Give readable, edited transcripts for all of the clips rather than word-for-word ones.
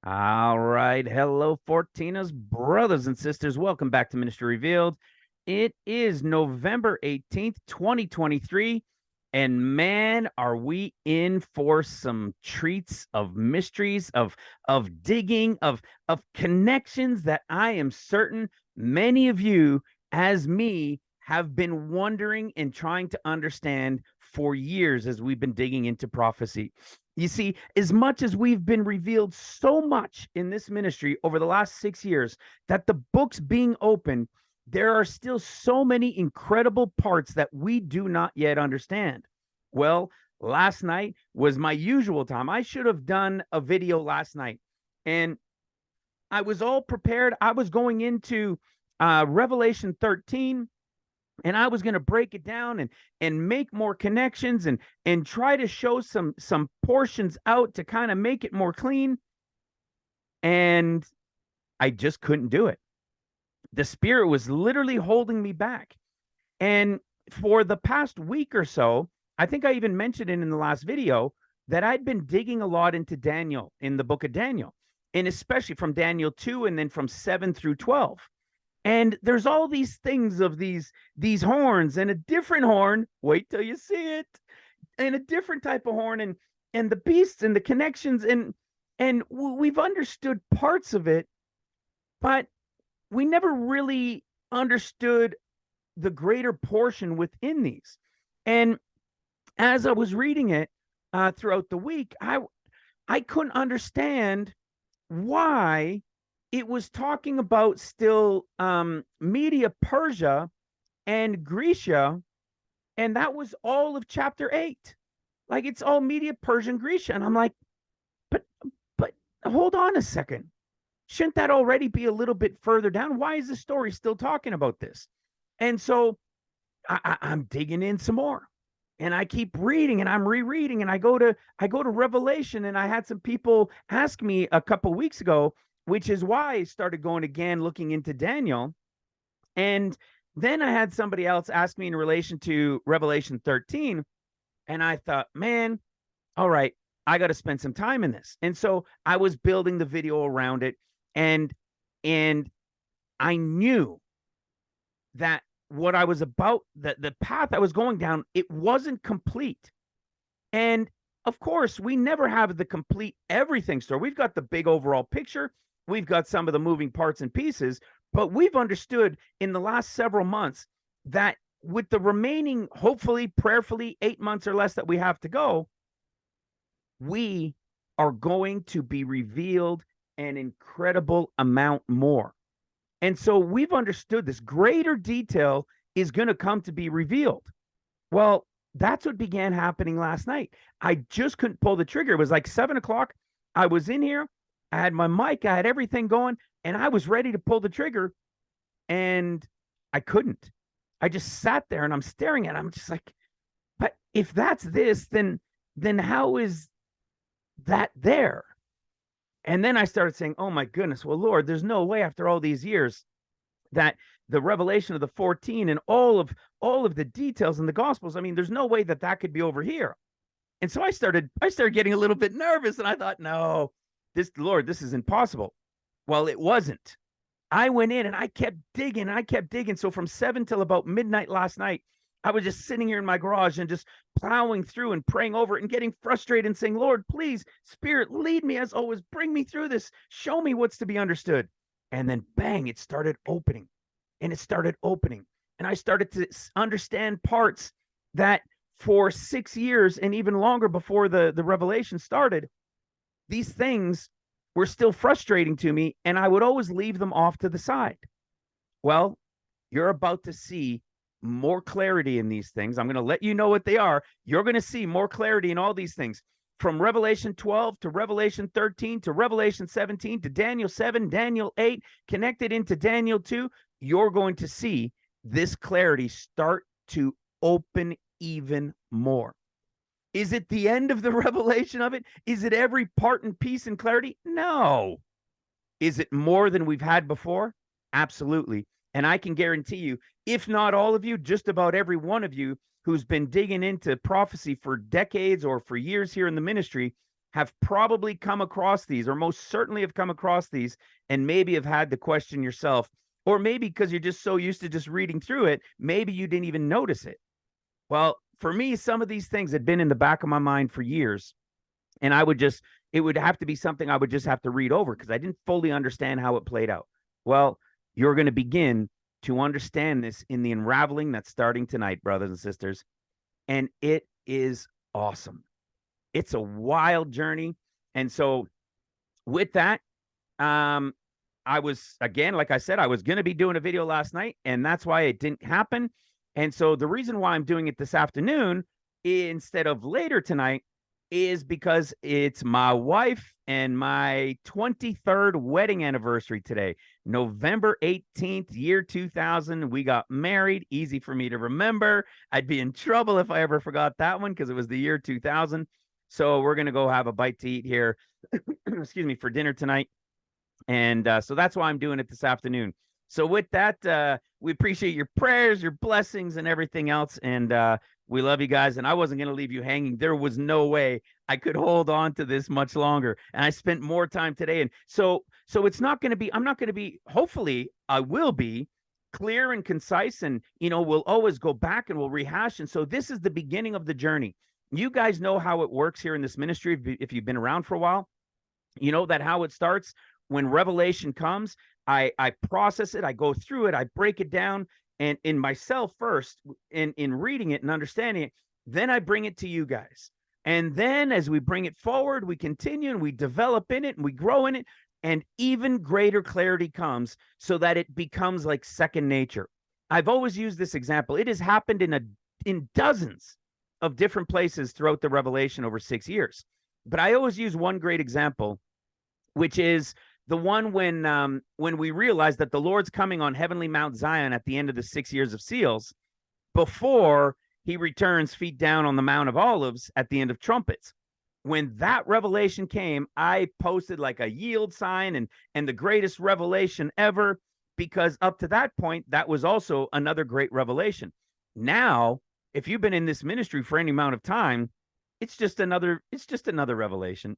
All right. Hello, Fortina's brothers and sisters. Welcome back to Ministry Revealed. It is November 18th, 2023. And man, are we in for some treats of mysteries, of digging, of connections that I am certain many of you, as me, have been wondering and trying to understand for years as we've been digging into prophecy. You see, as much as we've been revealed so much in this ministry over the last 6 years, that the books being open, there are still so many incredible parts that we do not yet understand. Well, last night was my usual time. I should have done a video last night, and I was all prepared. I was going into Revelation 13, and I was going to break it down and make more connections and try to show some portions out to kind of make it more clean. And I just couldn't do it. The spirit was literally holding me back. And for the past week or so, I think I even mentioned it in the last video that I'd been digging a lot into Daniel, in the book of Daniel, and especially from Daniel 2 and then from 7 through 12. And there's all these things of these horns and a different horn. Wait till you see it. And a different type of horn and the beasts and the connections and we've understood parts of it, but we never really understood the greater portion within these. And as I was reading it throughout the week, I couldn't understand why it was talking about still Media Persia and Grecia, and that was all of chapter 8. Like, it's all Media Persia and Grecia. And I'm like, but hold on a second. Shouldn't that already be a little bit further down? Why is the story still talking about this? And so I'm digging in some more. And I keep reading and I'm rereading, and I go to Revelation, and I had some people ask me a couple weeks ago, which is why I started going again looking into Daniel. And then I had somebody else ask me in relation to Revelation 13, and I thought, man, all right, I got to spend some time in this. And so I was building the video around it, and I knew that what I was about, the path I was going down, it wasn't complete. And of course, we never have the complete everything story. We've got the big overall picture, we've got some of the moving parts and pieces, but we've understood in the last several months that with the remaining, hopefully, prayerfully, 8 months or less that we have to go, we are going to be revealed an incredible amount more. And so we've understood this greater detail is going to come to be revealed. Well, that's what began happening last night. I just couldn't pull the trigger. It was like 7 o'clock. I was in here. I had my mic. I had everything going, and I was ready to pull the trigger, and I couldn't. I just sat there and I'm staring at it. I'm just like, but if that's this, then how is that there? And then I started saying, oh my goodness, well, Lord, there's no way after all these years that the revelation of the 14 and all of the details in the gospels, I mean, there's no way that could be over here. And so I started getting a little bit nervous, and I thought, no, Lord, this is impossible. Well, it wasn't. I went in and I kept digging. So from 7 till about midnight last night, I was just sitting here in my garage and just plowing through and praying over it and getting frustrated and saying, Lord, please, Spirit, lead me as always. Bring me through this. Show me what's to be understood. And then bang, it started opening, and it started opening. And I started to understand parts that for 6 years and even longer before the revelation started, these things were still frustrating to me, and I would always leave them off to the side. Well, you're about to see more clarity in these things. I'm going to let you know what they are. You're going to see more clarity in all these things. From Revelation 12 to Revelation 13 to Revelation 17 to Daniel 7, Daniel 8, connected into Daniel 2, you're going to see this clarity start to open even more. Is it the end of the revelation of it? Is it every part and piece and clarity? No. Is it more than we've had before? Absolutely. And I can guarantee you, if not all of you, just about every one of you who's been digging into prophecy for decades or for years here in the ministry, have probably come across these, or most certainly have come across these, and maybe have had the question yourself, or maybe because you're just so used to just reading through it, maybe you didn't even notice it. Well, for me, some of these things had been in the back of my mind for years, and it would have to be something I would just have to read over because I didn't fully understand how it played out. Well, you're going to begin to understand this in the unraveling that's starting tonight, brothers and sisters. And it is awesome. It's a wild journey. And so with that, I was, again, like I said, I was going to be doing a video last night, and that's why it didn't happen. And so the reason why I'm doing it this afternoon instead of later tonight is because it's my wife and my 23rd wedding anniversary today, November 18th, year 2000. We got married. Easy for me to remember. I'd be in trouble if I ever forgot that one because it was the year 2000. So we're going to go have a bite to eat here, excuse me, for dinner tonight. And so that's why I'm doing it this afternoon. So with that, we appreciate your prayers, your blessings, and everything else. And we love you guys. And I wasn't going to leave you hanging. There was no way I could hold on to this much longer. And I spent more time today. And so it's not going to be, I'm not going to be, hopefully I will be clear and concise. And, we'll always go back and we'll rehash. And so this is the beginning of the journey. You guys know how it works here in this ministry. If you've been around for a while, you know that how it starts. When revelation comes, I process it, I go through it, I break it down, and in myself first, in reading it and understanding it, then I bring it to you guys. And then as we bring it forward, we continue and we develop in it and we grow in it, and even greater clarity comes so that it becomes like second nature. I've always used this example. It has happened in dozens of different places throughout the revelation over 6 years. But I always use one great example, which is the one when we realize that the Lord's coming on heavenly Mount Zion at the end of the 6 years of seals, before he returns feet down on the Mount of Olives at the end of trumpets. When that revelation came, I posted like a yield sign and the greatest revelation ever, because up to that point, that was also another great revelation. Now, if you've been in this ministry for any amount of time, it's just another revelation.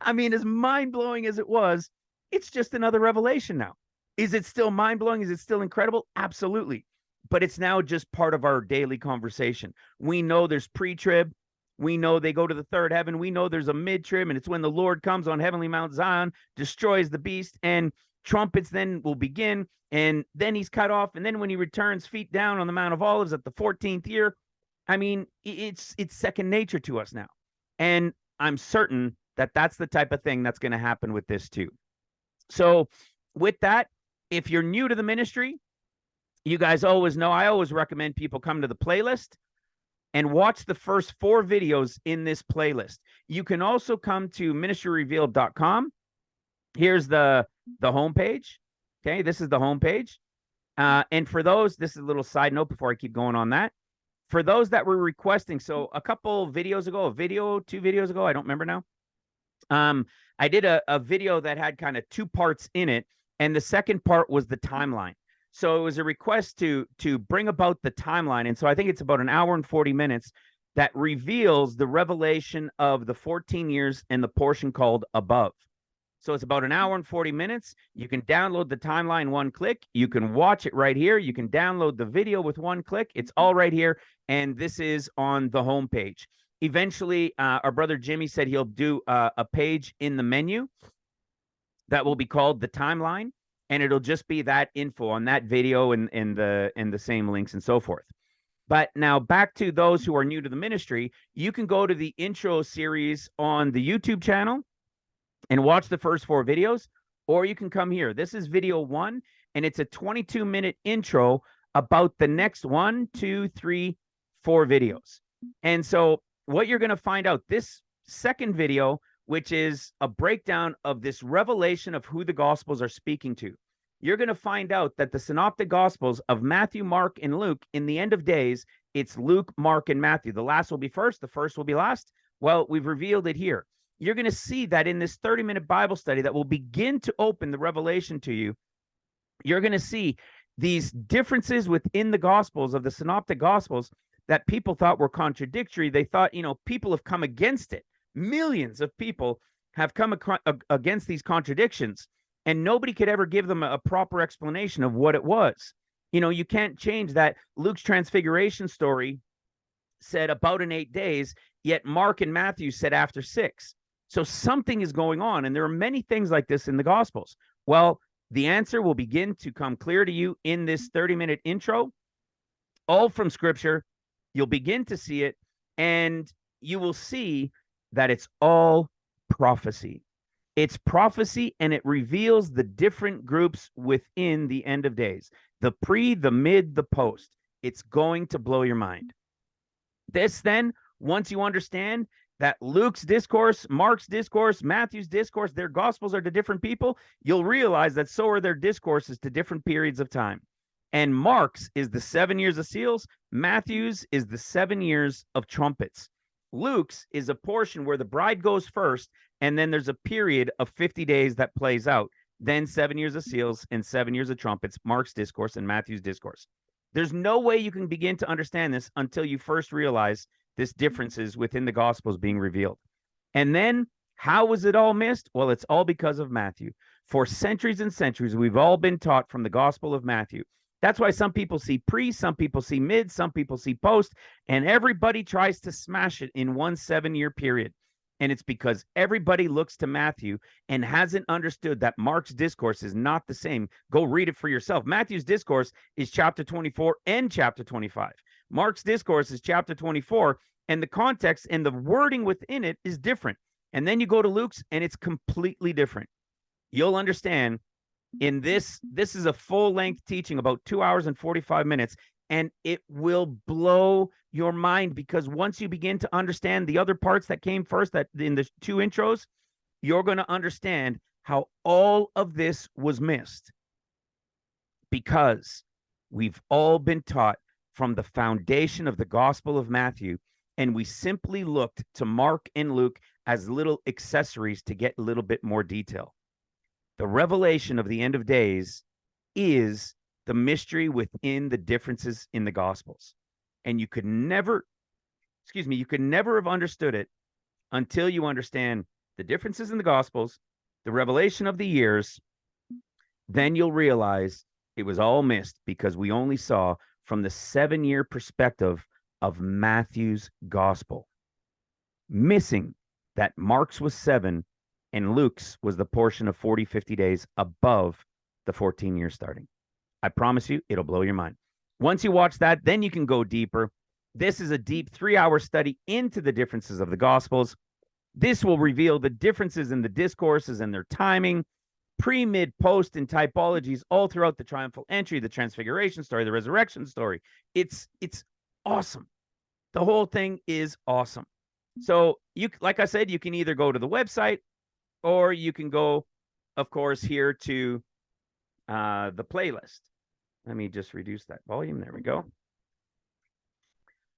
I mean, as mind-blowing as it was, it's just another revelation now. Is it still mind-blowing? Is it still incredible? Absolutely. But it's now just part of our daily conversation. We know there's pre-trib. We know they go to the third heaven. We know there's a mid-trib, and it's when the Lord comes on heavenly Mount Zion, destroys the beast, and trumpets then will begin, and then he's cut off, and then when he returns feet down on the Mount of Olives at the 14th year, I mean, it's second nature to us now. And I'm certain that that's the type of thing that's going to happen with this too. So with that, if you're new to the ministry, you guys always know, I always recommend people come to the playlist and watch the first 4 videos in this playlist. You can also come to ministryrevealed.com. Here's the homepage. Okay, this is the homepage. And for those, this is a little side note before I keep going on that. For those that were requesting, so a couple videos ago, 2 videos ago, I don't remember now. I did a video that had kind of 2 parts in it, and the second part was the timeline. So it was a request to bring about the timeline, and so I think it's about 1 hour and 40 minutes that reveals the revelation of the 14 years and the portion called above. So it's about 1 hour and 40 minutes. You can download the timeline 1 click. You can watch it right here. You can download the video with 1 click. It's all right here, and this is on the homepage. Eventually, our brother Jimmy said he'll do a page in the menu that will be called the timeline, and it'll just be that info on that video and the same links and so forth. But now back to those who are new to the ministry, you can go to the intro series on the YouTube channel and watch the first 4 videos, or you can come here. This is video 1, and it's a 22-minute intro about the next 1, 2, 3, 4 videos. And so what you're going to find out, this second video, which is a breakdown of this revelation of who the Gospels are speaking to, you're going to find out that the synoptic Gospels of Matthew, Mark, and Luke, in the end of days, it's Luke, Mark, and Matthew. The last will be first, the first will be last. Well, we've revealed it here. You're going to see that in this 30-minute Bible study that will begin to open the revelation to you, you're going to see these differences within the Gospels of the synoptic Gospels that people thought were contradictory. They thought, people have come against it. Millions of people have come against these contradictions, and nobody could ever give them a proper explanation of what it was. You know, you can't change that. Luke's transfiguration story said about in 8 days, yet Mark and Matthew said after 6. So something is going on, and there are many things like this in the Gospels. Well, the answer will begin to come clear to you in this 30-minute intro, all from Scripture. You'll begin to see it, and you will see that it's all prophecy. It's prophecy, and it reveals the different groups within the end of days, the pre, the mid, the post. It's going to blow your mind. This then, once you understand that Luke's discourse, Mark's discourse, Matthew's discourse, their gospels are to different people, you'll realize that so are their discourses to different periods of time. And Mark's is the 7 years of seals. Matthew's is the 7 years of trumpets. Luke's is a portion where the bride goes first, and then there's a period of 50 days that plays out. Then 7 years of seals and 7 years of trumpets, Mark's discourse and Matthew's discourse. There's no way you can begin to understand this until you first realize this differences within the Gospels being revealed. And then, how was it all missed? Well, it's all because of Matthew. For centuries and centuries, we've all been taught from the Gospel of Matthew. That's why some people see pre, some people see mid, some people see post, and everybody tries to smash it in one 7-year period. And it's because everybody looks to Matthew and hasn't understood that Mark's discourse is not the same. Go read it for yourself. Matthew's discourse is chapter 24 and chapter 25. Mark's discourse is chapter 24, and the context and the wording within it is different. And then you go to Luke's, and it's completely different. You'll understand in this is a full-length teaching, about 2 hours and 45 minutes, and it will blow your mind, because once you begin to understand the other parts that came first, that in the 2 intros, you're going to understand how all of this was missed, because we've all been taught from the foundation of the Gospel of Matthew, and we simply looked to Mark and Luke as little accessories to get a little bit more detail. The revelation of the end of days is the mystery within the differences in the Gospels. And you could never have understood it until you understand the differences in the Gospels, the revelation of the years. Then you'll realize it was all missed, because we only saw from the 7-year perspective of Matthew's Gospel, missing that Mark's was 7 and Luke's was the portion of 40, 50 days above the 14 years starting. I promise you, it'll blow your mind. Once you watch that, then you can go deeper. This is a deep 3-hour study into the differences of the Gospels. This will reveal the differences in the discourses and their timing, pre, mid, post, and typologies all throughout the triumphal entry, the transfiguration story, the resurrection story. It's awesome. The whole thing is awesome. So you, like I said, you can either go to the website, or you can go, of course, here to the playlist. Let me just reduce that volume. There we go.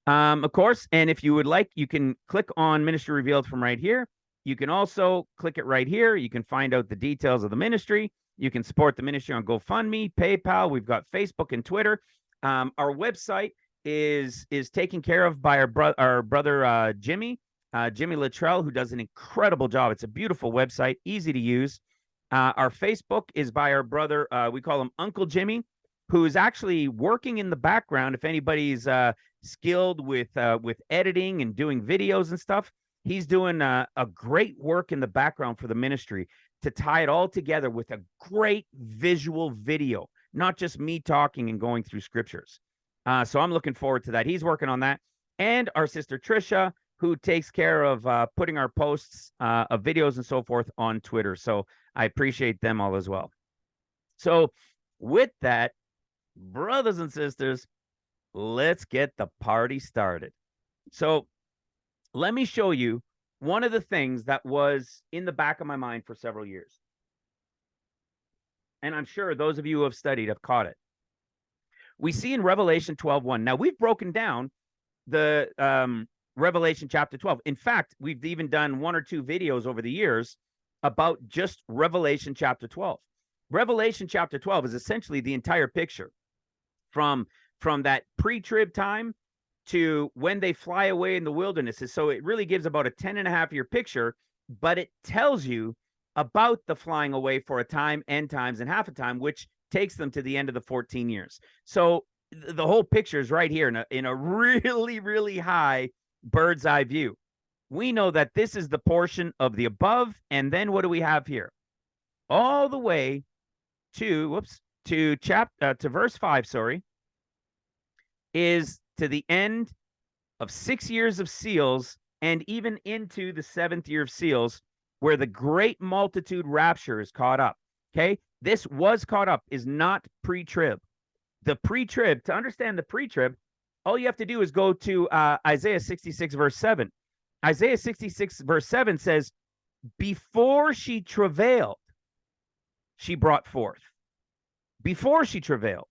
Of course, and if you would like, you can click on Ministry Revealed from right here. You can also click it right here. You can find out the details of the ministry. You can support the ministry on GoFundMe, PayPal. We've got Facebook and Twitter. Our website is taken care of by our brother Jimmy Luttrell, who does an incredible job. It's a beautiful website, easy to use. Our Facebook is by our brother, we call him Uncle Jimmy, who is actually working in the background. If anybody's skilled with editing and doing videos and stuff, he's doing a great work in the background for the ministry to tie it all together with a great visual video, not just me talking and going through scriptures. So I'm looking forward to that. He's working on that. And our sister Trisha, who takes care of putting our posts of videos and so forth on Twitter. So I appreciate them all as well. So with that, brothers and sisters, let's get the party started. So let me show you one of the things that was in the back of my mind for several years. And I'm sure those of you who have studied have caught it. We see in Revelation 12:1. Now, we've broken down the Revelation chapter 12. In fact, we've even done 1 or 2 videos over the years about just Revelation chapter 12. Revelation chapter 12 is essentially the entire picture from that pre-trib time to when they fly away in the wildernesses. So it really gives about a 10.5 year picture, but it tells you about the flying away for a time, end times, and half a time, which takes them to the end of the 14 years. So the whole picture is right here in a really, really high bird's eye view. We know that this is the portion of the above. And then what do we have here? All the way to, to verse 5, is to the end of 6 years of seals and even into the 7th year of seals, where the great multitude rapture is caught up. Okay. This was caught up, is not pre-trib. The pre-trib, to understand the pre-trib, all you have to do is go to Isaiah 66, verse 7. Isaiah 66, verse 7 says, before she travailed, she brought forth. Before she travailed,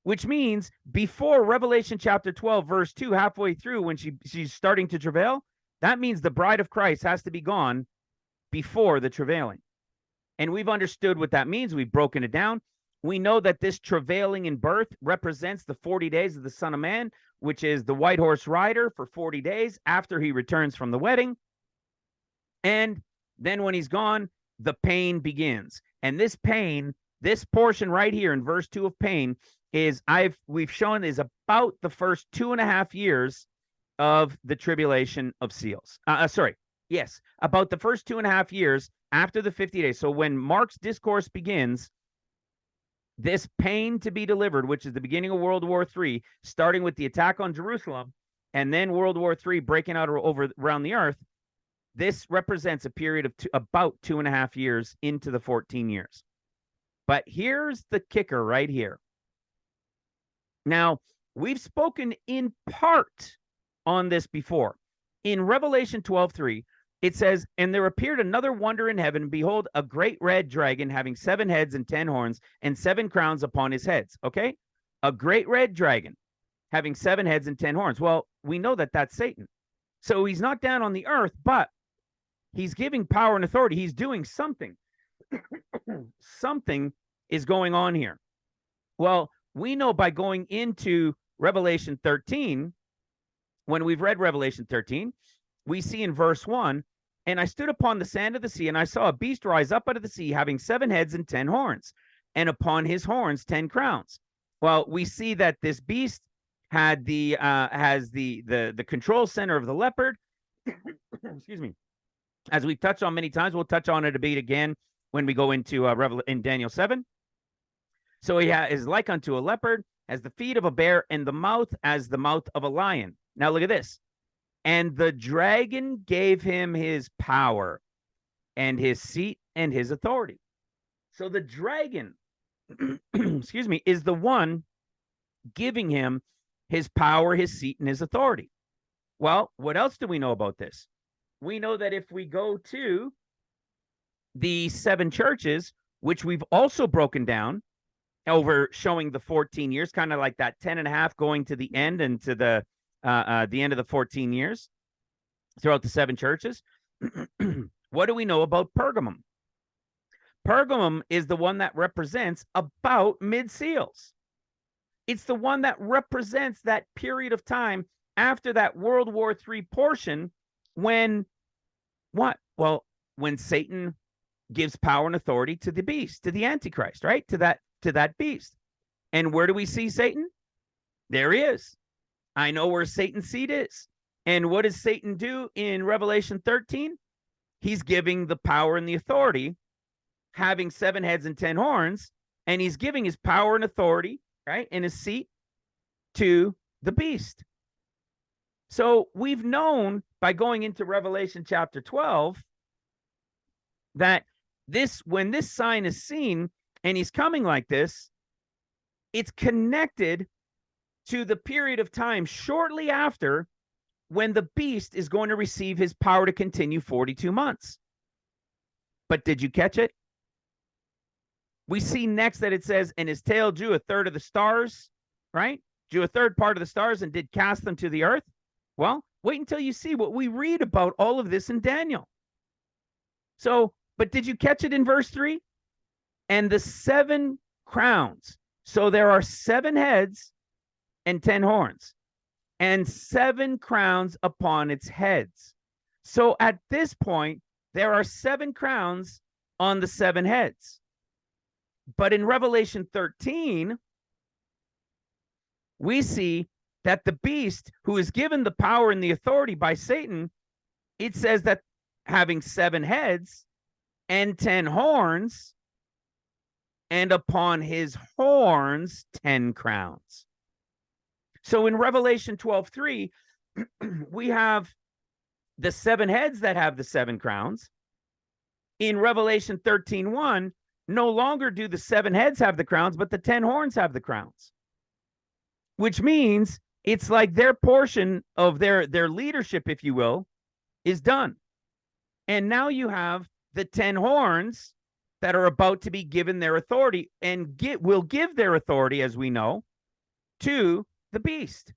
which means before Revelation chapter 12, verse 2, halfway through, when she's starting to travail, that means the bride of Christ has to be gone before the travailing. And we've understood what that means. We've broken it down. We know that this travailing in birth represents the 40 days of the Son of Man, which is the white horse rider for 40 days after he returns from the wedding. And then when he's gone, the pain begins. And this pain, this portion right here in verse 2 of pain, is we've shown is about the first 2.5 years of the tribulation of seals. Yes, about the first 2.5 years after the 50 days. So when Mark's discourse begins, this pain to be delivered, which is the beginning of World War III, starting with the attack on Jerusalem, and then World War III breaking out around the earth, this represents a period of about 2.5 years into the 14 years. But here's the kicker right here. Now, we've spoken in part on this before. In Revelation 12:3, it says, and there appeared another wonder in heaven, and behold, a great red dragon having 7 heads and 10 horns and 7 crowns upon his heads. Okay? A great red dragon having 7 heads and 10 horns. Well, we know that that's Satan. So he's not down on the earth, but he's giving power and authority. He's doing something. Something is going on here. Well, we know by going into Revelation 13, when we've read Revelation 13, we see in verse 1, and I stood upon the sand of the sea, and I saw a beast rise up out of the sea, having 7 heads and 10 horns, and upon his horns 10 crowns. Well, we see that this beast had has the control center of the leopard. Excuse me. As we've touched on many times, we'll touch on it a bit again when we go into in Daniel 7. So he is like unto a leopard, has the feet of a bear, and the mouth as the mouth of a lion. Now look at this. And the dragon gave him his power and his seat and his authority. So the dragon, excuse me, is the one giving him his power, his seat, and his authority. Well, what else do we know about this? We know that if we go to the 7 churches, which we've also broken down over showing the 14 years, kind of like that 10.5 going to the end and to the end of the 14 years throughout the 7 churches. What do we know about Pergamum? Pergamum is the one that represents about mid-seals. It's the one that represents that period of time after that World War III portion when what? Well, when Satan gives power and authority to the beast, to the Antichrist, right? To that beast. And where do we see Satan? There he is. I know where Satan's seat is. And what does Satan do in Revelation 13? He's giving the power and the authority, having 7 heads and 10 horns, and he's giving his power and authority, right, and his seat to the beast. So we've known by going into Revelation chapter 12 that when this sign is seen and he's coming like this, it's connected to the period of time shortly after when the beast is going to receive his power to continue 42 months. But did you catch it? We see next that it says, and his tail drew a third of the stars, right? Drew a third part of the stars and did cast them to the earth. Well, wait until you see what we read about all of this in Daniel. So, but did you catch it in verse 3? And the 7 crowns. So there are 7 heads and 10 horns. and 7 crowns upon its heads. So at this point, there are 7 crowns on the 7 heads. But in Revelation 13, we see that the beast who is given the power and the authority by Satan, it says that having 7 heads and 10 horns, and upon his horns 10 crowns. So in Revelation 12:3, we have the 7 heads that have the 7 crowns. In Revelation 13:1, no longer do the 7 heads have the crowns, but the 10 horns have the crowns. Which means it's like their portion of their leadership, if you will, is done. And now you have the 10 horns that are about to be given their authority, and will give their authority, as we know, to the beast.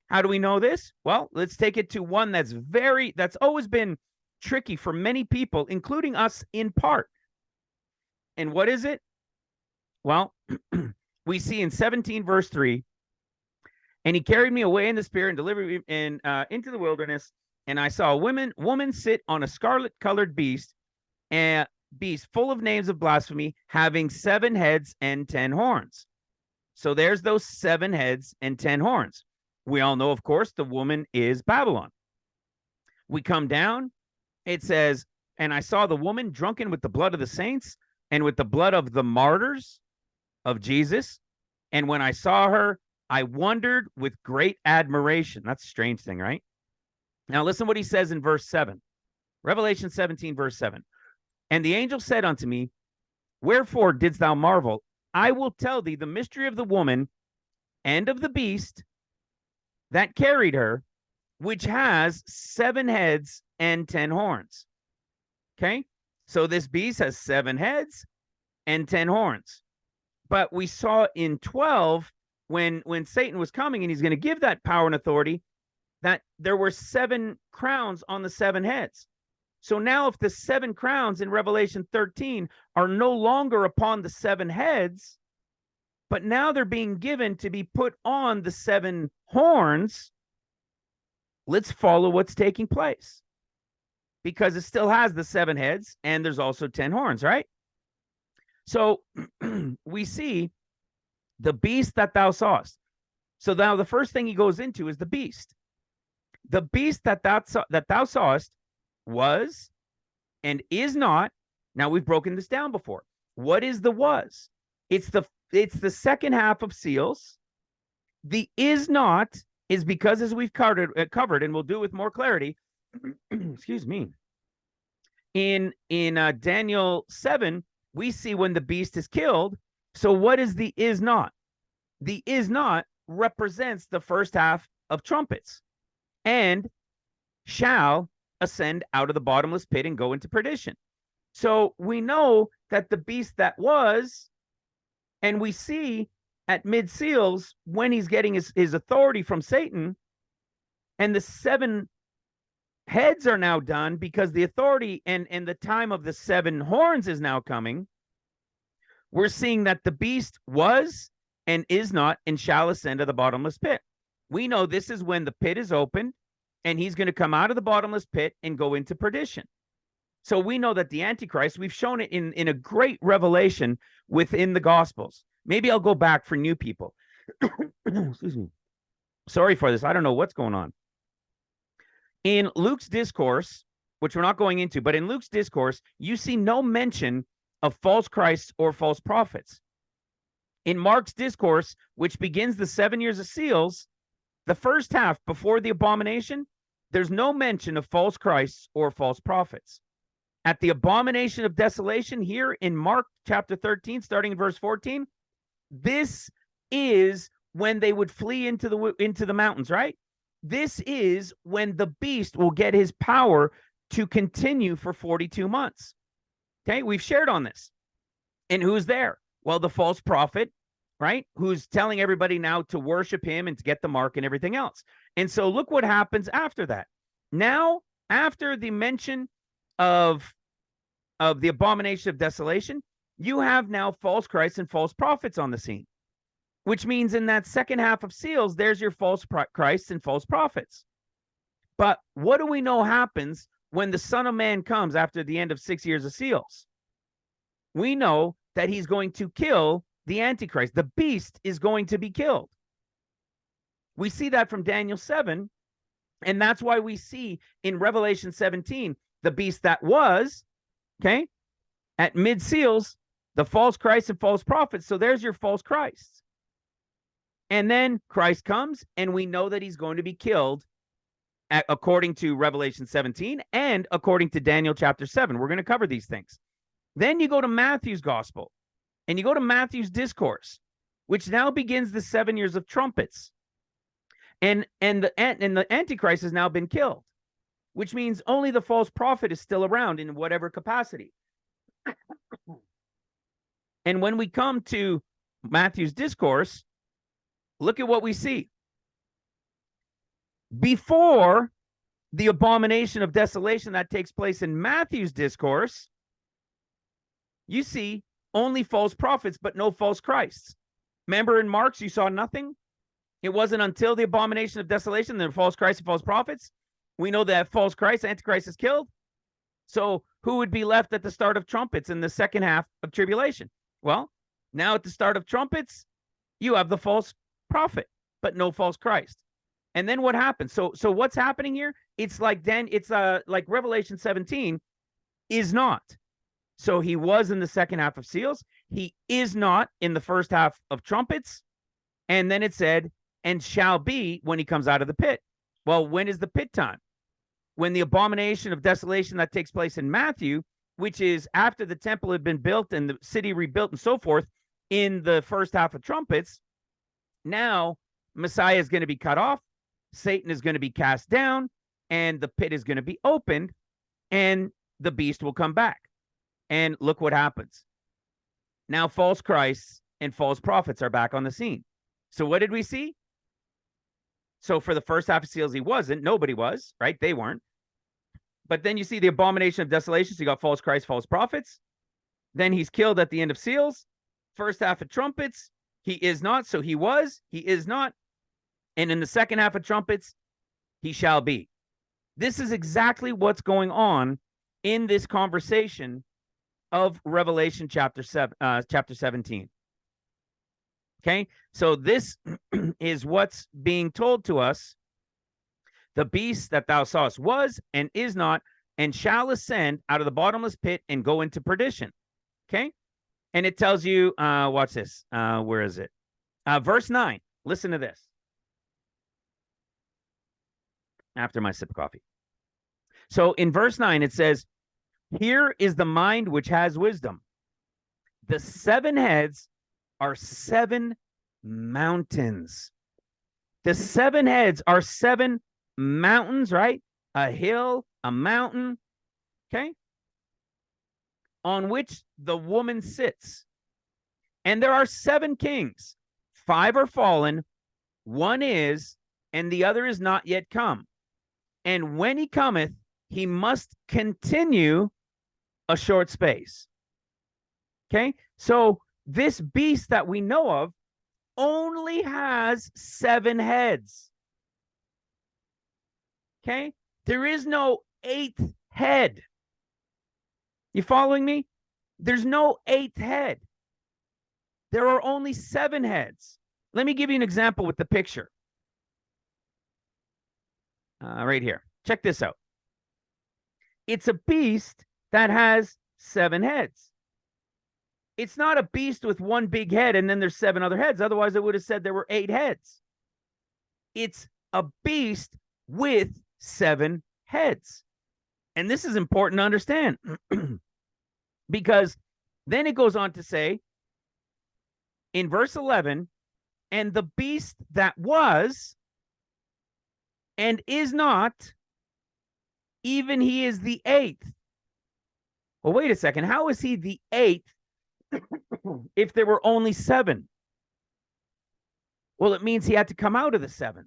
How do we know this? Well, let's take it to one that's always been tricky for many people, including us in part. And what is it? Well, we see in 17 verse 3, and he carried me away in the spirit and delivered me into the wilderness, and I saw a woman sit on a scarlet-colored beast, and beast full of names of blasphemy, having 7 heads and 10 horns. So there's those 7 heads and 10 horns. We all know, of course, the woman is Babylon. We come down, it says, and I saw the woman drunken with the blood of the saints and with the blood of the martyrs of Jesus. And when I saw her, I wondered with great admiration. That's a strange thing, right? Now listen what he says in verse 7. Revelation 17, verse 7. And the angel said unto me, wherefore didst thou marvel? I will tell thee the mystery of the woman and of the beast that carried her, which has 7 heads and 10 horns. Okay? So this beast has 7 heads and 10 horns. But we saw in 12, when Satan was coming and he's going to give that power and authority, that there were 7 crowns on the 7 heads. So now if the 7 crowns in Revelation 13 are no longer upon the 7 heads, but now they're being given to be put on the 7 horns, let's follow what's taking place. Because it still has the 7 heads and there's also 10 horns, right? So we see the beast that thou sawest. So now the first thing he goes into is the beast. The beast that thou sawest was and is not. Now we've broken this down before. What is the was? It's the second half of seals. The is not is because, as we've covered, and we'll do with more clarity. Excuse me. In Daniel 7, we see when the beast is killed. So what is the is not? The is not represents the first half of trumpets, and shall ascend out of the bottomless pit and go into perdition. So we know that the beast that was, and we see at mid seals when he's getting his authority from Satan, and the 7 heads are now done because the authority and the time of the 7 horns is now coming. We're seeing that the beast was and is not and shall ascend to the bottomless pit. We know this is when the pit is opened and he's going to come out of the bottomless pit and go into perdition. So we know that the Antichrist, we've shown it in a great revelation within the Gospels. Maybe I'll go back for new people. Excuse me. Sorry for this. I don't know what's going on. In Luke's discourse, which we're not going into, but in Luke's discourse, you see no mention of false Christs or false prophets. In Mark's discourse, which begins the 7 years of seals, the first half before the abomination, there's no mention of false Christs or false prophets. At the abomination of desolation here in Mark chapter 13, starting in verse 14, this is when they would flee into the mountains, right? This is when the beast will get his power to continue for 42 months. Okay, we've shared on this. And who's there? Well, the false prophet, right? Who's telling everybody now to worship him and to get the mark and everything else. And so look what happens after that. Now, after the mention of the abomination of desolation, you have now false Christs and false prophets on the scene. which means in that second half of seals, there's your false Christs and false prophets. But what do we know happens when the Son of Man comes after the end of 6 years of seals? We know that he's going to kill the Antichrist. The beast is going to be killed. We see that from Daniel 7, and that's why we see in Revelation 17 the beast that was, okay, at mid seals, the false Christ and false prophets. So there's your false Christ. And then Christ comes, and we know that he's going to be killed according to Revelation 17 and according to Daniel chapter 7. We're going to cover these things. Then you go to Matthew's gospel, and you go to Matthew's discourse, which now begins the 7 years of trumpets. And the Antichrist has now been killed, which means only the false prophet is still around in whatever capacity. And when we come to Matthew's discourse, look at what we see. Before the abomination of desolation that takes place in Matthew's discourse, you see only false prophets, but no false Christs. Remember in Mark's, you saw nothing? It wasn't until the abomination of desolation, the false Christ and false prophets. We know that false Christ, Antichrist, is killed. So who would be left at the start of trumpets in the second half of tribulation? Well, now at the start of trumpets, you have the false prophet, but no false Christ. And then what happens? So what's happening here? It's like like Revelation 17 is not. So he was in the second half of seals. He is not in the first half of trumpets. And then it said, and shall be when he comes out of the pit. Well, when is the pit time? When the abomination of desolation that takes place in Matthew, which is after the temple had been built and the city rebuilt and so forth in the first half of trumpets, now Messiah is going to be cut off, Satan is going to be cast down, and the pit is going to be opened, and the beast will come back. And look what happens. Now false Christs and false prophets are back on the scene. So what did we see? So for the first half of seals, he wasn't. Nobody was, right? They weren't. But then you see the abomination of desolation. So you got false Christ, false prophets. Then he's killed at the end of seals. First half of trumpets, he is not. So he was, he is not. And in the second half of trumpets, he shall be. This is exactly what's going on in this conversation of Revelation chapter 17. Okay, so this is what's being told to us. The beast that thou sawest was and is not and shall ascend out of the bottomless pit and go into perdition. Okay, and it tells you, watch this. Where is it? Verse 9. Listen to this. After my sip of coffee. So in verse 9, it says, here is the mind which has wisdom. The 7 heads are 7 mountains. The 7 heads are 7 mountains, right? A hill, a mountain, okay? On which the woman sits. And there are 7 kings. 5 are fallen, 1 is, and the other is not yet come. And when he cometh, he must continue a short space. Okay, so this beast that we know of only has 7 heads. Okay, there is no 8th head. You following me? There's no 8th head. There are only 7 heads. Let me give you an example with the picture. Right here. Check this out. It's a beast that has 7 heads. It's not a beast with 1 big head and then there's 7 other heads. Otherwise, it would have said there were 8 heads. It's a beast with 7 heads. And this is important to understand because then it goes on to say in verse 11, and the beast that was and is not, even he is the 8th. Well, wait a second. How is he the 8th if there were only 7? Well, it means he had to come out of the 7th.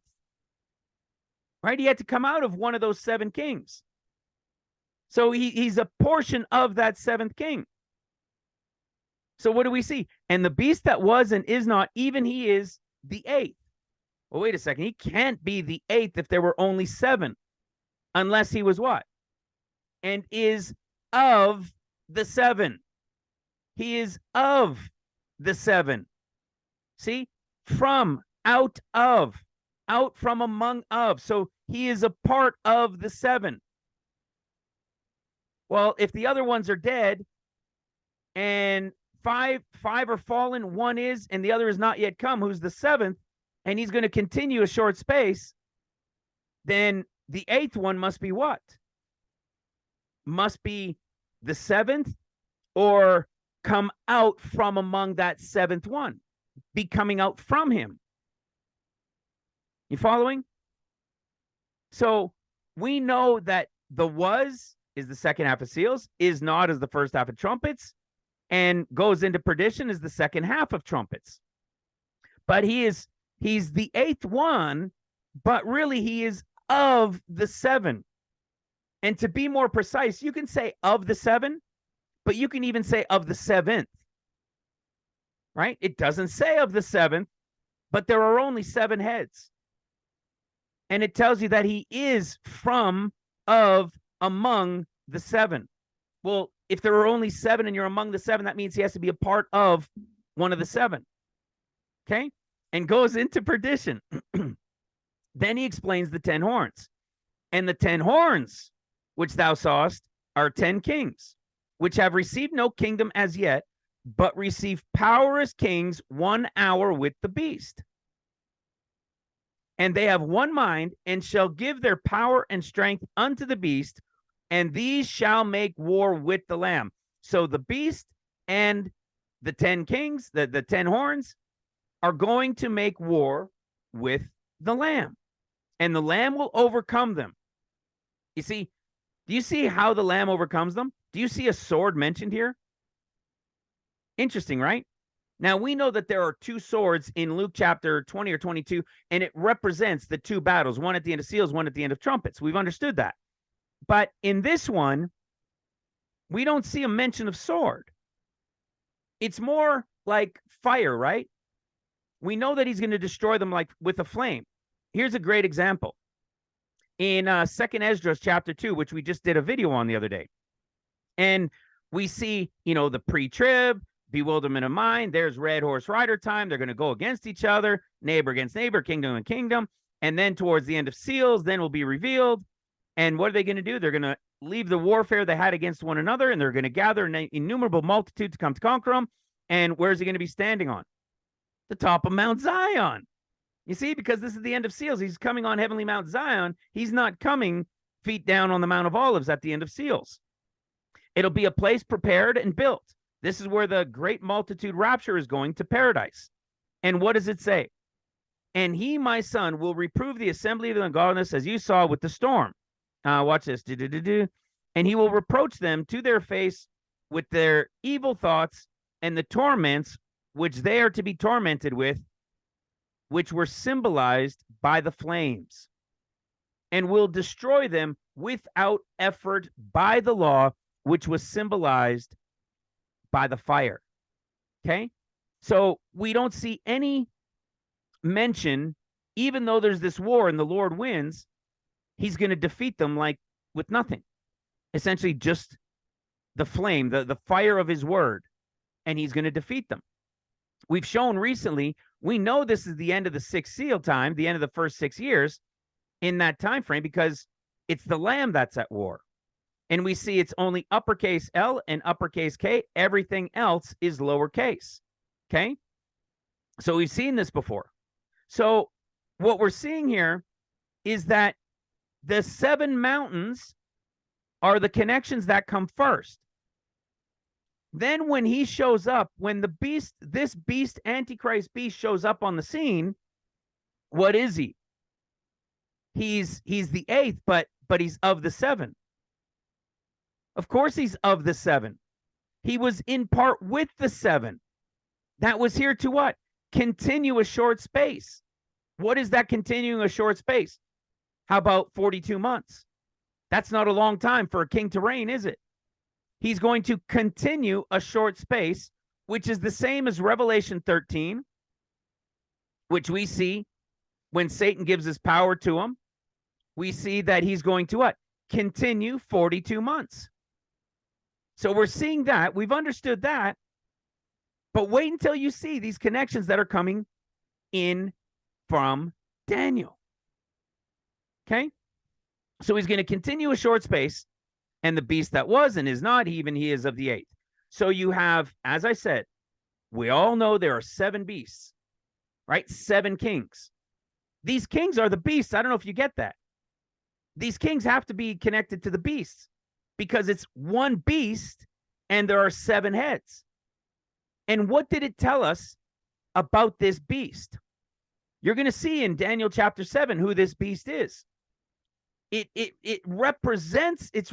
Right? He had to come out of one of those 7 kings. So he's a portion of that 7th king. So what do we see? And the beast that was and is not, even he is the eighth. Well, wait a second. He can't be the eighth if there were only seven, unless he was what? And is of the seven. He is of the seven. See? From, out of, out from among of. So he is a part of the seven. Well, if the other ones are dead and five are fallen, one is, and the other is not yet come, who's the seventh, and he's going to continue a short space, then the eighth one must be what? Must be the seventh, or come out from among that seventh one, be coming out from him. You following? So we know that the was is the second half of seals, is not is the first half of trumpets, and goes into perdition is the second half of trumpets. But he's the eighth one, but really he is of the seven. And to be more precise, you can say of the seven, but you can even say of the seventh, right? It doesn't say of the seventh, but there are only seven heads. And it tells you that he is from, of, among the seven. Well, if there are only seven and you're among the seven, that means he has to be a part of one of the seven. Okay? And goes into perdition. Then he explains the 10 horns. And the 10 horns, which thou sawest, are 10 kings, which have received no kingdom as yet, but receive power as kings 1 hour with the beast. And they have one mind, and shall give their power and strength unto the beast, and these shall make war with the Lamb. So the beast and the 10 kings, the 10 horns, are going to make war with the Lamb, and the Lamb will overcome them. You see, do you see how the Lamb overcomes them? Do you see a sword mentioned here? Interesting, right? Now, we know that there are two swords in Luke chapter 20 or 22, and it represents the two battles, one at the end of seals, one at the end of trumpets. We've understood that. But in this one, we don't see a mention of sword. It's more like fire, right? We know that he's going to destroy them like with a flame. Here's a great example. In 2nd Esdras chapter 2, which we just did a video on the other day. And we see, the pre-trib, bewilderment of mind. There's red horse rider time. They're going to go against each other, neighbor against neighbor, kingdom and kingdom. And then towards the end of seals, then will be revealed. And what are they going to do? They're going to leave the warfare they had against one another, and they're going to gather an innumerable multitude to come to conquer them. And where's he going to be standing on? The top of Mount Zion. You see, because this is the end of seals. He's coming on heavenly Mount Zion. He's not coming feet down on the Mount of Olives at the end of seals. It'll be a place prepared and built. This is where the great multitude rapture is going to paradise. And what does it say? And he, my son, will reprove the assembly of the ungodliness as you saw with the storm. Watch this. And he will reproach them to their face with their evil thoughts and the torments which they are to be tormented with, which were symbolized by the flames, and will destroy them without effort by the law, which was symbolized by the fire. Okay? So we don't see any mention, even though there's this war and the Lord wins, he's going to defeat them like with nothing. Essentially just the flame, the fire of his word, and he's going to defeat them. We've shown recently, we know this is the end of the 6th seal time, the end of the first 6 years in that time frame, because it's the Lamb that's at war. And we see it's only uppercase L and uppercase K. Everything else is lowercase. Okay? So we've seen this before. So what we're seeing here is that the 7 mountains are the connections that come first. Then when he shows up, when the beast, this beast, Antichrist beast, shows up on the scene, what is he? He's the 8th, but he's of the 7. Of course he's of the 7. He was in part with the 7. That was here to what? Continue a short space. What is that continuing a short space? How about 42 months? That's not a long time for a king to reign, is it? He's going to continue a short space which is the same as Revelation 13, which we see when Satan gives his power to him. We see that he's going to what? Continue 42 months. So we're seeing that. We've understood that. But wait until you see these connections that are coming in from Daniel. Okay? So he's going to continue a short space, and the beast that was and is not, even he is of the eighth. So you have, as I said, we all know there are 7 beasts, right? 7 kings. These kings are the beasts. I don't know if you get that. These kings have to be connected to the beasts because it's one beast and there are 7 heads. And what did it tell us about this beast? You're going to see in Daniel chapter 7 who this beast is. It's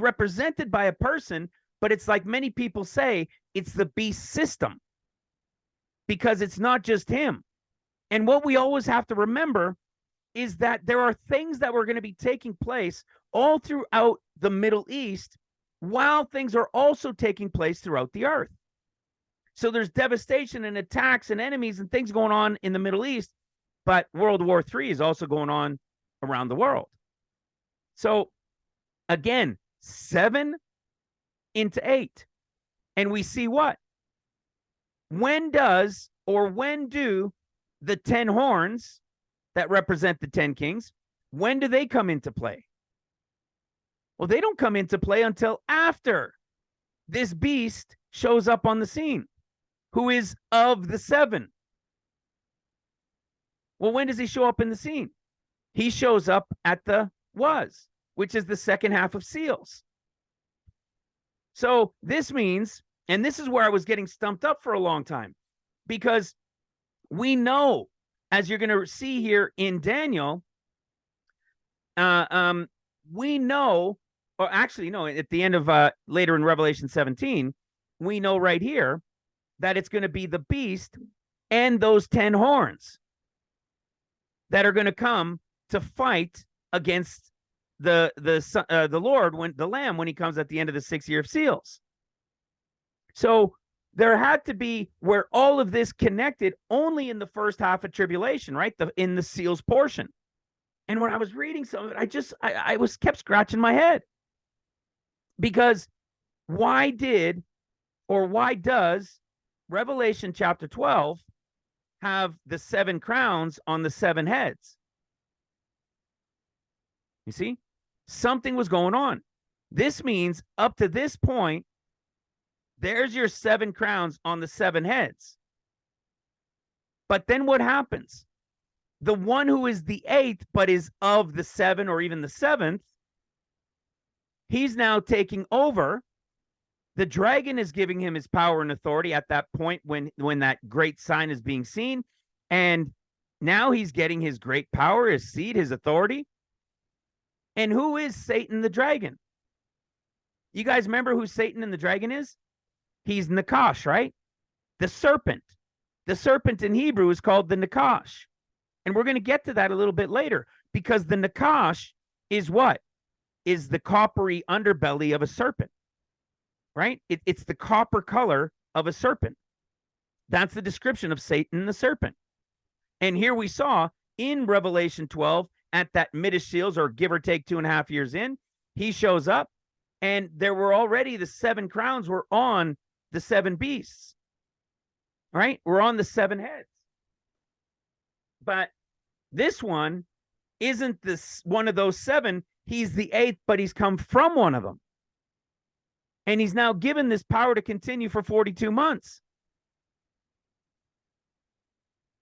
represented by a person, but it's like many people say, it's the beast system because it's not just him. And what we always have to remember is that there are things that were going to be taking place all throughout the Middle East while things are also taking place throughout the earth. So there's devastation and attacks and enemies and things going on in the Middle East, but World War III is also going on around the world. So again, 7 into 8. And we see what? When do the 10 horns that represent the 10 kings, when do they come into play? Well, they don't come into play until after this beast shows up on the scene, who is of the 7. Well, when does he show up in the scene? He shows up at the was, which is the second half of seals. So this means, and this is where I was getting stumped up for a long time, because we know, as you're going to see here in Daniel, we know, or actually, no, at the end of later in Revelation 17, we know right here that it's going to be the beast and those 10 horns that are going to come to fight against the Lord, when the Lamb, when he comes at the end of the 6th year of seals. So there had to be where all of this connected only in the first half of tribulation, right? In the seals portion. And when I was reading some of it, I was kept scratching my head, because why does Revelation chapter 12 have the 7 crowns on the 7 heads? You see, something was going on. This means up to this point, there's your 7 crowns on the 7 heads. But then what happens? The one who is the 8th, but is of the 7 or even the 7th, he's now taking over. The dragon is giving him his power and authority at that point when that great sign is being seen. And now he's getting his great power, his seed, his authority. And who is Satan the dragon? You guys remember who Satan and the dragon is? He's Nakash, right? The serpent. The serpent in Hebrew is called the Nakash. And we're going to get to that a little bit later, because the Nakash is what? Is the coppery underbelly of a serpent, right? It's the copper color of a serpent. That's the description of Satan the serpent. And here we saw in Revelation 12, at that mid-ish seals, or give or take 2.5 years in, he shows up, and there were already the 7 crowns were on the 7 beasts, right? We're on the 7 heads. But this one isn't this one of those 7. He's the 8th, but he's come from one of them. And he's now given this power to continue for 42 months.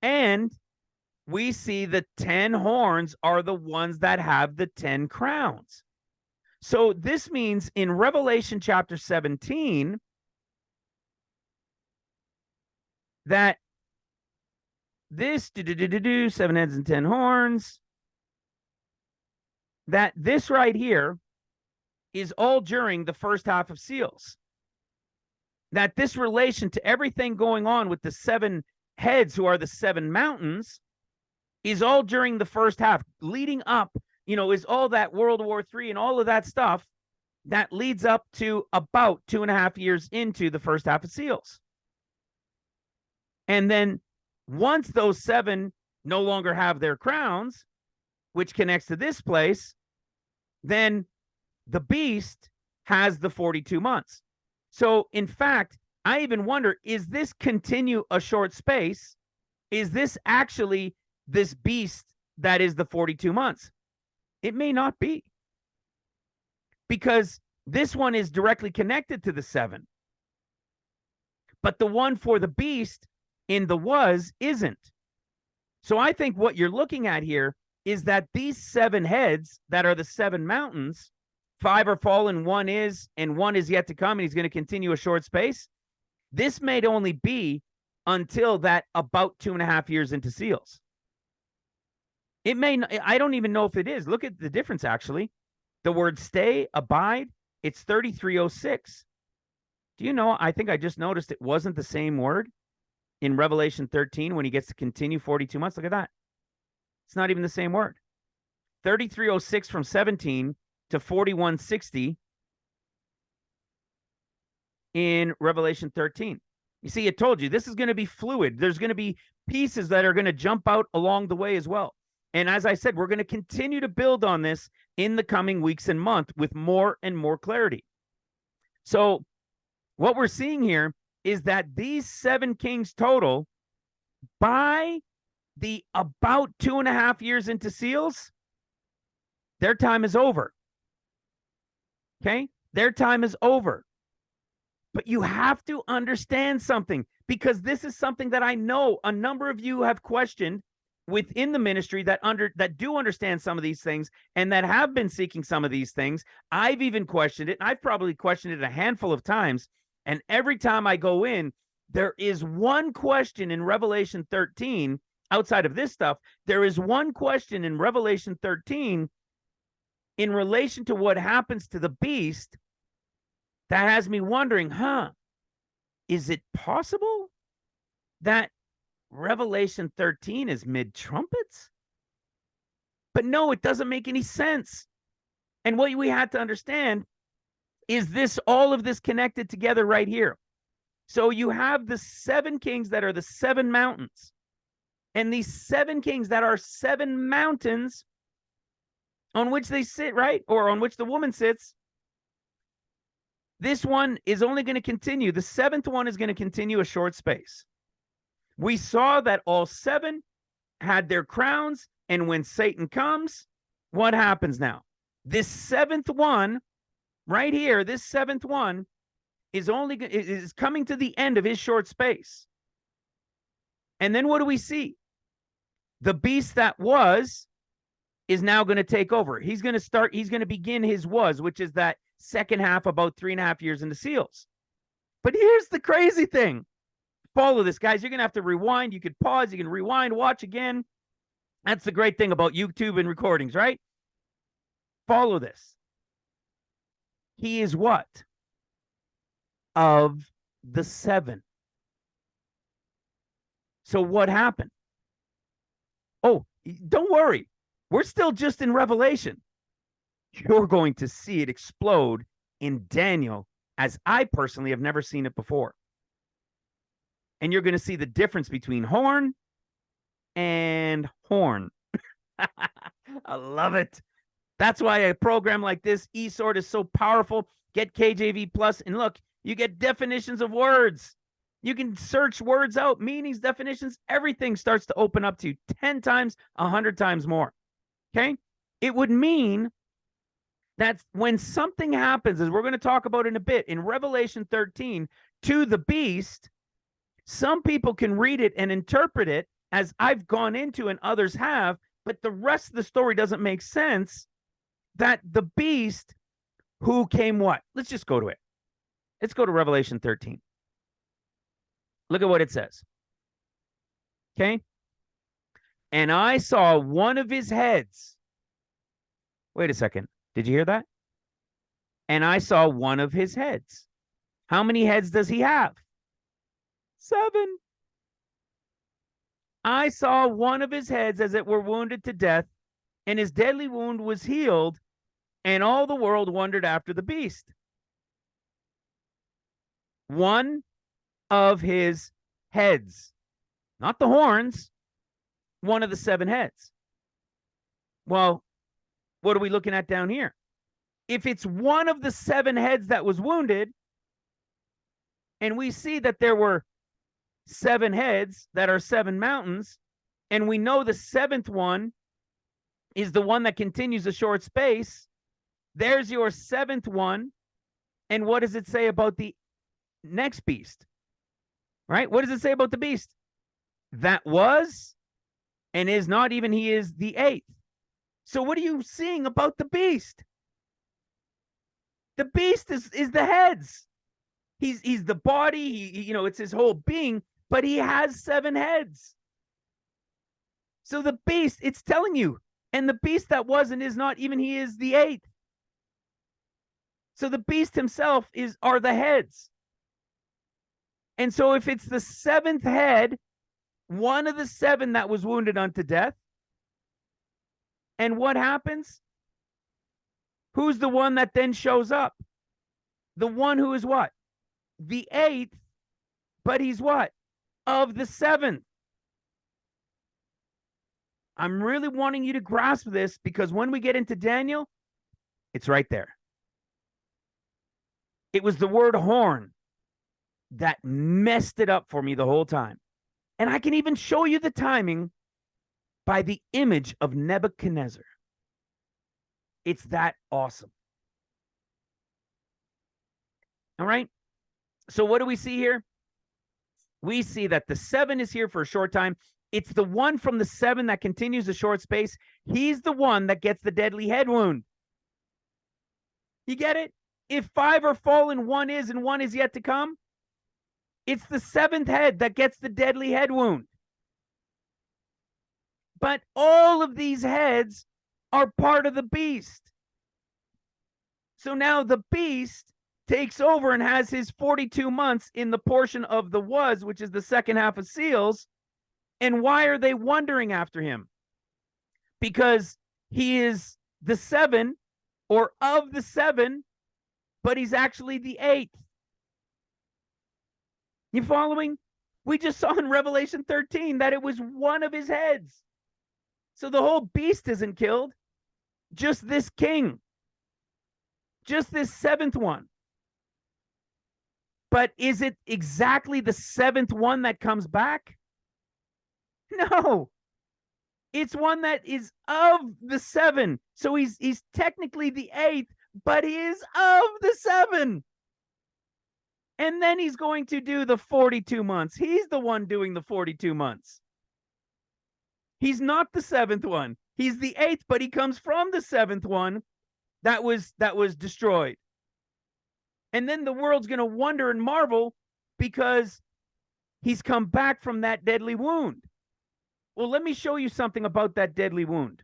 And we see the 10 horns are the ones that have the 10 crowns. So this means in Revelation chapter 17 that this 7 heads and 10 horns, that this right here is all during the first half of seals. That this relation to everything going on with the 7 heads, who are the 7 mountains, is all during the first half, leading up, is all that World War III and all of that stuff that leads up to about 2.5 years into the first half of seals. And then once those 7 no longer have their crowns, which connects to this place, then the beast has the 42 months. So in fact, I even wonder, is this continue a short space? Is this actually this beast that is the 42 months? It may not be, because this one is directly connected to the 7. But the one for the beast in the was isn't. So I think what you're looking at here is that these 7 heads that are the 7 mountains, 5 are fallen, 1 is, and 1 is yet to come, and he's going to continue a short space. This may only be until that about 2.5 years into seals. It may, I don't even know if it is. Look at the difference, actually. The word stay, abide, it's 3306. Do you know, I think I just noticed it wasn't the same word in Revelation 13 when he gets to continue 42 months. Look at that. It's not even the same word. 3306 from 17 to 4160 in Revelation 13. You see, it told you this is going to be fluid. There's going to be pieces that are going to jump out along the way as well. And as I said, we're going to continue to build on this in the coming weeks and months with more and more clarity. So what we're seeing here is that these 7 kings total, by the about 2.5 years into seals, their time is over. Okay? Their time is over. But you have to understand something, because this is something that I know a number of you have questioned within the ministry that do understand some of these things and that have been seeking some of these things. I've even questioned it. I've probably questioned it a handful of times. And every time I go in, there is one question in Revelation 13, outside of this stuff, there is one question in Revelation 13 in relation to what happens to the beast that has me wondering, is it possible that Revelation 13 is mid-trumpets? But no, it doesn't make any sense. And what we had to understand is this, all of this connected together right here. So you have the 7 kings that are the 7 mountains. And these 7 kings that are 7 mountains on which they sit, right? Or on which the woman sits. This one is only going to continue. The 7th one is going to continue a short space. We saw that all 7 had their crowns. And when Satan comes, what happens now? This 7th one right here, this 7th one is coming to the end of his short space. And then what do we see? The beast that was is now going to take over. He's going to begin his was, which is that second half, about 3.5 years into seals. But here's the crazy thing. Follow this, guys. You're going to have to rewind. You could pause. You can rewind, watch again. That's the great thing about YouTube and recordings, right? Follow this. He is what? Of the 7. So what happened? Oh, don't worry. We're still just in Revelation. You're going to see it explode in Daniel, as I personally have never seen it before. And you're going to see the difference between horn and horn. I love it. That's why a program like this, eSword, is so powerful. Get KJV Plus, and look, you get definitions of words. You can search words out, meanings, definitions. Everything starts to open up to you 10 times, 100 times more. Okay? It would mean that when something happens, as we're going to talk about in a bit, in Revelation 13, to the beast, some people can read it and interpret it as I've gone into and others have, but the rest of the story doesn't make sense. That the beast who came what? Let's just go to it. Let's go to Revelation 13. Look at what it says. Okay? And I saw one of his heads. Wait a second. Did you hear that? And I saw one of his heads. How many heads does he have? 7. I saw one of his heads as it were wounded to death, and his deadly wound was healed, and all the world wondered after the beast. One of his heads. not the horns, one of the 7 heads. Well, what are we looking at down here? If it's one of the 7 heads that was wounded, and we see that there were 7 heads that are 7 mountains, and we know the 7th one is the one that continues a short space, there's your 7th one. And what does it say about the next beast? Right? What does it say about the beast? That was and is not even, he is the 8th. So what are you seeing about the beast? The beast is the heads. He's the body, it's his whole being, but he has 7 heads. So the beast, it's telling you, and the beast that was and is not even, he is the 8th. So the beast himself are the heads. And so if it's the 7th head, one of the 7 that was wounded unto death, and what happens? Who's the one that then shows up? The one who is what? The 8th, but he's what? Of the 7th. I'm really wanting you to grasp this, because when we get into Daniel, it's right there. It was the word horn that messed it up for me the whole time. And I can even show you the timing by the image of Nebuchadnezzar. It's that awesome. All right. So what do we see here? We see that the 7 is here for a short time. It's the one from the 7 that continues a short space. He's the one that gets the deadly head wound. You get it? If 5 are fallen, 1 is, and 1 is yet to come. It's the 7th head that gets the deadly head wound. But all of these heads are part of the beast. So now the beast takes over and has his 42 months in the portion of the was, which is the second half of seals. And why are they wondering after him? Because he is the 7 or of the 7, but he's actually the 8th. You following? We just saw in Revelation 13 that it was one of his heads. So the whole beast isn't killed, just this king, just this 7th one. But is it exactly the 7th one that comes back? No. It's one that is of the 7. So he's technically the 8th, but he is of the 7. And then he's going to do the 42 months. He's the one doing the 42 months. He's not the 7th one. He's the 8th, but he comes from the 7th one that was destroyed. And then the world's going to wonder and marvel because he's come back from that deadly wound. Well, let me show you something about that deadly wound.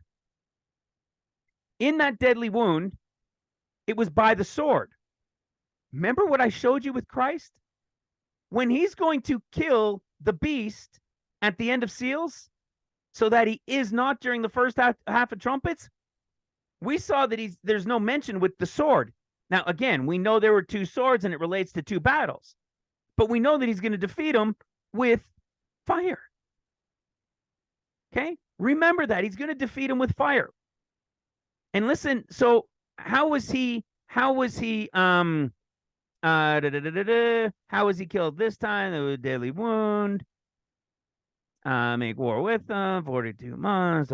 In that deadly wound, it was by the sword. Remember what I showed you with Christ? When he's going to kill the beast at the end of seals, so that he is not during the first half of trumpets, we saw that there's no mention with the sword. Now, again, we know there were 2 swords and it relates to 2 battles, but we know that he's going to defeat them with fire. Okay? Remember that. He's going to defeat him with fire. And listen, so how was he killed this time? There was a deadly wound. Make war with them, 42 months.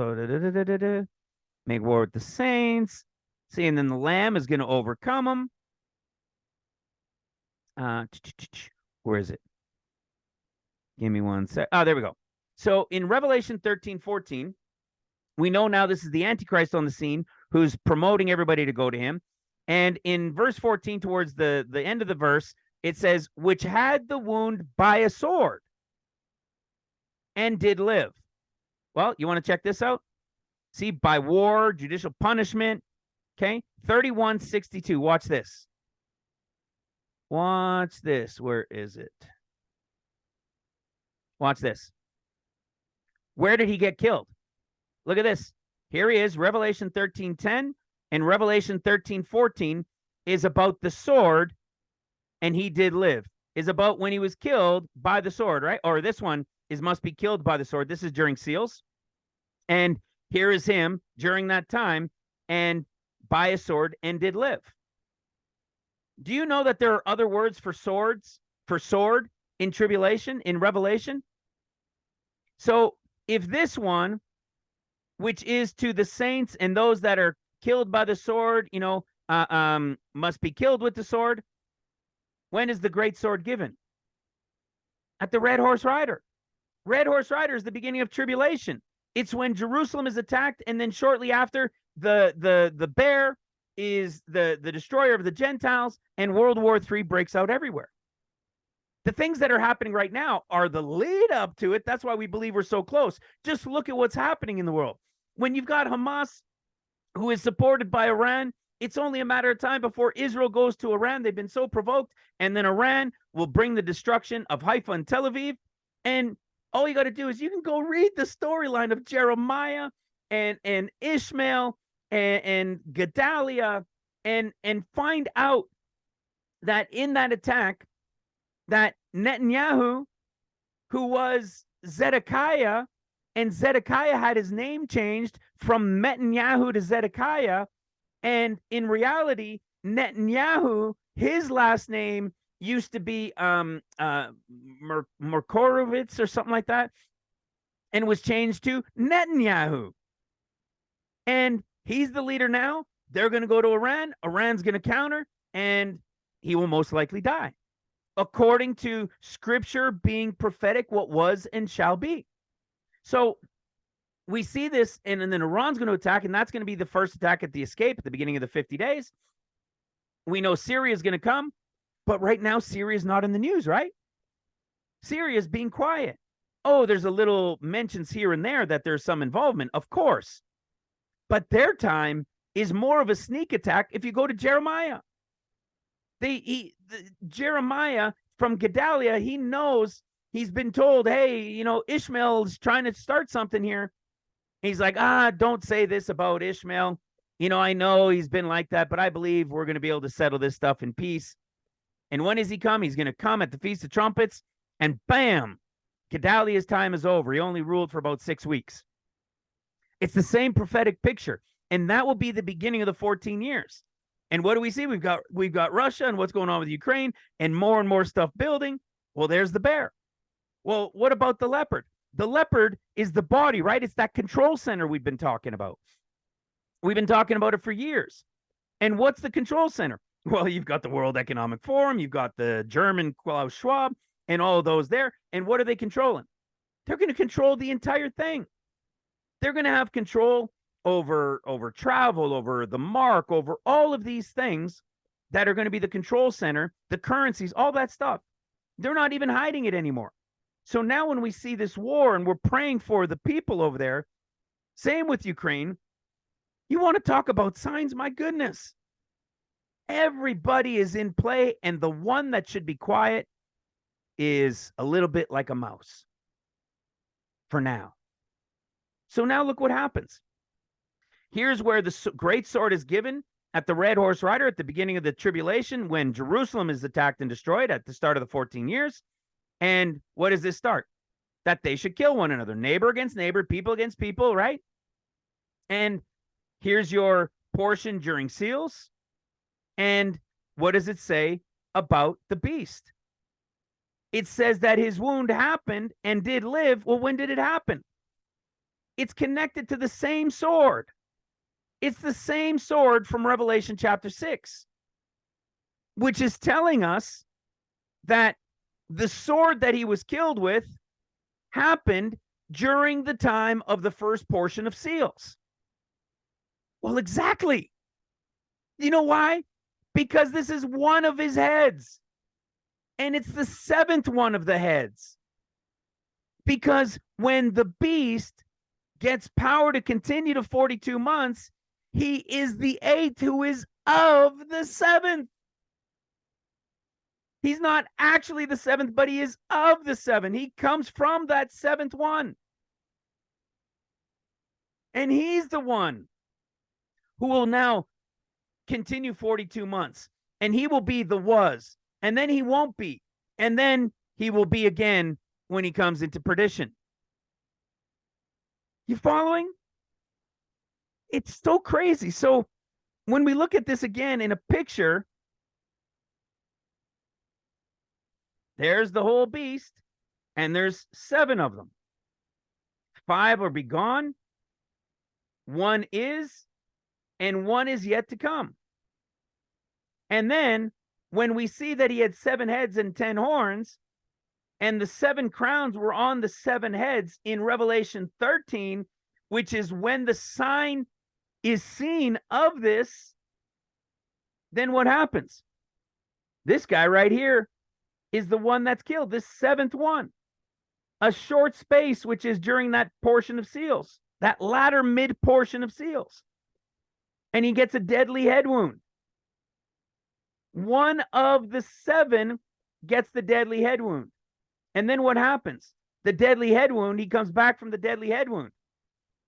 Make war with the saints. See, and then the Lamb is going to overcome them. Where is it? Give me one sec. Oh, there we go. So in Revelation 13:14, we know now this is the Antichrist on the scene who's promoting everybody to go to him. And in verse 14, towards the end of the verse, it says, which had the wound by a sword and did live. Well, you want to check this out? See, by war, judicial punishment. Okay, 31:62. Watch this. Watch this. Where is it? Watch this. Where did he get killed? Look at this. Here he is, Revelation 13:10, and Revelation 13:14 is about the sword, and he did live. Is about when he was killed by the sword, right? Or this one, is must be killed by the sword. This is during seals. And here is him during that time and by a sword and did live. Do you know that there are other words for swords, for sword in tribulation, in Revelation? So if this one, which is to the saints and those that are killed by the sword, must be killed with the sword, when is the great sword given? At the red horse rider. Red horse rider is the beginning of tribulation. It's when Jerusalem is attacked, and then shortly after, the bear is the destroyer of the Gentiles, and World War III breaks out everywhere. The things that are happening right now are the lead up to it. That's why we believe we're so close. Just look at what's happening in the world. When you've got Hamas, who is supported by Iran, it's only a matter of time before Israel goes to Iran. They've been so provoked, and then Iran will bring the destruction of Haifa and Tel Aviv. And all you got to do is you can go read the storyline of Jeremiah and Ishmael and Gedaliah and find out that in that attack, that Netanyahu, who was Zedekiah, and Zedekiah had his name changed from Netanyahu to Zedekiah, and in reality, Netanyahu, his last name used to be Merkorovitz or something like that, and was changed to Netanyahu. And he's the leader now. They're going to go to Iran. Iran's going to counter, and he will most likely die, according to scripture being prophetic, what was and shall be. So we see this, and then Iran's going to attack, and that's going to be the first attack at the escape at the beginning of the 50 days. We know Syria is going to come, but right now Syria is not in the news, right? Syria is being quiet. Oh, there's a little mentions here and there that there's some involvement, of course. But their time is more of a sneak attack if you go to Jeremiah. Jeremiah from Gedaliah, he knows, he's been told, hey, Ishmael's trying to start something here. He's like, don't say this about Ishmael. I know he's been like that, but I believe we're going to be able to settle this stuff in peace. And when does he come? He's going to come at the Feast of Trumpets, and bam, Gedaliah's time is over. He only ruled for about 6 weeks. It's the same prophetic picture, and that will be the beginning of the 14 years. And what do we see? We've got Russia and what's going on with Ukraine, and more stuff building. Well, there's the bear. Well, what about the leopard? The leopard is the body, right? It's that control center we've been talking about. We've been talking about it for years. And what's the control center? Well, you've got the World Economic Forum, you've got the German Klaus Schwab, and all of those there. And what are they controlling? They're going to control the entire thing. They're going to have control over travel, over the mark, over all of these things that are going to be the control center, the currencies, all that stuff. They're not even hiding it anymore. So now when we see this war and we're praying for the people over there, same with Ukraine, you want to talk about signs? My goodness. Everybody is in play, and the one that should be quiet is a little bit like a mouse for now. So now look what happens. Here's where the great sword is given at the red horse rider at the beginning of the tribulation, when Jerusalem is attacked and destroyed at the start of the 14 years. And what does this start? That they should kill one another, neighbor against neighbor, people against people, right? And here's your portion during seals. And what does it say about the beast? It says that his wound happened and did live. Well, when did it happen? It's connected to the same sword. It's the same sword from Revelation chapter 6, which is telling us that the sword that he was killed with happened during the time of the first portion of seals. Well, exactly. You know why? Because this is one of his heads, and it's the seventh one of the heads. Because when the beast gets power to continue to 42 months, he is the eighth who is of the seventh. He's not actually the seventh, but he is of the seven. He comes from that seventh one. And he's the one who will now continue 42 months. And he will be the was. And then he won't be. And then he will be again when he comes into perdition. You following? It's so crazy. So when we look at this again in a picture, there's the whole beast, and there's 7 of them. 5 will be gone, 1 is, and 1 is yet to come. And then when we see that he had 7 heads and 10 horns, and the 7 crowns were on the 7 heads in Revelation 13, which is when the sign is seen of this, then what happens? This guy right here is the one that's killed, this 7th one. A short space, which is during that portion of seals, that latter mid portion of seals. And he gets a deadly head wound. One of the 7 gets the deadly head wound. And then what happens? The deadly head wound, he comes back from the deadly head wound.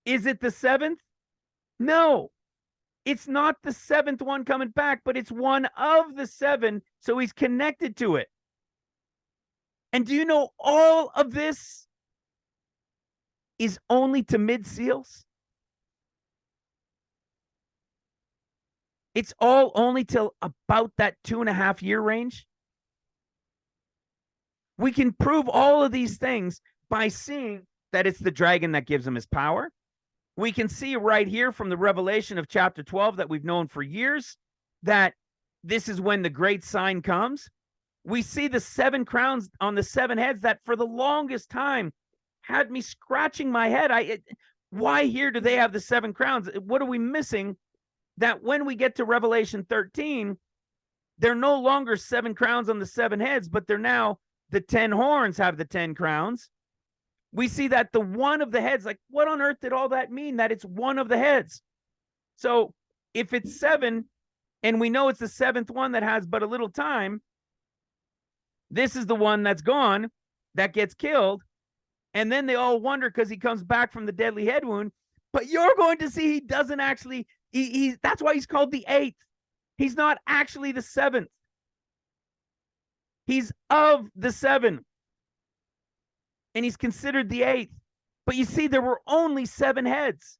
Is it the 7th? No, it's not the 7th one coming back, but it's one of the 7. So he's connected to it. And do you know all of this is only to mid seals? It's all only till about that 2.5 year range. We can prove all of these things by seeing that it's the dragon that gives him his power. We can see right here from the revelation of chapter 12 that we've known for years that this is when the great sign comes. We see the 7 crowns on the 7 heads that for the longest time had me scratching my head. Why here do they have the 7 crowns? What are we missing? That when we get to Revelation 13, they're no longer 7 crowns on the 7 heads, but they're now the 10 horns have the 10 crowns. We see that the one of the heads, like what on earth did all that mean? That it's one of the heads. So if it's 7, and we know it's the 7th one that has but a little time, this is the one that's gone, that gets killed. And then they all wonder because he comes back from the deadly head wound. But you're going to see he doesn't actually, that's why he's called the 8th. He's not actually the 7th. He's of the 7. And he's considered the 8th. But you see, there were only 7 heads.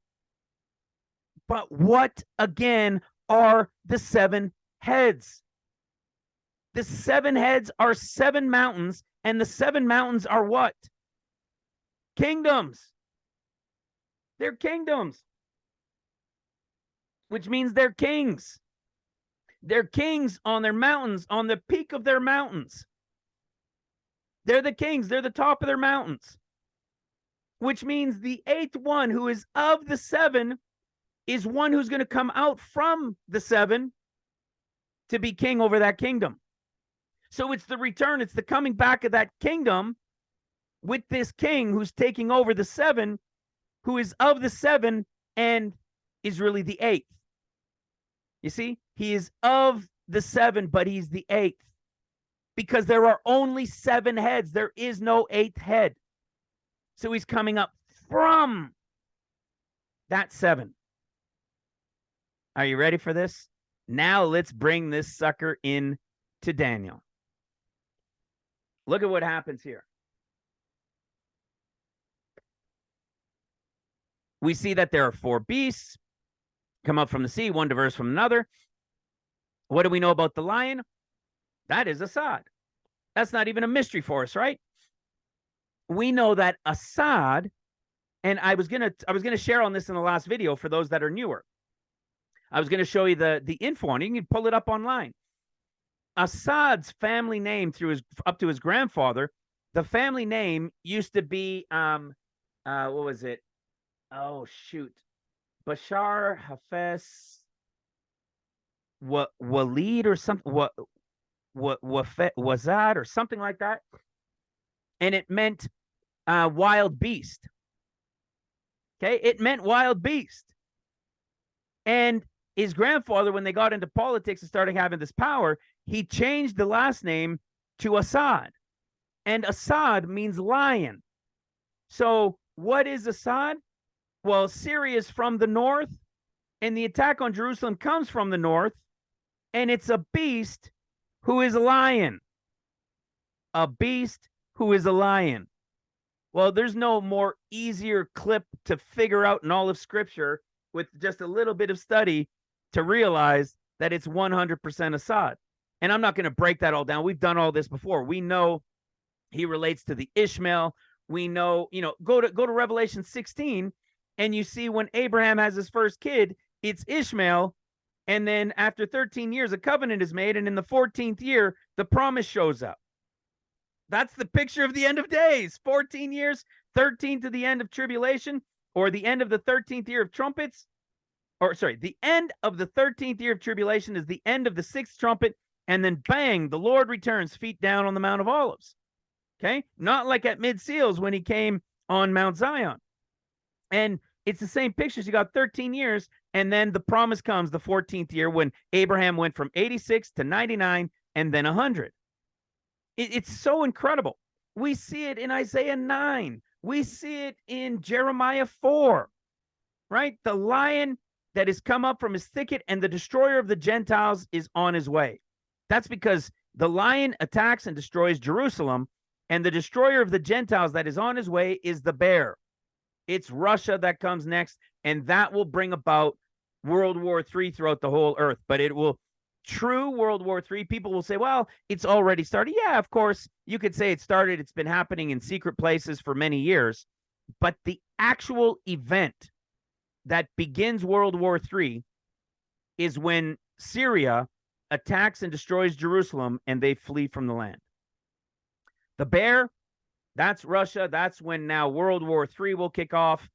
But what, again, are the 7 heads? The 7 heads are 7 mountains, and the 7 mountains are what? Kingdoms. They're kingdoms, which means they're kings. They're kings on their mountains, on the peak of their mountains. They're the kings. They're the top of their mountains, which means the 8th one, who is of the 7, is one who's going to come out from the 7 to be king over that kingdom. So it's the return. It's the coming back of that kingdom with this king who's taking over the 7, who is of the 7 and is really the 8th. You see, he is of the 7, but he's the 8th because there are only 7 heads. There is no 8th head. So he's coming up from that 7. Are you ready for this? Now let's bring this sucker in to Daniel. Look at what happens here. We see that there are 4 beasts come up from the sea, one diverse from another. What do we know about the lion? That is Assad. That's not even a mystery for us, right? We know that Assad, and I was gonna share on this in the last video for those that are newer. I was going to show you the info on it. You can pull it up online. Assad's family name up to his grandfather, the family name used to be what was it? Oh shoot. Bashar Hafez Walid or something, Wazad or something like that. And it meant wild beast. Okay, it meant wild beast. And his grandfather, when they got into politics and started having this power, he changed the last name to Assad. And Assad means lion. So what is Assad? Well, Syria is from the north, and the attack on Jerusalem comes from the north, and it's a beast who is a lion. A beast who is a lion. Well, there's no more easier clip to figure out in all of Scripture with just a little bit of study to realize that it's 100% Assad. And I'm not going to break that all down. We've done all this before. We know he relates to the Ishmael. We know, go to Revelation 16, and you see when Abraham has his first kid, it's Ishmael. And then after 13 years, a covenant is made. And in the 14th year, the promise shows up. That's the picture of the end of days. 14 years, 13 to the end of tribulation, or the end of the 13th year of trumpets. Or sorry, the end of the 13th year of tribulation is the end of the 6th trumpet. And then bang, the Lord returns feet down on the Mount of Olives. Okay. Not like at Mid-Seals when he came on Mount Zion. And it's the same pictures. You got 13 years. And then the promise comes the 14th year when Abraham went from 86 to 99 and then 100. It's so incredible. We see it in Isaiah 9. We see it in Jeremiah 4, right? The lion that has come up from his thicket and the destroyer of the Gentiles is on his way. That's because the lion attacks and destroys Jerusalem, and the destroyer of the Gentiles that is on his way is the bear. It's Russia that comes next, and that will bring about World War III throughout the whole earth. But it will, true World War III, people will say, well, it's already started. Yeah, of course, you could say it started. It's been happening in secret places for many years. But the actual event that begins World War III is when Syria attacks and destroys Jerusalem and they flee from the land. The bear, that's Russia. That's when now World War III will kick off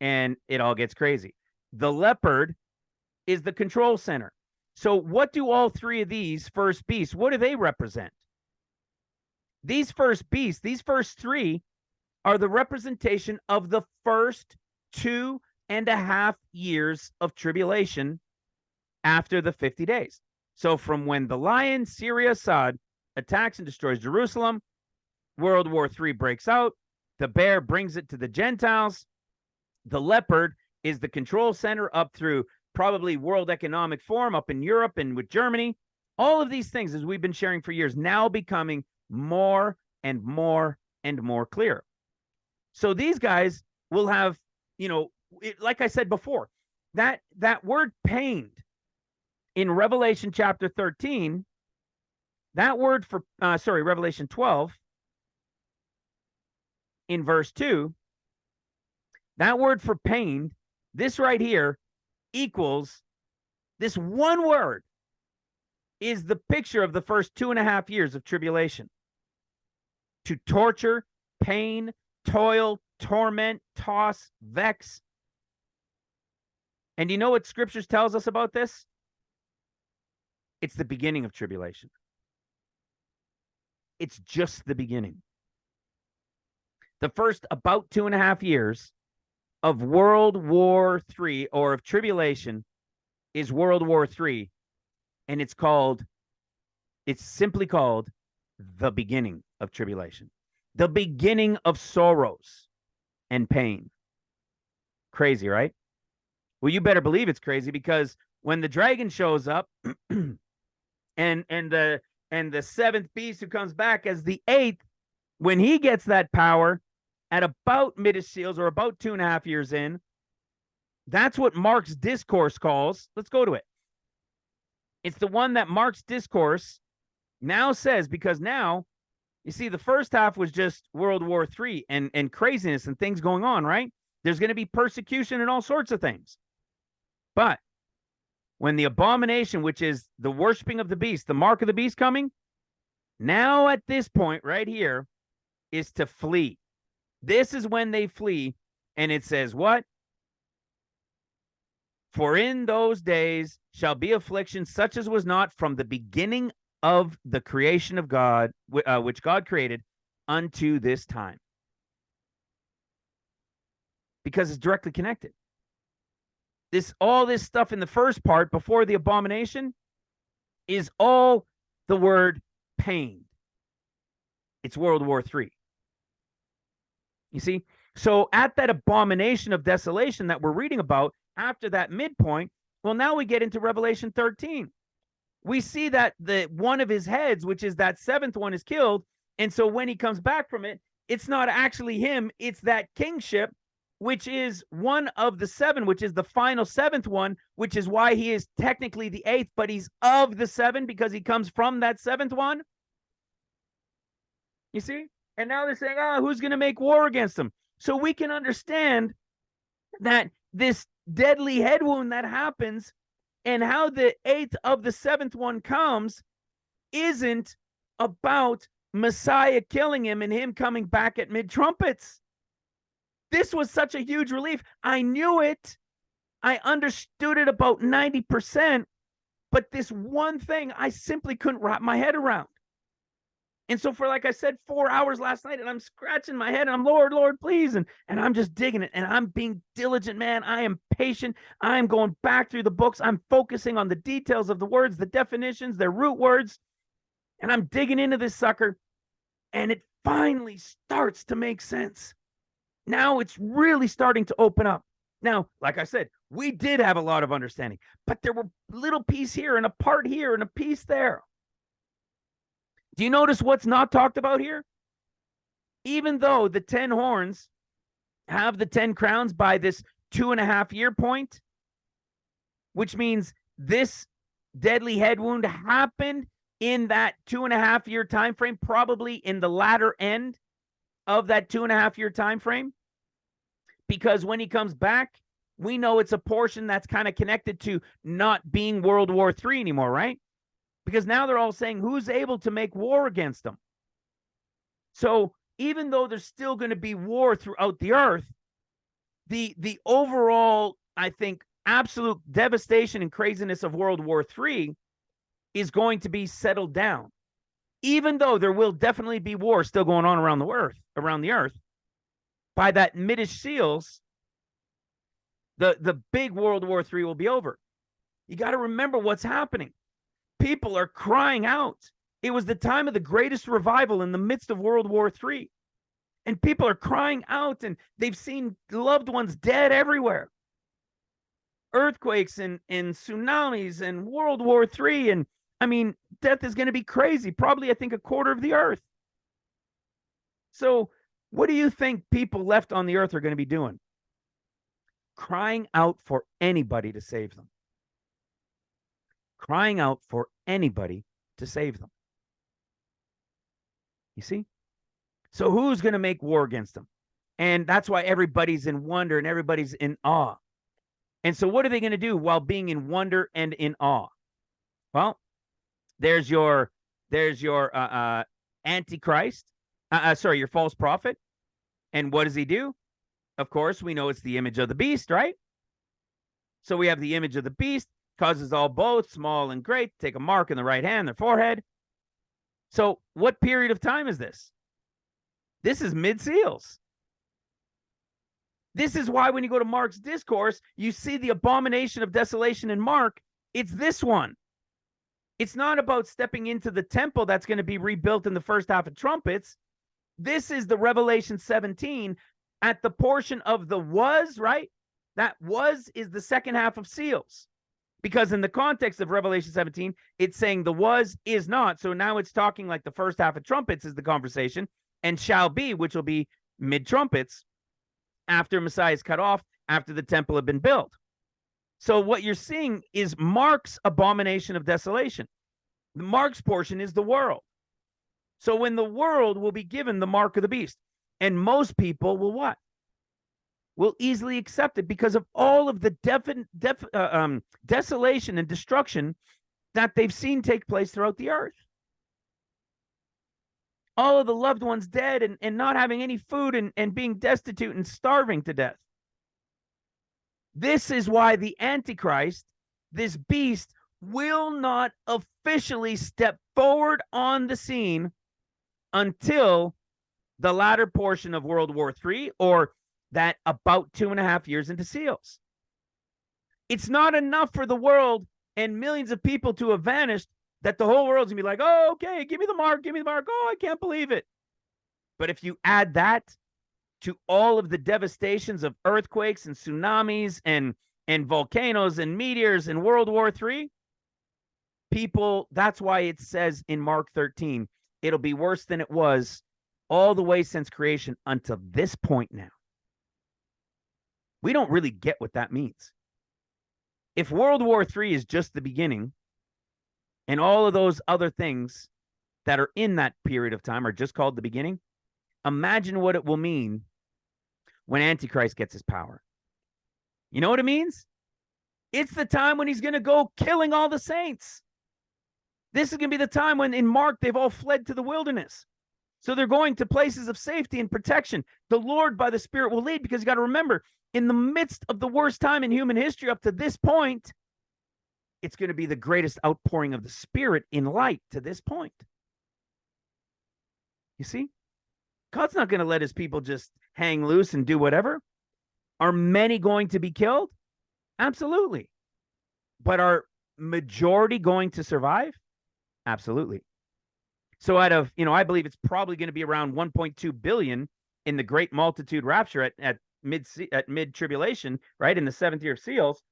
and it all gets crazy. The leopard is the control center. So what do all three of these first beasts, what do they represent? These first beasts, these first three are the representation of the first 2.5 years of tribulation after the 50 days. So from when the lion, Syria, Assad, attacks and destroys Jerusalem, World War III breaks out, the bear brings it to the Gentiles, the leopard is the control center up through probably World Economic Forum up in Europe and with Germany. All of these things, as we've been sharing for years, now becoming more and more and more clear. So these guys will have, like I said before, that word pained in Revelation chapter 13, that word for, Revelation 12, in verse 2, that word for pained, this right here equals, this one word is the picture of the first 2.5 years of tribulation. To torture, pain, toil, torment, toss, vex. And you know what scriptures tells us about this? It's the beginning of tribulation. It's just the beginning. The first about 2.5 years of World War III or of tribulation is World War III. And it's simply called the beginning of tribulation. The beginning of sorrows and pain. Crazy, right? Well, you better believe it's crazy, because when the dragon shows up and the seventh beast who comes back as the 8th, when he gets that power at about Mid-Seals or about 2.5 years in, that's what Mark's discourse calls. Let's go to it. It's the one that Mark's discourse now says, because now, you see, the first half was just World War III and craziness and things going on, right? There's going to be persecution and all sorts of things. But when the abomination, which is the worshiping of the beast, the mark of the beast coming, now at this point right here is to flee. This is when they flee. And it says what? For in those days shall be affliction such as was not from the beginning of the creation of God, which God created, unto this time. Because it's directly connected. All this stuff in the first part before the abomination is all the word pain. It's World War III. You see? So at that abomination of desolation that we're reading about, after that midpoint, well, now we get into Revelation 13. We see that the one of his heads, which is that 7th one, is killed. And so when he comes back from it, it's not actually him. It's that kingship, which is one of the seven, which is the final seventh one, which is why he is technically the eighth, but he's of the seven because he comes from that seventh one. You see? And now they're saying, oh, who's going to make war against him? So we can understand that this deadly head wound that happens and how the eighth of the seventh one comes isn't about Messiah killing him and him coming back at mid-trumpets. This was such a huge relief. I knew it. I understood it about 90%, but this one thing I simply couldn't wrap my head around. And so for, like I said, 4 hours last night, and I'm scratching my head, and I'm, Lord, please. And I'm just digging it, and I'm being diligent, man. I am patient. I am going back through the books. I'm focusing on the details of the words, the definitions, their root words, and I'm digging into this sucker, and it finally starts to make sense. Now it's really starting to open up. Now, like I said, we did have a lot of understanding, but there were little piece here and a part here and a piece there. Do you notice what's not talked about here? Even though the 10 horns have the 10 crowns by this 2.5 year point, which means this deadly head wound happened in that 2.5 year time frame, probably in the latter end of that 2.5 year time frame. Because when he comes back, we know it's a portion that's kind of connected to not being World War III anymore, right? Because now they're all saying, who's able to make war against them? So even though there's still going to be war throughout the earth, the overall, I think, absolute devastation and craziness of World War III is going to be settled down. Even though there will definitely be war still going on around the earth, by that mid-ish seals, the big World War III will be over. You got to remember what's happening. People are crying out. It was the time of the greatest revival in the midst of World War III. And people are crying out, and they've seen loved ones dead everywhere. Earthquakes and tsunamis and World War III. And I mean, death is going to be crazy. Probably, I think, 1/4 of the earth. So what do you think people left on the earth are going to be doing? Crying out for anybody to save them. Crying out for anybody to save them. You see? So who's going to make war against them? And that's why everybody's in wonder and everybody's in awe. And so what are they going to do while being in wonder and in awe? Well, there's your Antichrist. Your false prophet. And what does he do? Of course, we know it's the image of the beast, right? So we have the image of the beast, causes all both, small and great, take a mark in the right hand, their forehead. So what period of time is this? This is mid-seals. This is why when you go to Mark's discourse, you see the abomination of desolation in Mark. It's this one. It's not about stepping into the temple that's going to be rebuilt in the first half of trumpets. This is the Revelation 17 at the portion of the was, right? That was is the second half of seals. Because in the context of Revelation 17, it's saying the was is not. So now it's talking like the first half of trumpets is the conversation, and shall be, which will be mid-trumpets after Messiah is cut off, after the temple had been built. So what you're seeing is Mark's abomination of desolation. The Mark's portion is the world. So when the world will be given the mark of the beast, and most people will what? Will easily accept it because of all of the desolation and destruction that they've seen take place throughout the earth. All of the loved ones dead and not having any food and being destitute and starving to death. This is why the Antichrist, this beast, will not officially step forward on the scene until the latter portion of World War III, or that about 2.5 years into seals. It's not enough for the world and millions of people to have vanished that the whole world's gonna be like, oh, okay, give me the mark, oh, I can't believe it. But if you add that to all of the devastations of earthquakes and tsunamis and volcanoes and meteors in World War III, people, that's why it says in Mark 13, it'll be worse than it was all the way since creation until this point now. We don't really get what that means. If World War III is just the beginning, and all of those other things that are in that period of time are just called the beginning, imagine what it will mean when Antichrist gets his power. You know what it means? It's the time when he's going to go killing all the saints. This is going to be the time when in Mark, they've all fled to the wilderness. So they're going to places of safety and protection. The Lord by the Spirit will lead, because you got to remember, in the midst of the worst time in human history up to this point, it's going to be the greatest outpouring of the Spirit in light to this point. You see? God's not going to let his people just hang loose and do whatever. Are many going to be killed? Absolutely. But are majority going to survive? Absolutely. So out of, I believe it's probably going to be around 1.2 billion in the great multitude rapture at mid tribulation, right? In the seventh year of seals.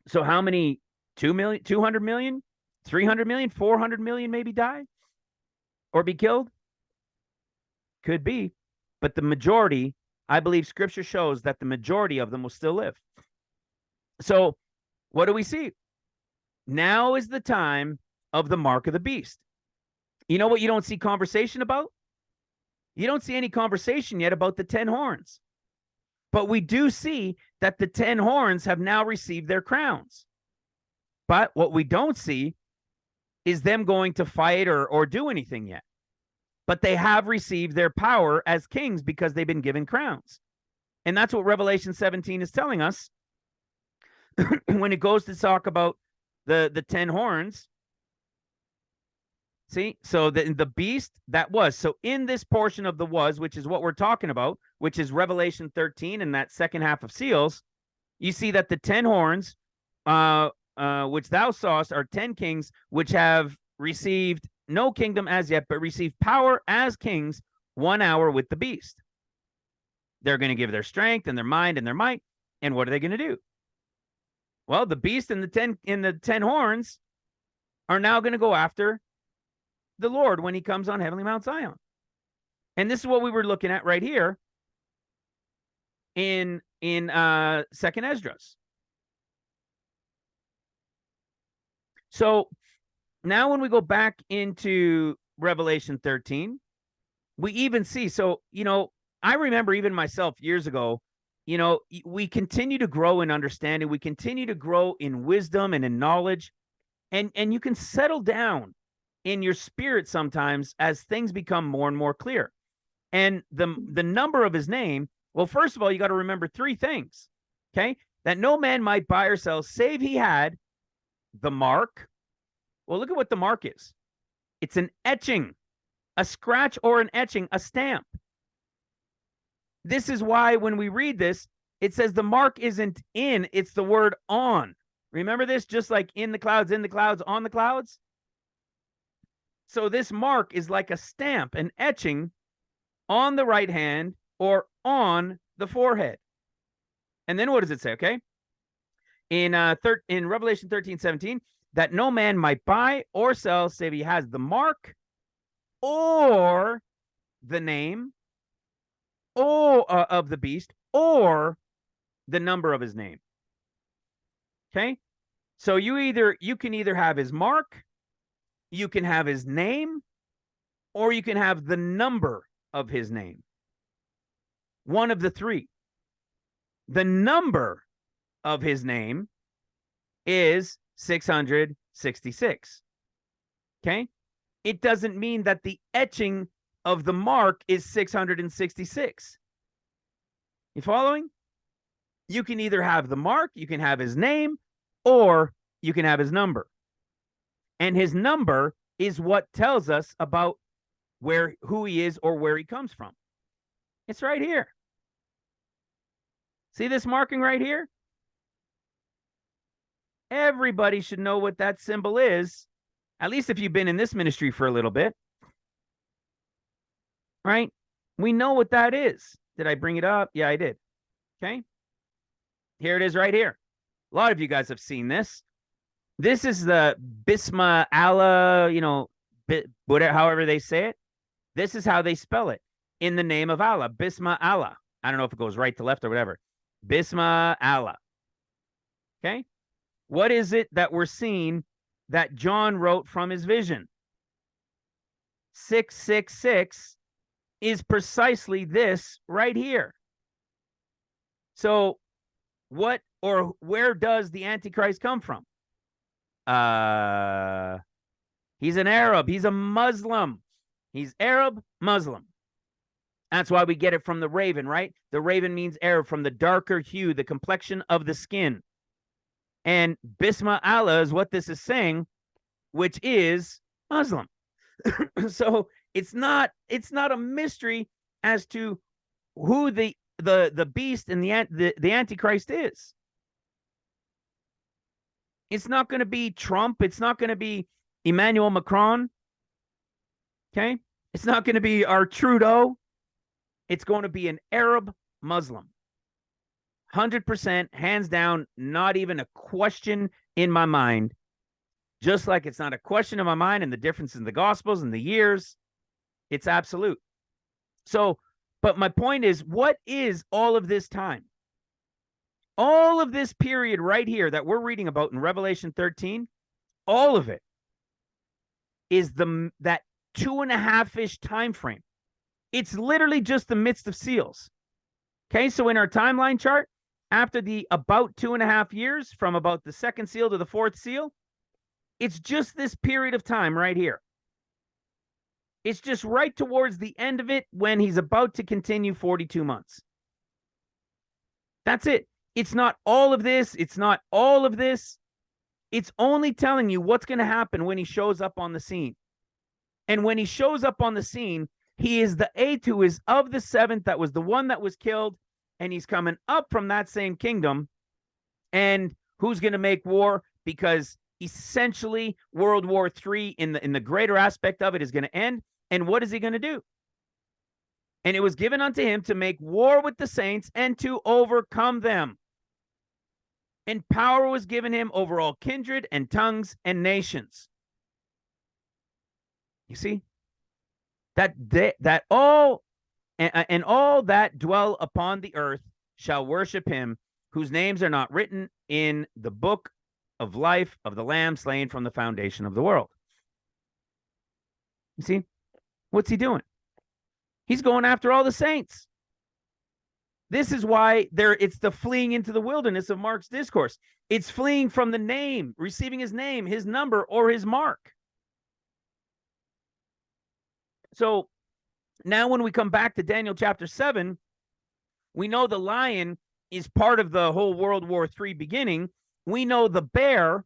So how many? 2 million, 200 million, 300 million, 400 million maybe die or be killed? Could be. But the majority, I believe scripture shows that the majority of them will still live. So what do we see? Now is the time of the mark of the beast. You know what you don't see conversation about? You don't see any conversation yet about the 10 horns. But we do see that the 10 horns have now received their crowns. But what we don't see is them going to fight or do anything yet. But they have received their power as kings because they've been given crowns. And that's what Revelation 17 is telling us when it goes to talk about the 10 horns. See, so the beast that was, so in this portion of the was, which is what we're talking about, which is Revelation 13 and that second half of seals, you see that the 10 horns, which thou sawest, are 10 kings, which have received no kingdom as yet, but received power as kings 1 hour with the beast. They're going to give their strength and their mind and their might. And what are they going to do? Well, the beast and the 10 horns are now going to go after the Lord when he comes on heavenly Mount Zion. And this is what we were looking at right here in Second Esdras. So now when we go back into Revelation 13, we even see, so, I remember even myself years ago, we continue to grow in understanding. We continue to grow in wisdom and in knowledge. And you can settle down in your spirit sometimes as things become more and more clear. And the number of his name, well, first of all, you got to remember 3 things, okay? That no man might buy or sell, save he had the mark. Well, look at what the mark is. It's an etching, a scratch or an etching, a stamp. This is why when we read this, it says the mark isn't in, it's the word on. Remember this? Just like in the clouds, on the clouds. So this mark is like a stamp, an etching on the right hand or on the forehead. And then what does it say? Okay. In Revelation 13:17, that no man might buy or sell save he has the mark or the name of the beast or the number of his name. Okay. So you can either have his mark, you can have his name, or you can have the number of his name. One of the 3. The number of his name is 666. Okay? It doesn't mean that the etching of the mark is 666. You following? You can either have the mark, you can have his name, or you can have his number. And his number is what tells us about who he is or where he comes from. It's right here. See this marking right here? Everybody should know what that symbol is, at least if you've been in this ministry for a little bit. Right? We know what that is. Did I bring it up? Yeah, I did. Okay. Here it is right here. A lot of you guys have seen this. This is the Bisma Allah, however they say it. This is how they spell it. In the name of Allah, Bisma Allah. I don't know if it goes right to left or whatever. Bisma Allah. Okay? What is it that we're seeing that John wrote from his vision? 666 is precisely this right here. So what or where does the Antichrist come from? He's an Arab. He's a Muslim. He's Arab, Muslim. That's why we get it from the raven, right? The raven means Arab, from the darker hue, the complexion of the skin. And Bisma Allah is what this is saying, which is Muslim. So it's not a mystery as to who the beast and the Antichrist is. It's not going to be Trump. It's not going to be Emmanuel Macron. Okay? It's not going to be our Trudeau. It's going to be an Arab Muslim. 100%, hands down, not even a question in my mind. Just like it's not a question in my mind and the difference in the Gospels and the years. It's absolute. So, but my point is, what is all of this time? All of this period right here that we're reading about in Revelation 13, all of it is that 2.5-ish time frame. It's literally just the midst of seals. Okay, so in our timeline chart, after the about 2.5 years, from about the second seal to the fourth seal, it's just this period of time right here. It's just right towards the end of it when he's about to continue 42 months. That's it. It's not all of this. It's not all of this. It's only telling you what's going to happen when he shows up on the scene. And when he shows up on the scene, he is the eighth who is of the seventh, that was the one that was killed, and he's coming up from that same kingdom. And who's going to make war? Because essentially World War III in the greater aspect of it is going to end. And what is he going to do? And it was given unto him to make war with the saints and to overcome them. And power was given him over all kindred and tongues and nations. You see? That all and all that dwell upon the earth shall worship him, whose names are not written in the book of life of the Lamb slain from the foundation of the world. You see? What's he doing? He's going after all the saints. This is why it's the fleeing into the wilderness of Mark's discourse. It's fleeing from the name, receiving his name, his number, or his mark. So now when we come back to Daniel chapter 7, we know the lion is part of the whole World War III beginning. We know the bear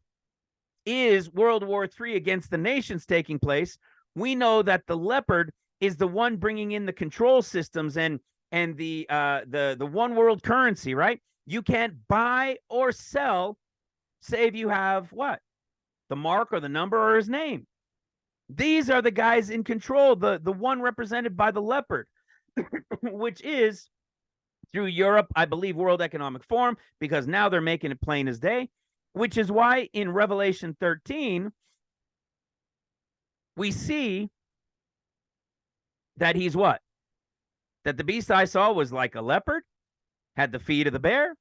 is World War III against the nations taking place. We know that the leopard is the one bringing in the control systems and the one world currency, right? You can't buy or sell save you have what? The mark or the number or his name. These are the guys in control, the one represented by the leopard, which is through Europe, I believe, World Economic Forum, because now they're making it plain as day, which is why in Revelation 13, we see that he's what? That the beast I saw was like a leopard, had the feet of the bear,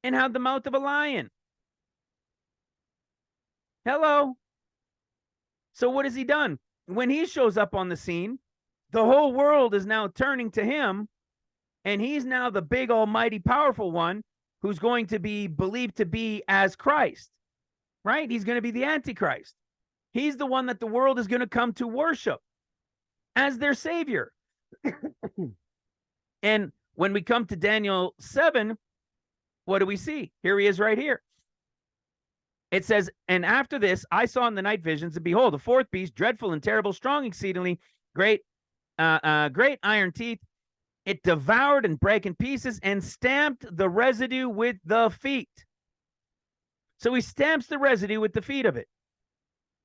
and had the mouth of a lion. Hello. So what has he done? When he shows up on the scene, the whole world is now turning to him, and he's now the big, almighty, powerful one who's going to be believed to be as Christ, right? He's going to be the Antichrist. He's the one that the world is going to come to worship as their savior. And when we come to Daniel 7, what do we see? Here he is right here. It says, and after this, I saw in the night visions, and behold, a fourth beast, dreadful and terrible, strong exceedingly, great iron teeth. It devoured and brake in pieces and stamped the residue with the feet. So he stamps the residue with the feet of it.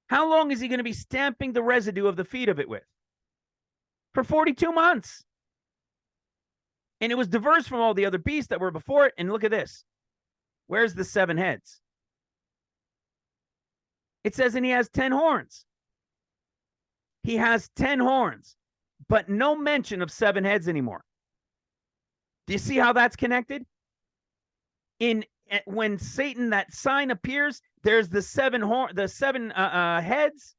How long is he going to be stamping the residue of the feet of it with? For 42 months. And it was diverse from all the other beasts that were before it. And look at this. Where's the 7 heads? It says, and he has 10 horns. He has 10 horns. but no mention of 7 heads anymore. Do you see how that's connected? When Satan, that sign appears, there's the 7 heads.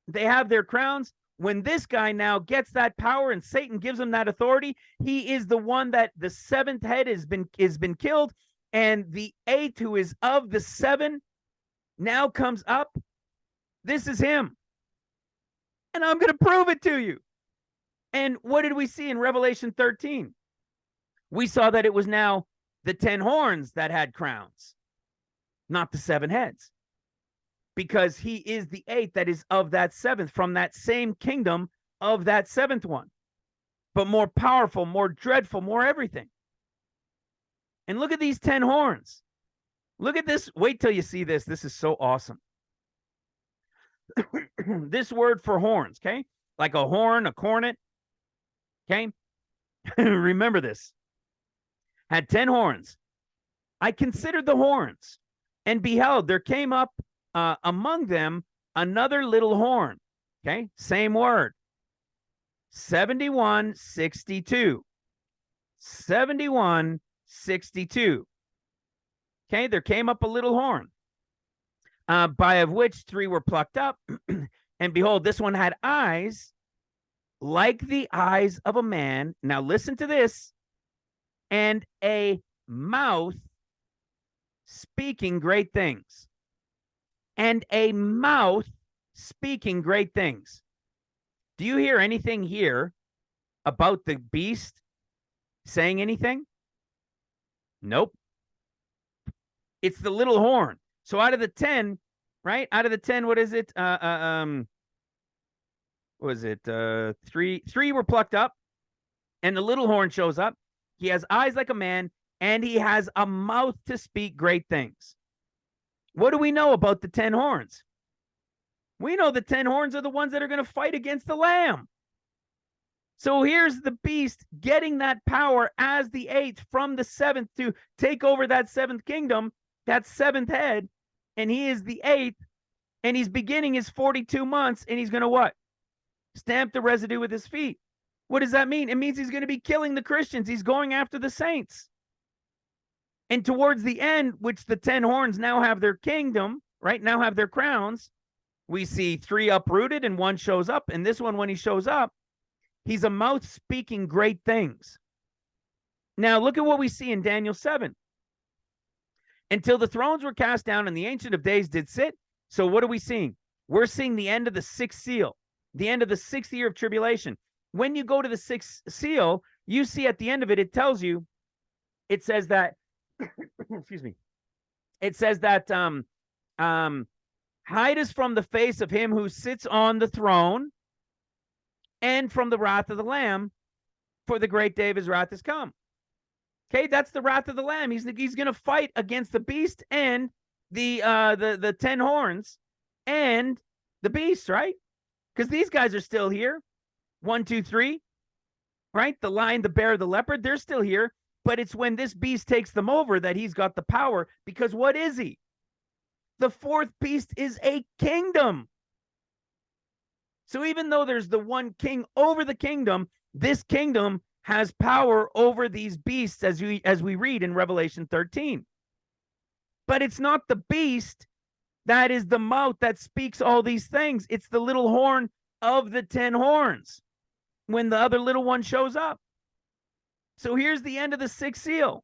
They have their crowns. When this guy now gets that power and Satan gives him that authority, he is the one that the 7th head has been killed, and the 8th, who is of the 7, now comes up. This is him. And I'm going to prove it to you. And what did we see in Revelation 13? We saw that it was now the 10 horns that had crowns, not the 7 heads, because he is the 8th that is of that 7th, from that same kingdom of that 7th one, but more powerful, more dreadful, more everything. And look at these 10 horns. Look at this. Wait till you see this. This is so awesome. This word for horns, okay? Like a horn, a cornet, okay? Remember this. Had 10 horns. I considered the horns, and beheld, there came up among them another little horn. Okay, same word. 7162. 7162. Okay, there came up a little horn, by of which 3 were plucked up. And behold, this one had eyes like the eyes of a man. Now listen to this. And a mouth speaking great things. And a mouth speaking great things. Do you hear anything here about the beast saying anything? Nope. It's the little horn. So out of the 10, right? Out of the 10, what is it? What was it? 3 were plucked up, and the little horn shows up. He has eyes like a man, and he has a mouth to speak great things. What do we know about the 10 horns? We know the 10 horns are the ones that are going to fight against the Lamb. So here's the beast getting that power as the 8th from the 7th to take over that 7th kingdom, that 7th head, and he is the 8th, and he's beginning his 42 months, and he's going to what? Stamp the residue with his feet. What does that mean? It means he's going to be killing the Christians. He's going after the saints. And towards the end, which the 10 horns now have their kingdom, right? Now have their crowns. We see 3 uprooted and 1 shows up. And this one, when he shows up, he's a mouth speaking great things. Now look at what we see in Daniel 7. Until the thrones were cast down and the Ancient of Days did sit. So what are we seeing? We're seeing the end of the 6th seal, the end of the 6th year of tribulation. When you go to the 6th seal, you see at the end of it, it tells you, it says that, excuse me, it says that hide us from the face of him who sits on the throne and from the wrath of the Lamb, for the great day of his wrath has come. Okay, that's the wrath of the Lamb. He's going to fight against the beast and the 10 horns and the beast, right? Because these guys are still here. 1, 2, 3, right? The lion, the bear, the leopard, they're still here. But it's when this beast takes them over that he's got the power. Because what is he? The 4th beast is a kingdom. So even though there's the one king over the kingdom, this kingdom has power over these beasts, as we read in Revelation 13. But it's not the beast that is the mouth that speaks all these things. It's the little horn of the 10 horns when the other little one shows up. So here's the end of the 6th seal.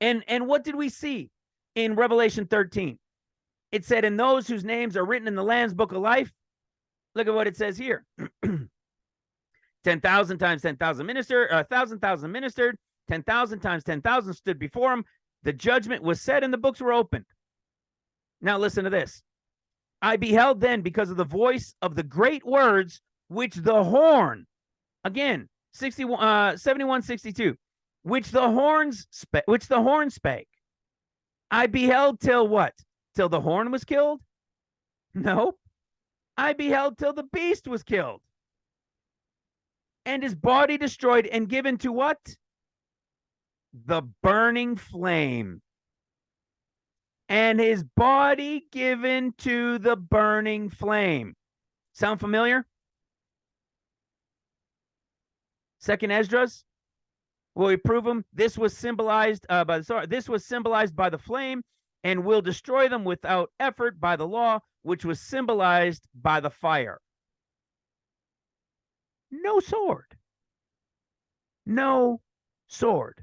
And what did we see in Revelation 13? It said, in those whose names are written in the Lamb's book of life. Look at what it says here. 10,000 times 10,000 ministered, 1,000 ministered, 10,000 times 10,000 stood before him. The judgment was said and the books were opened. Now listen to this. I beheld then, because of the voice of the great words which the horn, again, 7162, which the horn spake. I beheld till what? Till the horn was killed? No. I beheld till the beast was killed, and his body destroyed and given to what? The burning flame. And his body given to the burning flame. Sound familiar? Second Esdras, will we prove them? This was symbolized this was symbolized by the flame, and will destroy them without effort by the law, which was symbolized by the fire. No sword. No sword.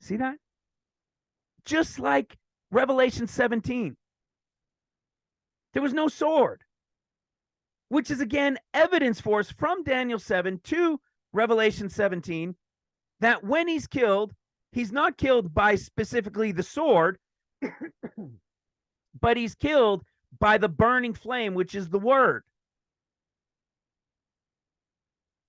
See that? Just like Revelation 17. There was no sword, which is again evidence for us from Daniel 7 to Revelation 17 that when he's killed, he's not killed by specifically the sword, but he's killed by the burning flame, which is the word.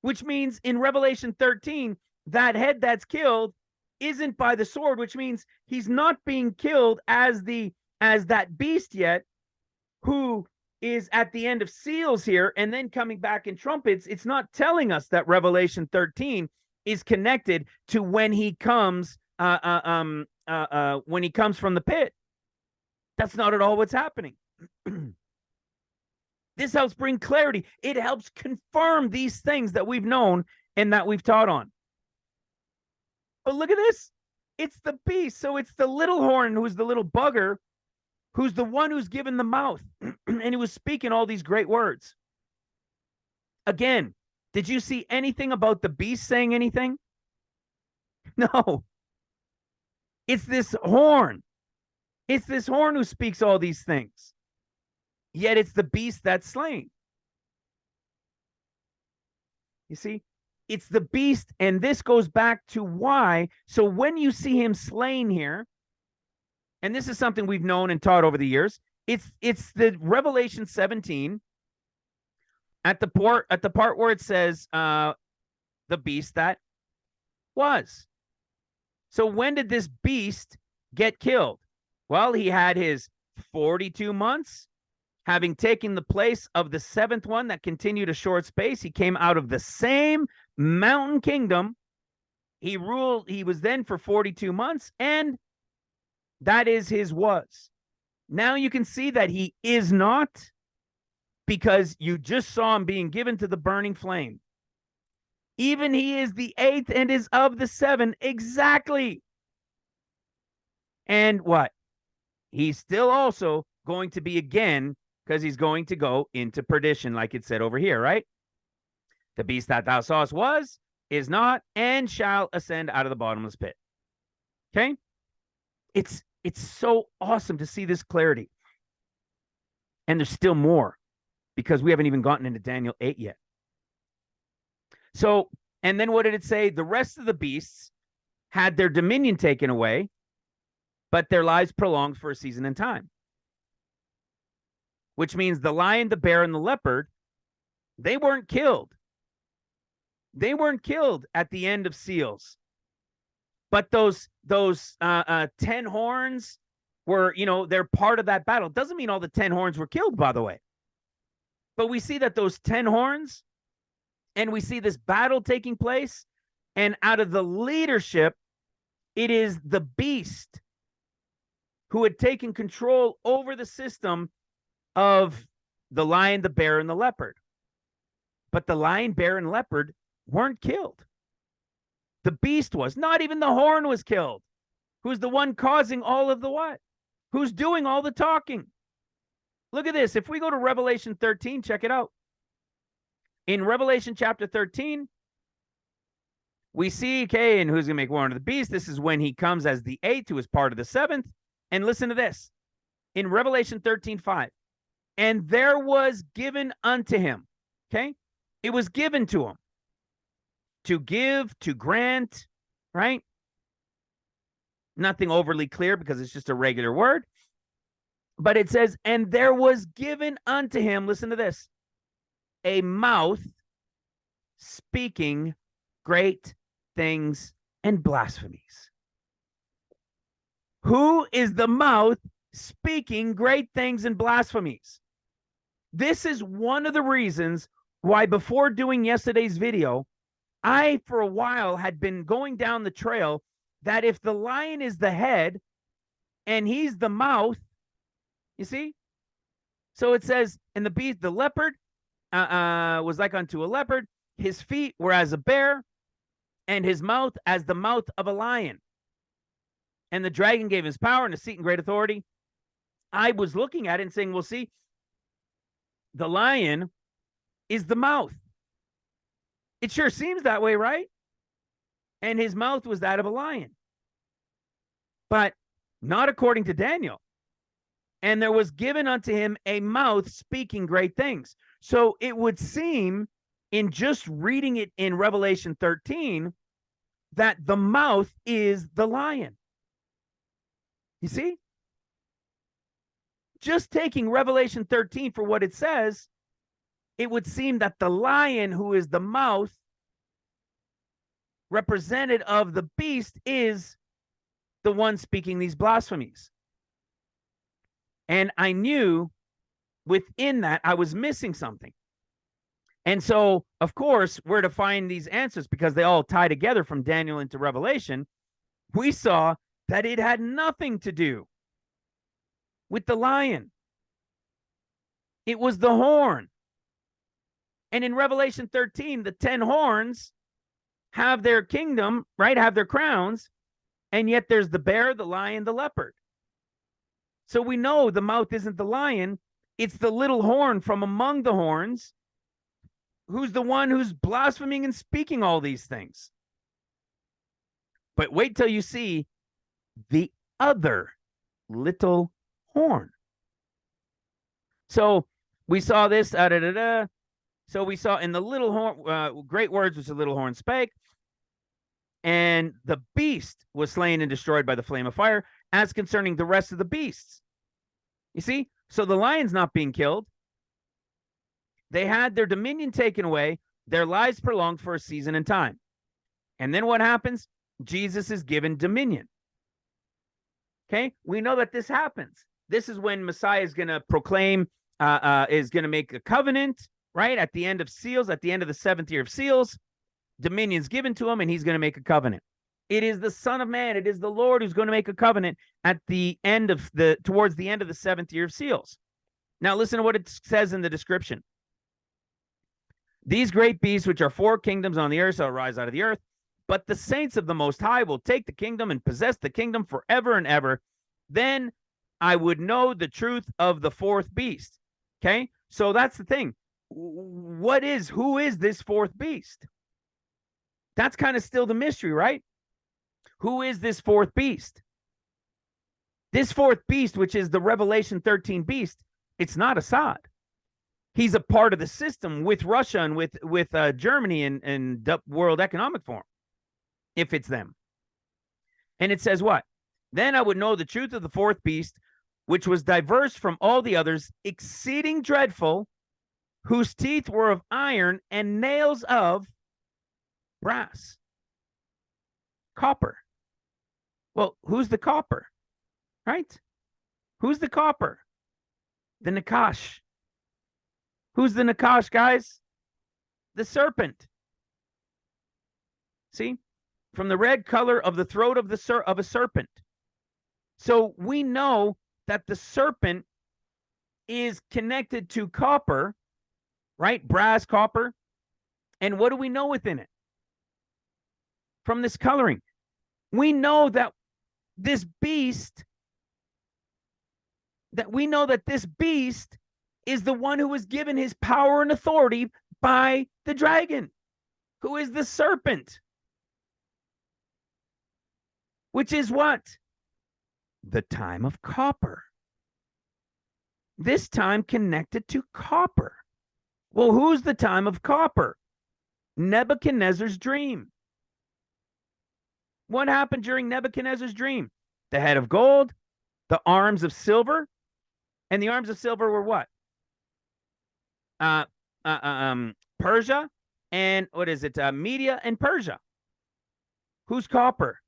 Which means in Revelation 13, that head that's killed isn't by the sword, which means he's not being killed as that beast yet, who is at the end of seals here and then coming back in trumpets. It's not telling us that Revelation 13 is connected to when he comes from the pit. That's not at all what's happening. This helps bring clarity. It helps confirm these things that we've known and that we've taught on. But look at this. It's the beast. So it's the little horn who's the little bugger, who's the one who's given the mouth. And he was speaking all these great words. Again, did you see anything about the beast saying anything? No. It's this horn. It's this horn who speaks all these things. Yet it's the beast that's slain. You see, it's the beast, and this goes back to why. So when you see him slain here, and this is something we've known and taught over the years, it's the Revelation 17 at the part where it says the beast that was. So when did this beast get killed? Well, he had his 42 months. Having taken the place of the seventh one that continued a short space, he came out of the same mountain kingdom. He was then for 42 months, and that is his was. Now you can see that he is not, because you just saw him being given to the burning flame. Even he is the eighth and is of the seven exactly. And what? He's still also going to be again, because he's going to go into perdition, like it said over here, right? The beast that thou sawest was, is not, and shall ascend out of the bottomless pit. Okay? It's so awesome to see this clarity. And there's still more, because we haven't even gotten into Daniel 8 yet. So, and then what did it say? The rest of the beasts had their dominion taken away, but their lives prolonged for a season and time. Which means the lion, the bear, and the leopard, they weren't killed. They weren't killed at the end of seals. But those 10 horns were, they're part of that battle. Doesn't mean all the 10 horns were killed, by the way. But we see that those 10 horns, and we see this battle taking place, and out of the leadership, it is the beast who had taken control over the system of the lion, the bear, and the leopard. But the lion, bear, and leopard weren't killed. The beast was. Not even the horn was killed. Who's the one causing all of the what? Who's doing all the talking? Look at this. If we go to Revelation 13, check it out. In Revelation chapter 13, we see, okay, and who's going to make war on the beast? This is when he comes as the eighth, who is part of the seventh. And listen to this. In Revelation 13:5. And there was given unto him, okay? It was given to him to give, to grant, right? Nothing overly clear because it's just a regular word. But it says, and there was given unto him, listen to this, a mouth speaking great things and blasphemies. Who is the mouth speaking great things and blasphemies? This is one of the reasons why before doing yesterday's video, I, for a while, had been going down the trail that if the lion is the head and he's the mouth, you see? So it says, and the beast, the leopard, was like unto a leopard. His feet were as a bear, and his mouth as the mouth of a lion. And the dragon gave his power and a seat and great authority. I was looking at it and saying, well, see, the lion is the mouth. It sure seems that way, right? And his mouth was that of a lion. But not according to Daniel. And there was given unto him a mouth speaking great things. So it would seem, in just reading it in Revelation 13, that the mouth is the lion. You see? Just taking Revelation 13 for what it says, it would seem that the lion, who is the mouth, represented of the beast, is the one speaking these blasphemies. And I knew within that I was missing something. And so, of course, where to find these answers, because they all tie together from Daniel into Revelation, we saw that it had nothing to do with the lion. It was the horn. And in Revelation 13, the 10 horns have their kingdom, right? Have their crowns. And yet there's the bear, the lion, the leopard. So we know the mouth isn't the lion. It's the little horn from among the horns, who's the one who's blaspheming and speaking all these things. But wait till you see the other little horn. So we saw this. So we saw in the little horn, great words which the little horn spake. And the beast was slain and destroyed by the flame of fire, as concerning the rest of the beasts. You see? So the lion's not being killed. They had their dominion taken away, their lives prolonged for a season and time. And then what happens? Jesus is given dominion. Okay? We know that this happens. This is when Messiah is going to proclaim, is going to make a covenant, right? At the end of seals, at the end of the 7th year of seals, dominion's given to him, and he's going to make a covenant. It is the Son of Man, it is the Lord who's going to make a covenant at the end of towards the end of the 7th year of seals. Now listen to what it says in the description. These great beasts, which are 4 kingdoms on the earth, shall rise out of the earth, but the saints of the Most High will take the kingdom and possess the kingdom forever and ever. Then I would know the truth of the 4th beast. Okay, so that's the thing. Who is this 4th beast? That's kind of still the mystery, right? Who is this 4th beast? This 4th beast, which is the Revelation 13 beast, it's not Assad. He's a part of the system with Russia and with Germany and the World Economic Forum, if it's them. And it says what? Then I would know the truth of the 4th beast, which was diverse from all the others, exceeding dreadful, whose teeth were of iron and nails of brass. Copper. Well, who's the copper? Right? Who's the copper? The Nakash. Who's the Nakash, guys? The serpent. See? From the red color of the throat of a serpent. So we know that the serpent is connected to copper, right? Brass, copper. And what do we know within it? From this coloring, we know that this beast is the one who was given his power and authority by the dragon, who is the serpent, which is what? The time of copper. This time connected to copper. Well, who's the time of copper? Nebuchadnezzar's dream. What happened during Nebuchadnezzar's dream? The head of gold, the arms of silver, and the arms of silver were what? Persia, and what is it? Media and Persia. Who's copper?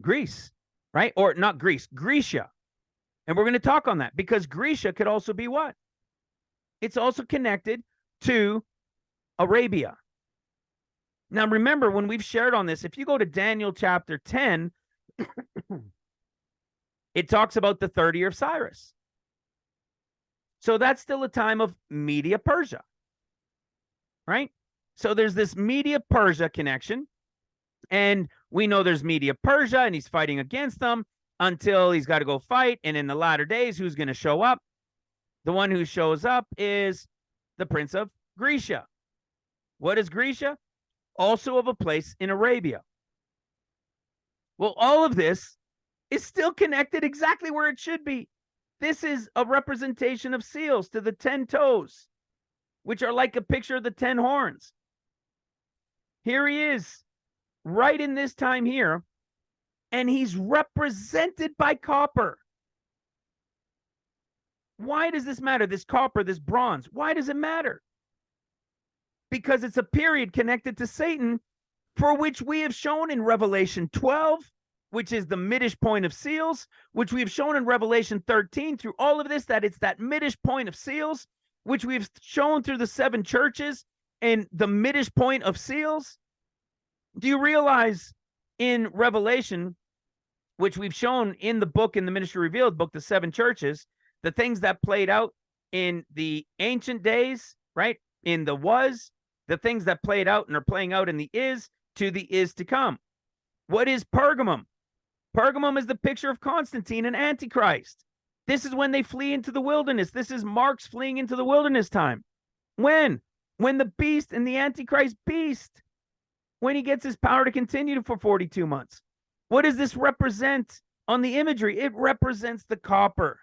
Greece, right? Or not Greece, Grecia. And we're going to talk on that because Grecia could also be what? It's also connected to Arabia. Now, remember, when we've shared on this, if you go to Daniel chapter 10, it talks about the 30 year of Cyrus. So that's still a time of Media Persia, right? So there's this Media Persia connection. And we know there's Media Persia, and he's fighting against them until he's got to go fight. And in the latter days, who's going to show up? The one who shows up is the Prince of Grecia. What is Grecia? Also of a place in Arabia. Well, all of this is still connected exactly where it should be. This is a representation of seals to the 10 toes, which are like a picture of the 10 horns. Here he is, right in this time here, and he's represented by copper. Why does this matter? This copper, this bronze, why does it matter? Because it's a period connected to Satan, for which we have shown in Revelation 12, which is the midish point of seals, which we've shown in Revelation 13 through all of this, that it's that midish point of seals, which we've shown through the 7 churches and the midish point of seals. Do you realize in Revelation, which we've shown in the book, in the Ministry Revealed book, the 7 churches, the things that played out in the ancient days, right? In the was, the things that played out and are playing out in the is to come. What is Pergamum? Pergamum is the picture of Constantine and Antichrist. This is when they flee into the wilderness. This is Mark's fleeing into the wilderness time. When? When the beast and the Antichrist beast, when he gets his power to continue for 42 months. What does this represent on the imagery? It represents the copper.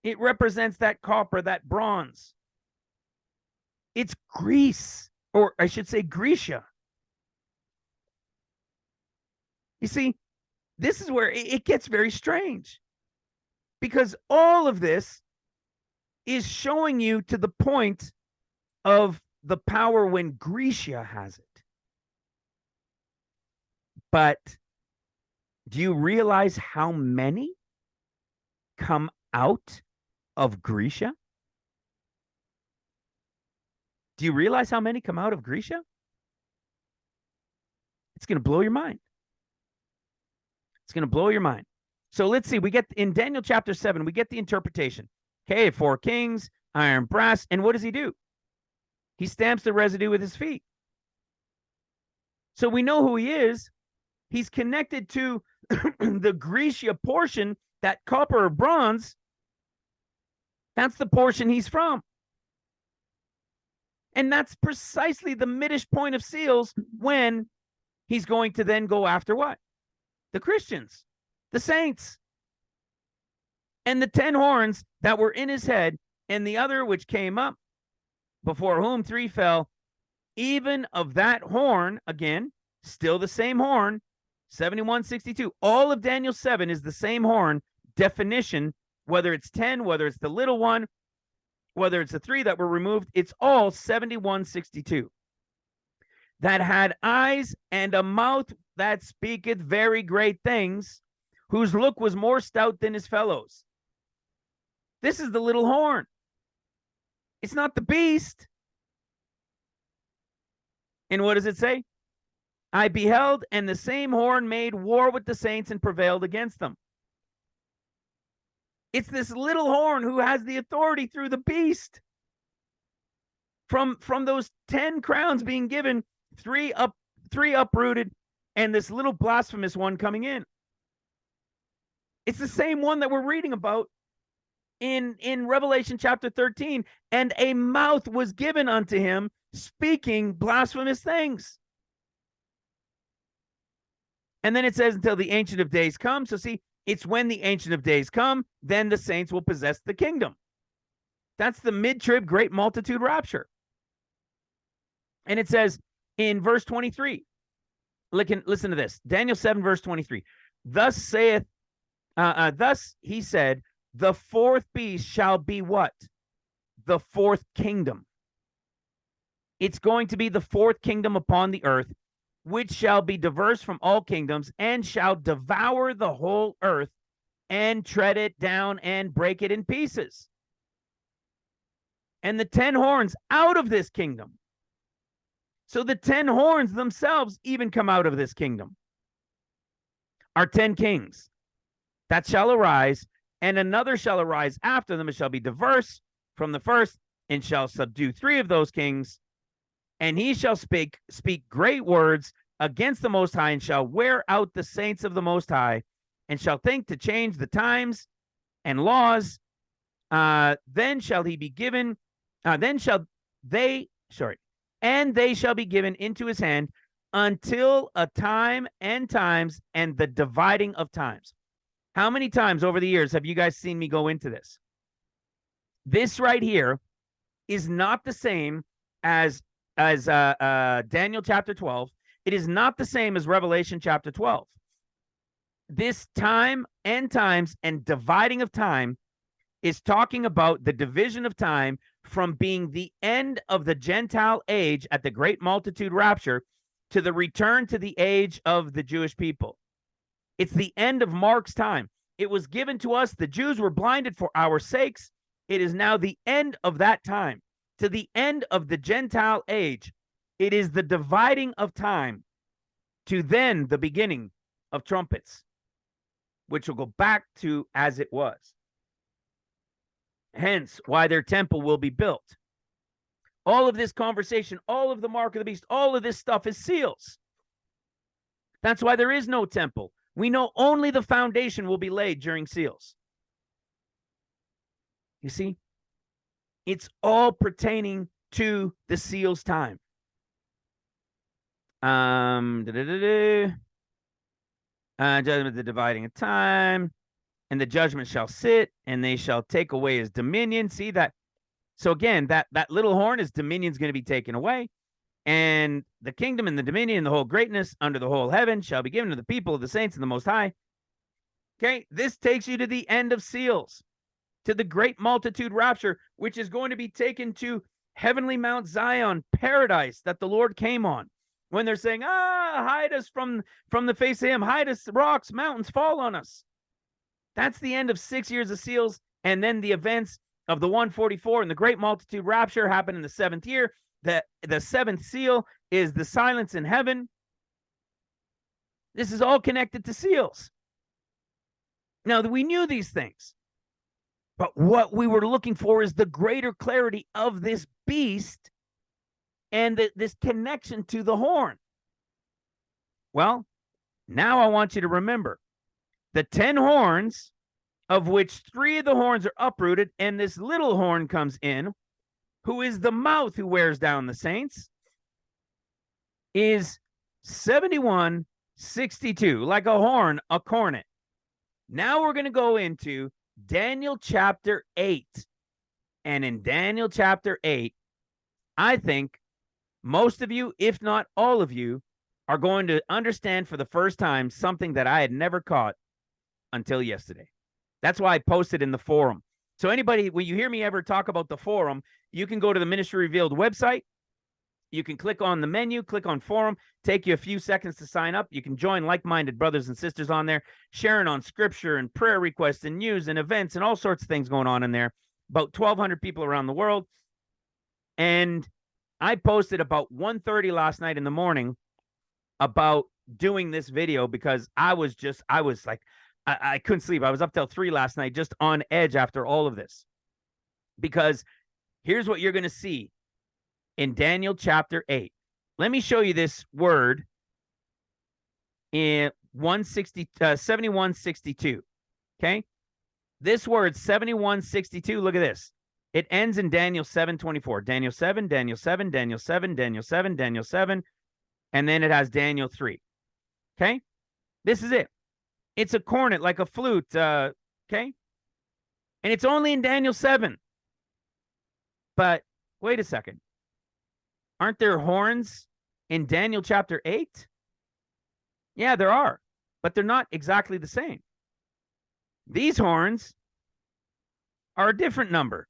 It represents that copper, that bronze. It's Greece, or I should say Grecia. You see, this is where it gets very strange, because all of this is showing you to the point of the power when Grecia has it. But do you realize how many come out of Grecia? Do you realize how many come out of Grecia? It's going to blow your mind. It's going to blow your mind. So let's see. We get in Daniel chapter 7, we get the interpretation. Okay, 4 kings, iron, brass. And what does he do? He stamps the residue with his feet. So we know who he is. He's connected to the Grecia portion, that copper or bronze. That's the portion he's from. And that's precisely the midish point of seals when he's going to then go after what? The Christians, the saints. And the 10 horns that were in his head, and the other which came up, before whom 3 fell, even of that horn, again, still the same horn, 7162. All of Daniel 7 is the same horn definition, whether it's 10, whether it's the little one, whether it's the 3 that were removed, it's all 7162. That had eyes and a mouth that speaketh very great things, whose look was more stout than his fellows. This is the little horn. It's not the beast. And what does it say? I beheld, and the same horn made war with the saints and prevailed against them. It's this little horn who has the authority through the beast. From those 10 crowns being given, 3 uprooted, and this little blasphemous one coming in. It's the same one that we're reading about in Revelation chapter 13. And a mouth was given unto him, speaking blasphemous things. And then it says, until the Ancient of Days come. So see, it's when the Ancient of Days come, then the saints will possess the kingdom. That's the mid-trib great multitude rapture. And it says in verse 23, listen to this. Daniel 7, verse 23. Thus he said, the 4th beast shall be what? The 4th kingdom. It's going to be the 4th kingdom upon the earth, which shall be diverse from all kingdoms, and shall devour the whole earth, and tread it down, and break it in pieces. And the 10 horns out of this kingdom. So the 10 horns themselves even come out of this kingdom. Are 10 kings that shall arise, And another shall arise after them, and shall be diverse from the first, and shall subdue 3 of those kings. And he shall speak great words against the Most High, and shall wear out the saints of the Most High, and shall think to change the times and laws. Then shall he be given, then shall they, and they shall be given into his hand until a time and times and the dividing of times. How many times over the years have you guys seen me go into this? This right here is not the same as Daniel chapter 12. It is not the same as Revelation chapter 12. This time and times and dividing of time is talking about the division of time from being the end of the Gentile age at the great multitude rapture to the return to the age of the Jewish people. It's the end of Mark's time. It was given to us. The Jews were blinded for our sakes. It is now the end of that time, to the end of the Gentile age. It is the dividing of time to then the beginning of trumpets, which will go back to as it was. Hence, why their temple will be built. All of this conversation, all of the mark of the beast, all of this stuff is seals. That's why there is no temple. We know only the foundation will be laid during seals. You see, it's all pertaining to the seals time. Judgment, the dividing of time, and the judgment shall sit, and they shall take away his dominion. See that? So again, that little horn, his dominion is going to be taken away, and the kingdom and the dominion and the whole greatness under the whole heaven shall be given to the people of the saints and the Most High. Okay, this takes you to the end of seals, to the great multitude rapture, which is going to be taken to heavenly Mount Zion, paradise that the Lord came on. When they're saying, hide us from the face of him, hide us, rocks, mountains, fall on us. That's the end of 6 years of seals, and then the events of the 144 and the great multitude rapture happen in the 7th year. The 7th seal is the silence in heaven. This is all connected to seals. Now, we knew these things, but what we were looking for is the greater clarity of this beast and this connection to the horn. Well, now I want you to remember the 10 horns, of which 3 of the horns are uprooted, and this little horn comes in, who is the mouth who wears down the saints, is 7162, like a horn, a cornet. Now we're going to go into Daniel chapter 8. And in Daniel chapter 8, I think most of you, if not all of you, are going to understand for the first time something that I had never caught until yesterday. That's why I posted in the forum. So anybody, when you hear me ever talk about the forum, you can go to the Ministry Revealed website. You can click on the menu, click on forum, take you a few seconds to sign up. You can join like-minded brothers and sisters on there, sharing on scripture and prayer requests and news and events and all sorts of things going on in there. About 1,200 people around the world. And I posted about 1:30 last night in the morning about doing this video because I was like, I couldn't sleep. I was up till 3 last night, just on edge after all of this. Because here's what you're going to see in Daniel chapter 8. Let me show you this word in 7162. Okay? This word 7162, look at this. It ends in Daniel 7:24. Daniel 7, Daniel 7, Daniel 7, Daniel 7, Daniel 7, and then it has Daniel 3. Okay? This is it. It's a cornet, like a flute, okay? And it's only in Daniel 7. But wait a second. Aren't there horns in Daniel chapter 8? Yeah, there are, but they're not exactly the same. These horns are a different number.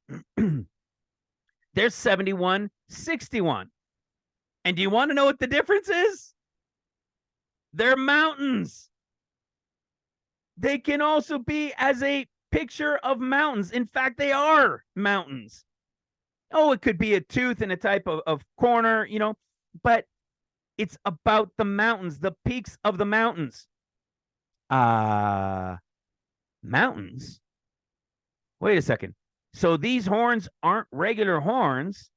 There's 7161. And do you want to know what the difference is? They're mountains. They can also be as a picture of mountains. In fact, they are mountains. Oh, it could be a tooth and a type of corner, you know, but it's about the mountains, the peaks of the mountains. Mountains? Wait a second. So these horns aren't regular horns.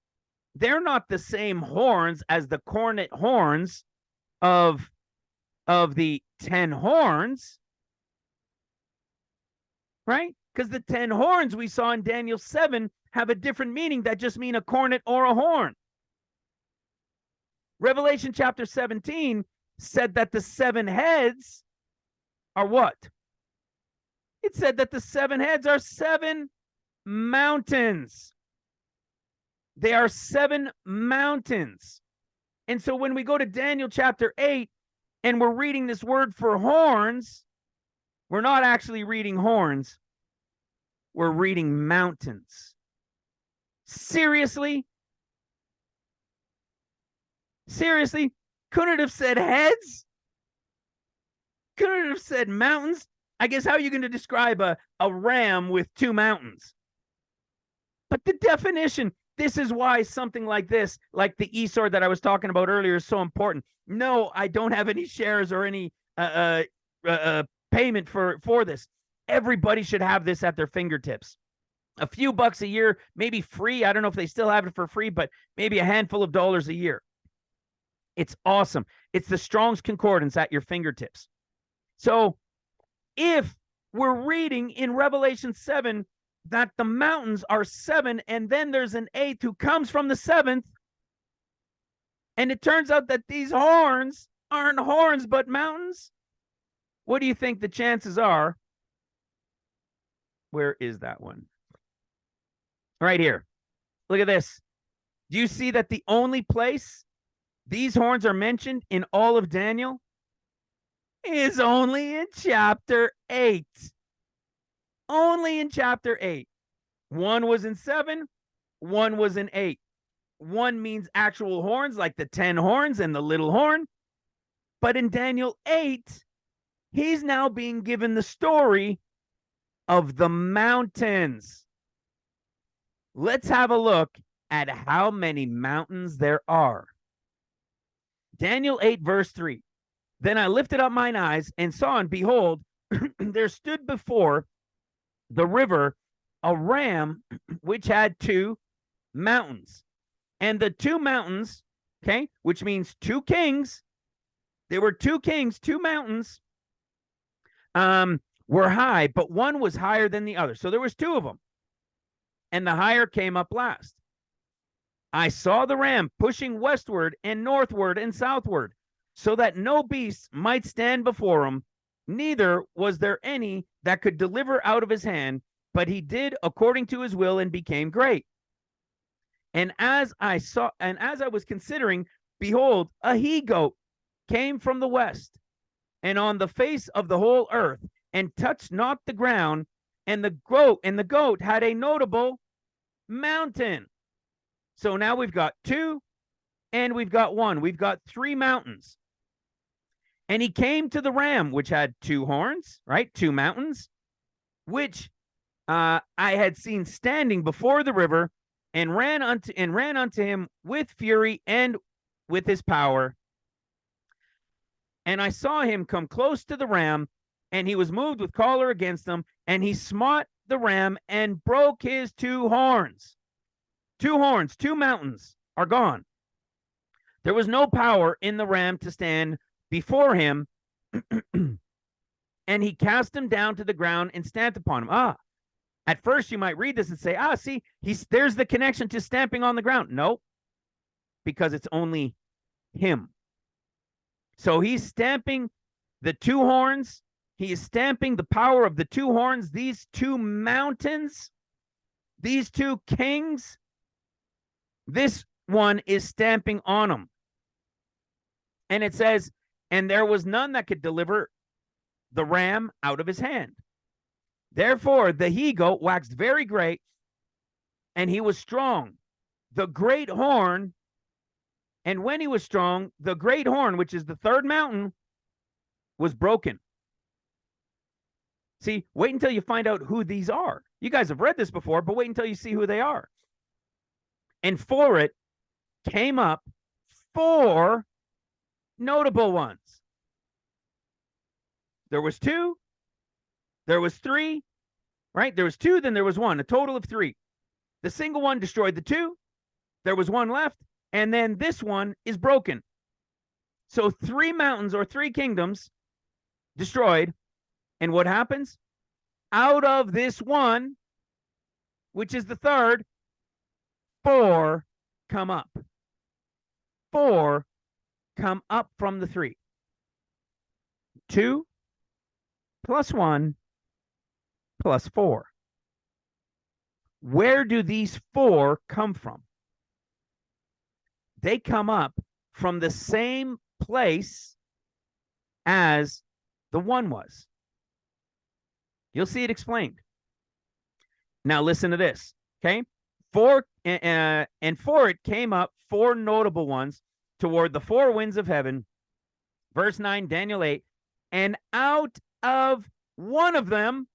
They're not the same horns as the cornet horns of the 10 horns, right? Because the 10 horns we saw in Daniel 7 have a different meaning that just mean a cornet or a horn. Revelation chapter 17 said that the 7 heads are what? It said that the 7 heads are 7 mountains. They are 7 mountains. And so when we go to Daniel chapter 8 and we're reading this word for horns, we're not actually reading horns. We're reading mountains. Seriously? Seriously? Couldn't it have said heads? Couldn't it have said mountains? I guess how are you going to describe a ram with 2 mountains? But the definition, this is why something like this, like the e-sword that I was talking about earlier, is so important. No, I don't have any shares or any payment for this. Everybody should have this at their fingertips. A few bucks a year, maybe free. I don't know if they still have it for free, but maybe a handful of dollars a year. It's awesome. It's the Strong's Concordance at your fingertips. So if we're reading in Revelation 7 that the mountains are 7, and then there's an 8th who comes from the 7th, and it turns out that these horns aren't horns but mountains, what do you think the chances are? Where is that one? Right here. Look at this. Do you see that the only place these horns are mentioned in all of Daniel is only in chapter 8? Only in chapter 8. One was in 7, one was in 8. One means actual horns, like the 10 horns and the little horn. But in Daniel 8, he's now being given the story of the mountains. Let's have a look at how many mountains there are. Daniel 8, verse 3. Then I lifted up mine eyes and saw, and behold, there stood before the river a ram which had 2 mountains. And the 2 mountains, okay, which means 2 kings, there were 2 kings, 2 mountains, were high, but one was higher than the other. So there was 2 of them. And the higher came up last. I saw the ram pushing westward and northward and southward, so that no beast might stand before him, neither was there any that could deliver out of his hand, but he did according to his will and became great. And as I was considering, behold, a he-goat came from the west, and on the face of the whole earth, and touched not the ground, and the goat had a notable mountain. So now we've got 2 and we've got 1. We've got 3 mountains. And he came to the ram, which had 2 horns, right? 2 mountains, which I had seen standing before the river, and ran unto him with fury and with his power. And I saw him come close to the ram, and he was moved with choler against them, and he smote the ram and broke his 2 horns. 2 horns, 2 mountains are gone. There was no power in the ram to stand before him, and he cast him down to the ground and stamped upon him. At first you might read this and say, see, there's the connection to stamping on the ground. No, because it's only him. So he's stamping the 2 horns. He is stamping the power of the 2 horns, these 2 mountains, these 2 kings. This one is stamping on them. And it says, and there was none that could deliver the ram out of his hand. Therefore, the he-goat waxed very great, and he was strong. The great horn, and when he was strong, the great horn, which is the 3rd mountain, was broken. See, wait until you find out who these are. You guys have read this before, but wait until you see who they are. And for it came up 4 notable ones. There was 2, there was 3, right? There was two, then there was one, a total of three. The single one destroyed the two. There was one left, and then this one is broken. So three mountains or three kingdoms destroyed. And what happens? Out of this one, which is the third, four come up. Four come up from the three. 2 plus 1 plus 4. Where do these four come from? They come up from the same place as the one was. You'll see it explained. Now listen to this, okay? For it came up four notable ones toward the four winds of heaven. Verse 9, Daniel 8, and out of one of them,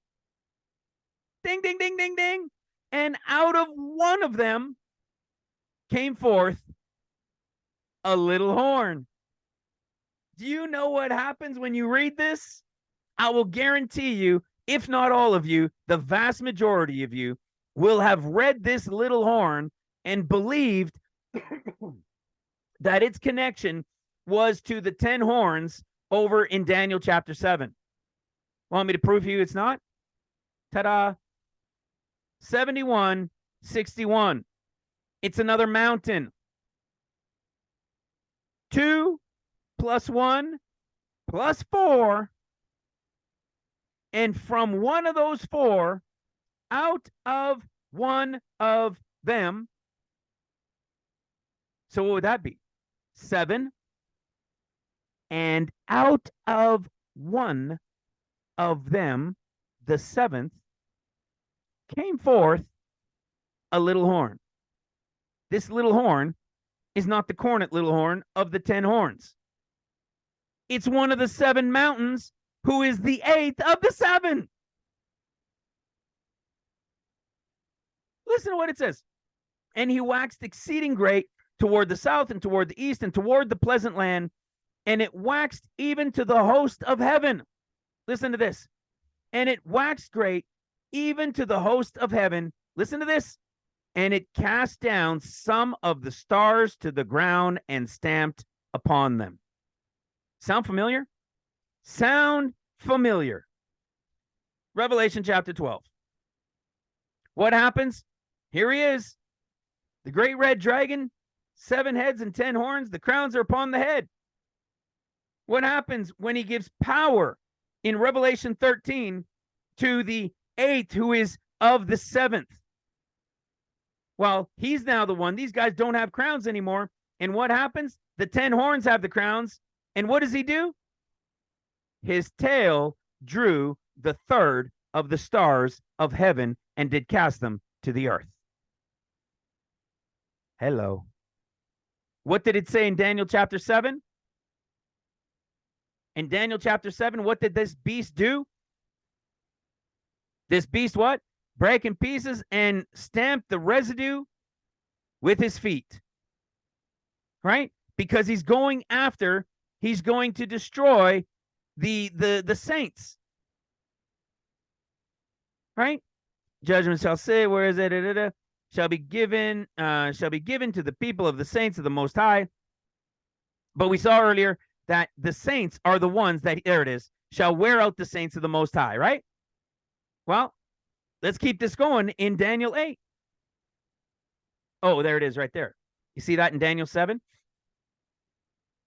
ding, ding, ding, ding, ding, and out of one of them came forth a little horn. Do you know what happens when you read this? I will guarantee you, if not all of you, the vast majority of you will have read this little horn and believed that its connection was to the 10 horns over in Daniel chapter 7. Want me to prove to you it's not? Ta-da. 71:61. It's another mountain. 2 plus 1 plus 4. And from one of those four, out of one of them. So what would that be? 7. And out of one of them, the seventh, came forth a little horn. This little horn is not the cornet little horn of the 10 horns. It's one of the 7 mountains, who is the 8th of the 7. Listen to what it says. And he waxed exceeding great toward the south and toward the east and toward the pleasant land, and it waxed even to the host of heaven. Listen to this. And it waxed great even to the host of heaven. Listen to this. And it cast down some of the stars to the ground and stamped upon them. Sound familiar? Sound familiar. Revelation chapter 12. What happens? Here he is. The great red dragon, 7 heads and 10 horns. The crowns are upon the head. What happens when he gives power in Revelation 13 to the 8th, who is of the 7th? Well, he's now the one. These guys don't have crowns anymore. And what happens? The 10 horns have the crowns. And what does he do? His tail drew the third of the stars of heaven and did cast them to the earth. Hello. What did it say in Daniel chapter 7? In Daniel chapter 7, what did this beast do? This beast what? Break in pieces and stamp the residue with his feet. Right? Because he's going to destroy the saints. Right? Judgment shall say, where is it? Shall be given to the people of the saints of the Most High. But we saw earlier that the saints are the ones that, there it is, shall wear out the saints of the Most High, right? Well, let's keep this going in Daniel 8. Oh, there it is right there. You see that in Daniel 7?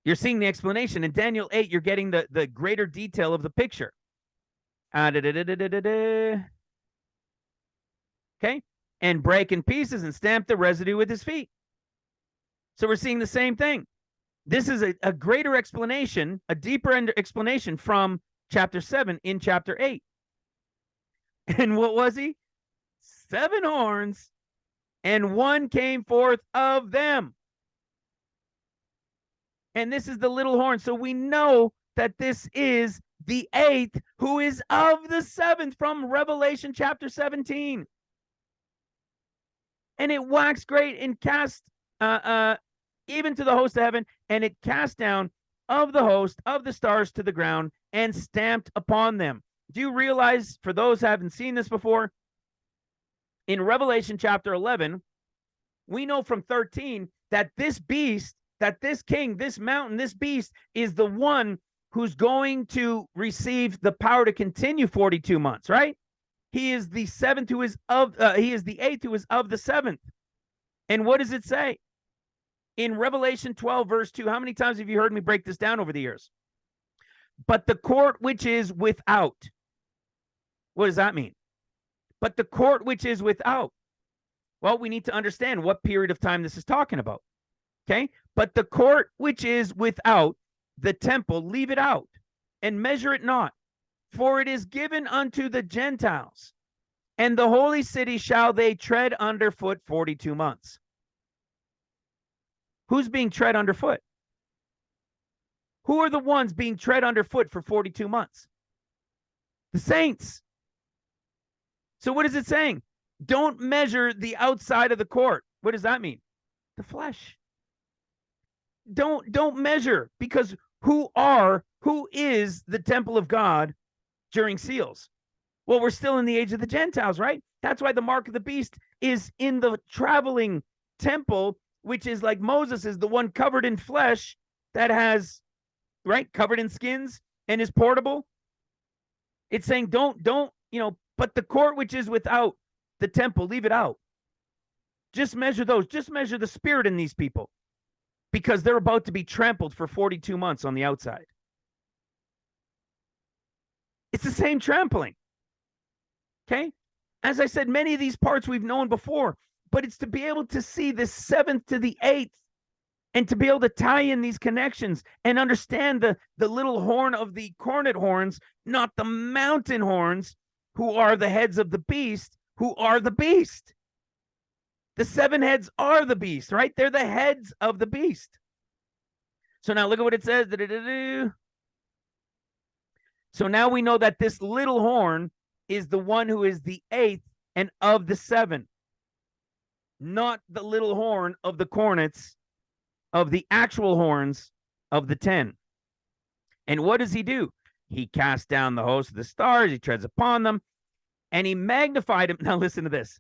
You're seeing the explanation. In Daniel 8, you're getting the greater detail of the picture. Okay. And break in pieces and stamp the residue with his feet. So we're seeing the same thing. This is a greater explanation, a deeper explanation from chapter 7 in chapter 8. And what was he? 7 horns, and one came forth of them. And this is the little horn. So we know that this is the 8th, who is of the 7th from Revelation chapter 17. And it waxed great and cast even to the host of heaven, and it cast down of the host of the stars to the ground and stamped upon them. Do you realize, for those who haven't seen this before, In Revelation chapter 11, we know from 13 that this beast, that this king, this mountain, this beast is the one who's going to receive the power to continue 42 months, right? He is the seventh who is of, he is the eighth who is of the seventh. And what does it say? In Revelation 12, verse 2, how many times have you heard me break this down over the years? But the court which is without. What does that mean? But the court which is without. Well, we need to understand what period of time this is talking about. Okay? But the court which is without the temple, leave it out and measure it not, for it is given unto the Gentiles, and the holy city shall they tread underfoot 42 months. Who's being tread underfoot? Who are the ones being tread underfoot for 42 months? The saints. So what is it saying? Don't measure the outside of the court. What does that mean? The flesh. Don't measure, because who is the temple of God during seals? Well, we're still in the age of the Gentiles, right? That's why the mark of the beast is in the traveling temple, which is like Moses is the one covered in flesh that has, right, covered in skins and is portable. It's saying don't, but the court which is without the temple, leave it out. Just measure those. Just measure the spirit in these people, because they're about to be trampled for 42 months on the outside. It's the same trampling. Okay? As I said, many of these parts we've known before, but it's to be able to see the 7th to the 8th and to be able to tie in these connections and understand the little horn of the cornet horns, not the mountain horns, who are the heads of the beast, who are the beast. The 7 heads are the beast, right? They're the heads of the beast. So now look at what it says. So now we know that this little horn is the one who is the 8th and of the 7, not the little horn of the cornets, of the actual horns of the 10. And what does he do? He casts down the host of the stars, he treads upon them, and he magnified him. Now listen to this.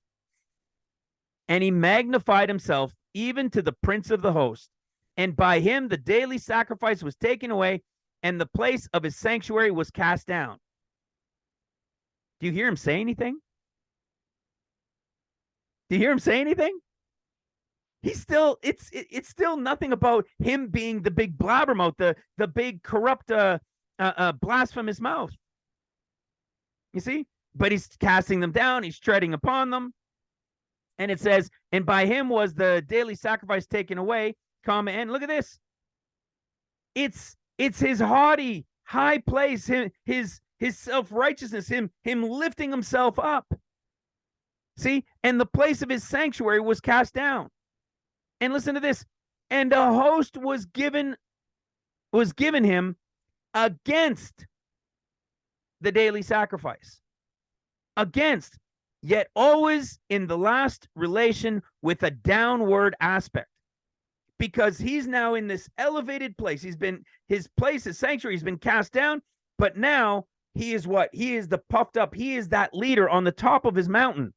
And he magnified himself even to the prince of the host. And by him the daily sacrifice was taken away, and the place of his sanctuary was cast down. Do you hear him say anything? Do you hear him say anything? He's still, it's still nothing about him being the big blabbermouth, the big corrupt, blasphemous mouth. You see? But he's casting them down, he's treading upon them. And it says, and by him was the daily sacrifice taken away, comma, and look at this. It's his haughty, high place, his self-righteousness, him lifting himself up. See? And the place of his sanctuary was cast down. And listen to this. And a host was given him against the daily sacrifice. Against, yet always in the last relation with a downward aspect. Because he's now in this elevated place. His place, his sanctuary, has been cast down, but now he is what? He is the puffed up. He is that leader on the top of his mountain.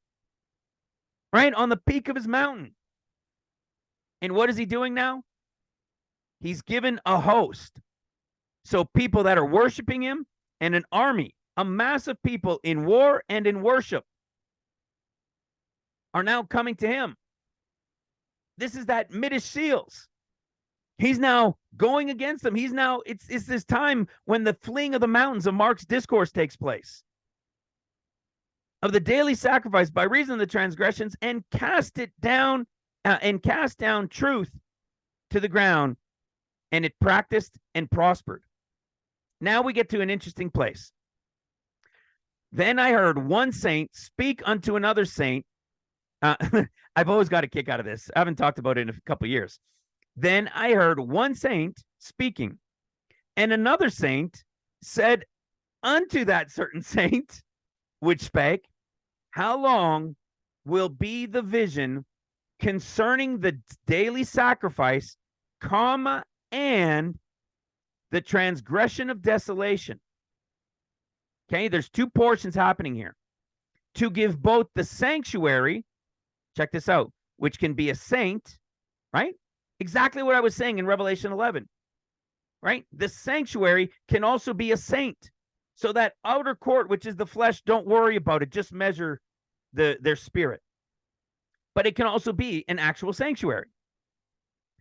Right? On the peak of his mountain. And what is he doing now? He's given a host. So people that are worshiping him, and an army, a mass of people in war and in worship, are now coming to him. This is that Middish seals. He's now going against them. He's now, it's this time when the fleeing of the mountains of Mark's discourse takes place. Of the daily sacrifice by reason of the transgressions, and cast down truth to the ground, and it practiced and prospered. Now we get to an interesting place. Then I heard one saint speak unto another saint. I've always got a kick out of this. I haven't talked about it in a couple of years. Then I heard one saint speaking, and another saint said unto that certain saint, which spake, how long will be the vision concerning the daily sacrifice, comma, and the transgression of desolation? Okay, there's two portions happening here. to give both the sanctuary, check this out, which can be a saint, right? Exactly what I was saying in Revelation 11, right? The sanctuary can also be a saint. So that outer court, which is the flesh, don't worry about it. Just measure their spirit. But it can also be an actual sanctuary.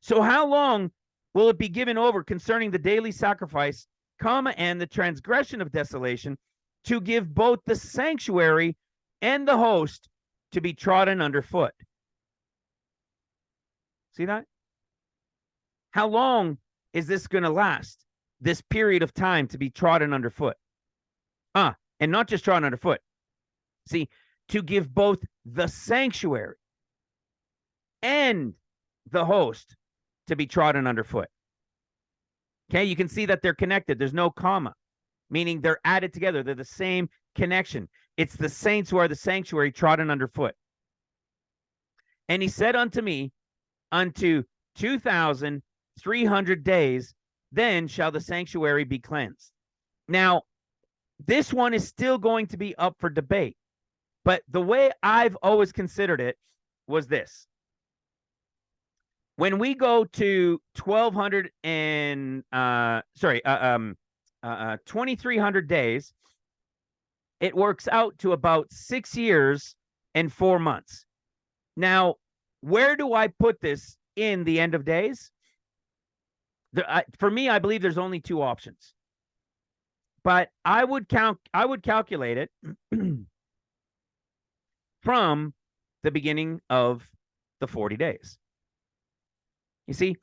So how long will it be given over concerning the daily sacrifice, and the transgression of desolation, to give both the sanctuary and the host to be trodden underfoot? See that? How long is this going to last? This period of time to be trodden underfoot. And not just trodden underfoot. See, to give both the sanctuary and the host to be trodden underfoot. Okay, you can see that they're connected. There's no comma, meaning they're added together. They're the same connection. It's the saints who are the sanctuary trodden underfoot. And he said unto me, unto 2,300 days, then shall the sanctuary be cleansed. Now, this one is still going to be up for debate. But the way I've always considered it was this. When we go to 2,300 days, it works out to about 6 years and 4 months. Now, where do I put this in the end of days? For me, I believe there's only two options. But I would calculate it from the beginning of the 40 days. You see,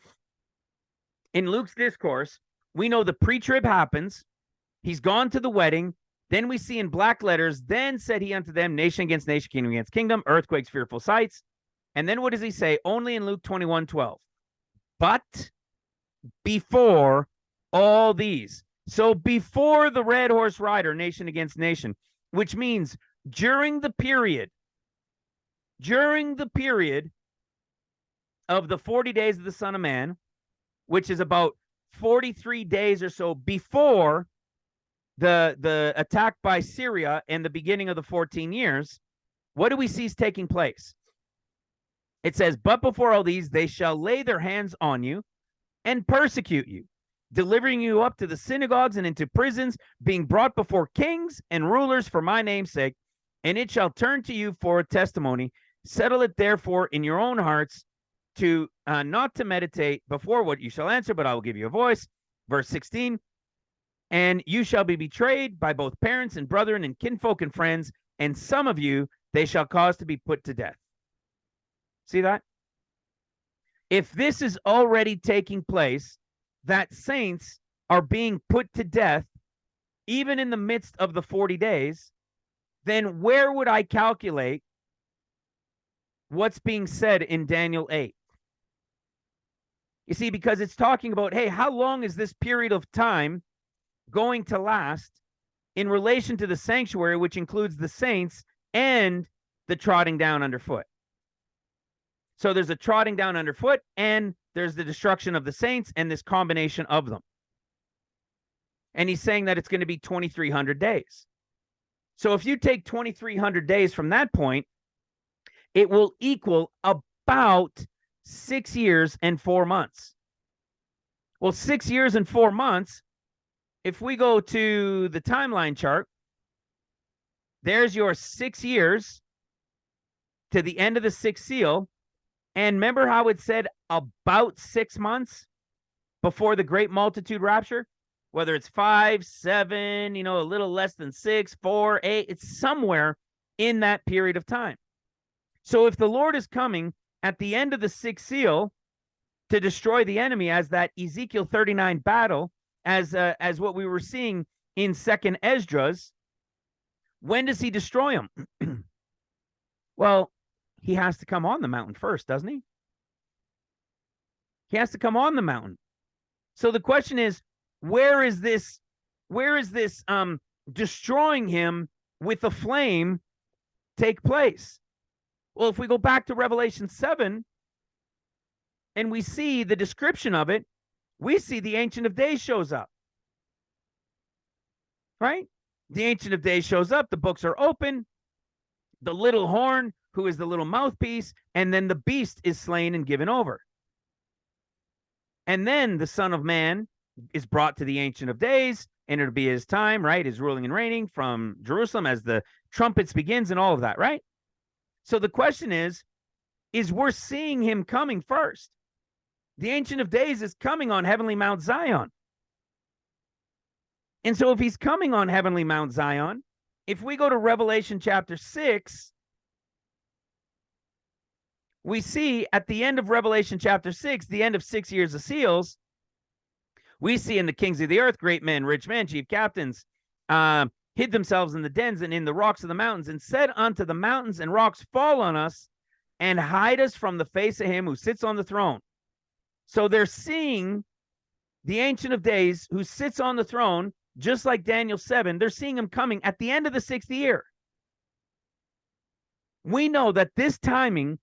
in Luke's discourse, we know the pre-trib happens. He's gone to the wedding. Then we see in black letters, then said he unto them, nation against nation, kingdom against kingdom, earthquakes, fearful sights. And then what does he say? Only in Luke 21:12. But before all these. So before the red horse rider, nation against nation, which means during the period of the 40 days of the Son of Man, which is about 43 days or so before the attack by Syria and the beginning of the 14 years, what do we see is taking place? It says, but before all these, they shall lay their hands on you and persecute you, delivering you up to the synagogues and into prisons, being brought before kings and rulers for my name's sake, and it shall turn to you for a testimony. Settle it therefore in your own hearts, to not to meditate before what you shall answer, but I will give you a voice. Verse 16, and you shall be betrayed by both parents and brethren and kinfolk and friends, and some of you they shall cause to be put to death. See that? If this is already taking place, that saints are being put to death, even in the midst of the 40 days, then where would I calculate what's being said in Daniel 8? You see, because it's talking about, hey, how long is this period of time going to last in relation to the sanctuary, which includes the saints and the trotting down underfoot? So there's a trotting down underfoot, and there's the destruction of the saints, and this combination of them. And he's saying that it's going to be 2,300 days. So if you take 2,300 days from that point, it will equal about 6 years and 4 months. Well, 6 years and 4 months, if we go to the timeline chart, there's your 6 years to the end of the sixth seal. And remember how it said about 6 months before the great multitude rapture? Whether it's 5, 7, a little less than 6, 4, 8, it's somewhere in that period of time. So if the Lord is coming at the end of the sixth seal to destroy the enemy, as that Ezekiel 39 battle, as what we were seeing in 2nd Esdras, when does he destroy them? Well, he has to come on the mountain first, doesn't he? He has to come on the mountain. So the question is, where is this destroying him with a flame take place? Well, if we go back to Revelation 7 and we see the description of it, we see the Ancient of Days shows up. Right? The Ancient of Days shows up, the books are open, the little horn, who is the little mouthpiece, and then the beast is slain and given over. And then the Son of Man is brought to the Ancient of Days, and it'll be his time, right? His ruling and reigning from Jerusalem as the trumpets begins and all of that, right? So the question is we're seeing him coming first. The Ancient of Days is coming on heavenly Mount Zion. And so if he's coming on heavenly Mount Zion, if we go to Revelation chapter 6, we see at the end of Revelation chapter 6, the end of 6 years of seals, we see in the kings of the earth, great men, rich men, chief captains, hid themselves in the dens and in the rocks of the mountains, and said unto the mountains and rocks, fall on us and hide us from the face of him who sits on the throne. So they're seeing the Ancient of Days who sits on the throne, just like Daniel 7. They're seeing him coming at the end of the 6th year. We know that this timing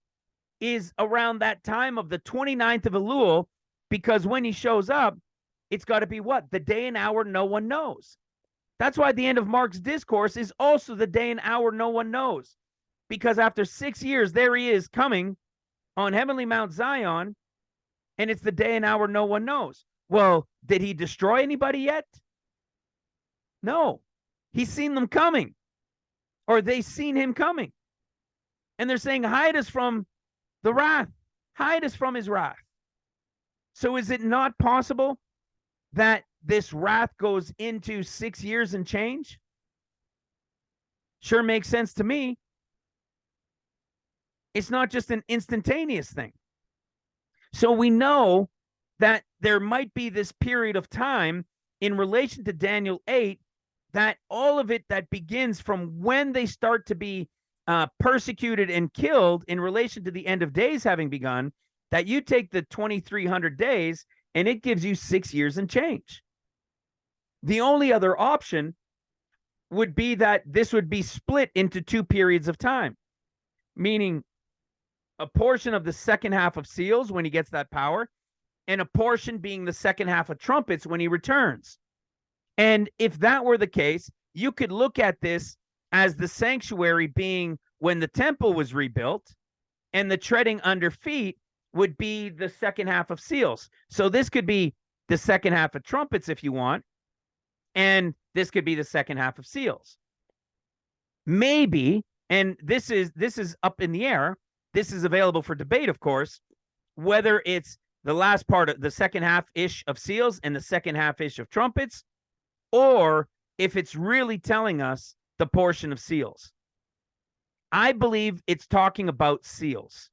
is around that time of the 29th of Elul, because when he shows up, it's got to be what? The day and hour no one knows. That's why the end of Mark's discourse is also the day and hour no one knows. Because after 6 years, there he is coming on heavenly Mount Zion, and it's the day and hour no one knows. Well, did he destroy anybody yet? No. He's seen them coming, or they seen him coming. And they're saying, hide us from the wrath. Hide us from his wrath. So is it not possible that this wrath goes into 6 years and change? Sure makes sense to me. It's not just an instantaneous thing. So we know that there might be this period of time in relation to Daniel 8, that all of it that begins from when they start to be persecuted and killed in relation to the end of days having begun, that you take the 2,300 days and it gives you 6 years and change. The only other option would be that this would be split into 2 periods of time, meaning a portion of the second half of seals when he gets that power, and a portion being the second half of trumpets when he returns. And if that were the case, you could look at this as the sanctuary being when the temple was rebuilt, and the treading under feet would be the second half of seals. So this could be the second half of trumpets if you want, and this could be the second half of seals. Maybe, and this is up in the air. This is available for debate, of course, whether it's the last part of the second half-ish of seals and the second half-ish of trumpets, or if it's really telling us the portion of seals. I believe it's talking about seals,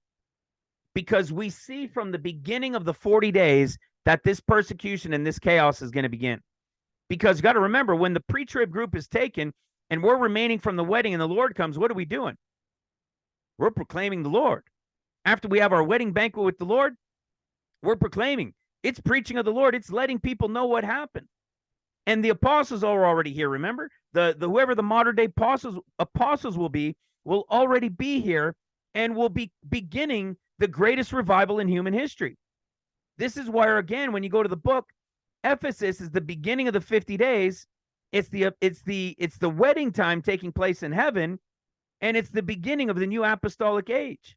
because we see from the beginning of the 40 days that this persecution and this chaos is going to begin. Because you got to remember, when the pre-trib group is taken and we're remaining from the wedding and the Lord comes, what are we doing? We're proclaiming the Lord. After we have our wedding banquet with the Lord, we're proclaiming. It's preaching of the Lord. It's letting people know what happened. And the apostles are already here, remember? The whoever the modern day apostles will already be here and will be beginning the greatest revival in human history. This is where, again, when you go to the book, Ephesus is the beginning of the 50 days. It's the wedding time taking place in heaven, and it's the beginning of the new apostolic age.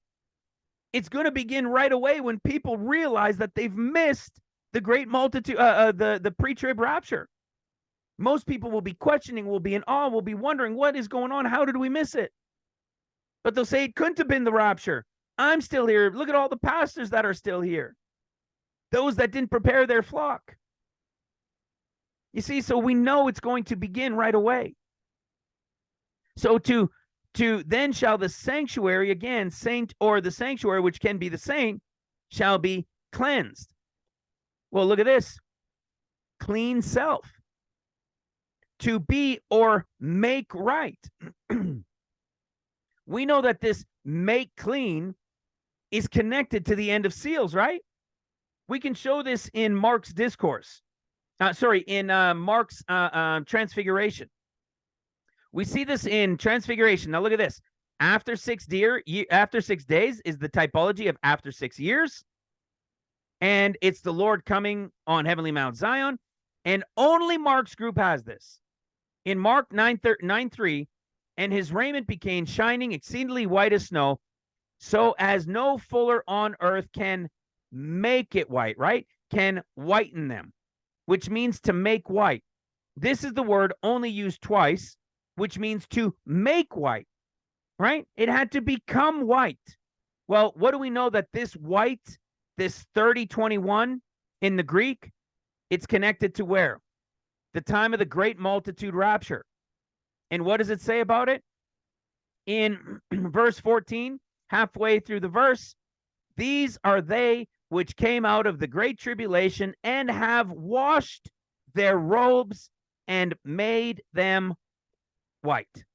It's going to begin right away when people realize that they've missed the great multitude, the pre-trib rapture. Most people will be questioning, will be in awe, will be wondering what is going on. How did we miss it? But they'll say it couldn't have been the rapture. I'm still here. Look at all the pastors that are still here. Those that didn't prepare their flock. You see, so we know it's going to begin right away. So to then shall the sanctuary, again, saint, or the sanctuary, which can be the saint, shall be cleansed. Well, look at this. Clean self. To be or make right. We know that this make clean is connected to the end of seals, right? We can show this in Mark's discourse. In Mark's transfiguration. We see this in transfiguration. Now look at this. After 6 days is the typology of after 6 years. And it's the Lord coming on heavenly Mount Zion. And only Mark's group has this. In Mark 9:3, and his raiment became shining, exceedingly white as snow, so as no fuller on earth can make it white, right? Can whiten them, which means to make white. This is the word only used twice, which means to make white, right? It had to become white. Well, what do we know that this white, this 3021 in the Greek, it's connected to where? The time of the great multitude rapture. And what does it say about it? In verse 14, halfway through the verse, these are they which came out of the great tribulation and have washed their robes and made them white.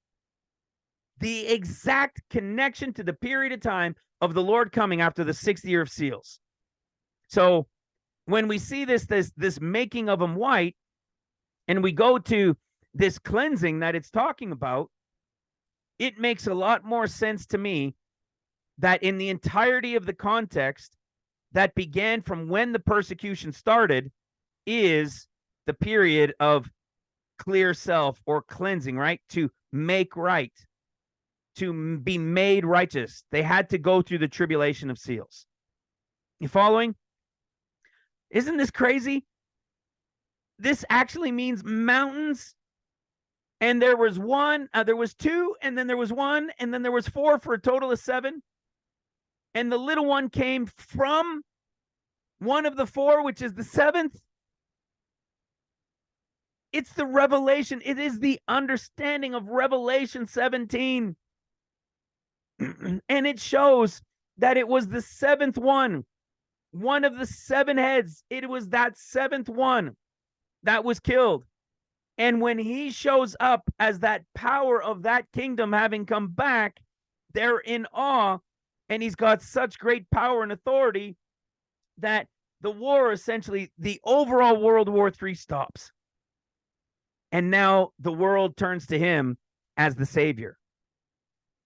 The exact connection to the period of time of the Lord coming after the 6th year of seals. So when we see this making of them white, and we go to this cleansing that it's talking about, it makes a lot more sense to me that in the entirety of the context that began from when the persecution started is the period of clear self or cleansing, right? To make right, to be made righteous. They had to go through the tribulation of seals. You following? Isn't this crazy? This actually means mountains. And there was one, there was two, and then there was one, and then there was four for a total of 7. And the little one came from one of the 4, which is the 7th. It's the revelation. It is the understanding of Revelation 17. And it shows that it was the 7th one of the 7 heads. It was that 7th one that was killed. And when he shows up as that power of that kingdom having come back, they're in awe. And he's got such great power and authority that the war, essentially, the overall World War III stops. And now the world turns to him as the savior.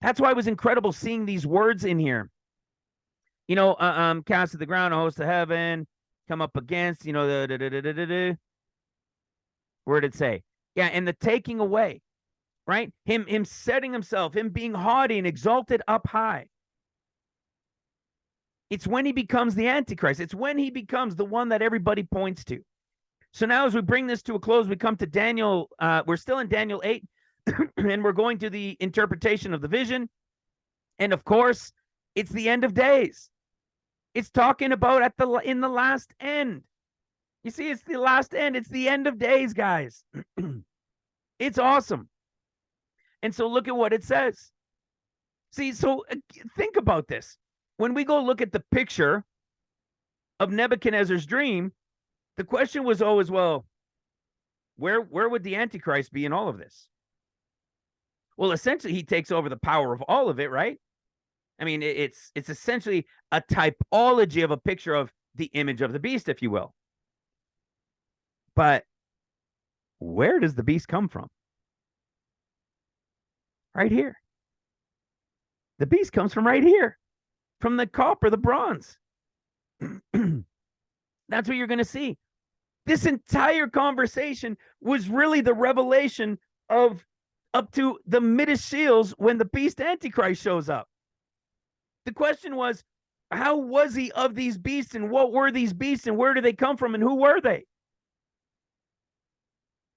That's why it was incredible seeing these words in here. You know, cast to the ground, a host of heaven, come up against, you know, where did it say? Yeah, and the taking away, right? Him setting himself, him being haughty and exalted up high. It's when he becomes the Antichrist. It's when he becomes the one that everybody points to. So now as we bring this to a close, we come to Daniel. We're still in Daniel 8, and we're going to the interpretation of the vision. And of course, it's the end of days. It's talking about in the last end. You see, it's the last end. It's the end of days, guys. It's awesome. And so look at what it says. See, so think about this. When we go look at the picture of Nebuchadnezzar's dream, the question was always, well, where would the Antichrist be in all of this? Well, essentially, he takes over the power of all of it, right? I mean, it's essentially a typology of a picture of the image of the beast, if you will. But where does the beast come from? Right here. The beast comes from right here, from the copper, the bronze. That's what you're going to see. This entire conversation was really the revelation of up to the midst seals when the beast Antichrist shows up. The question was, how was he of these beasts, and what were these beasts, and where do they come from, and who were they?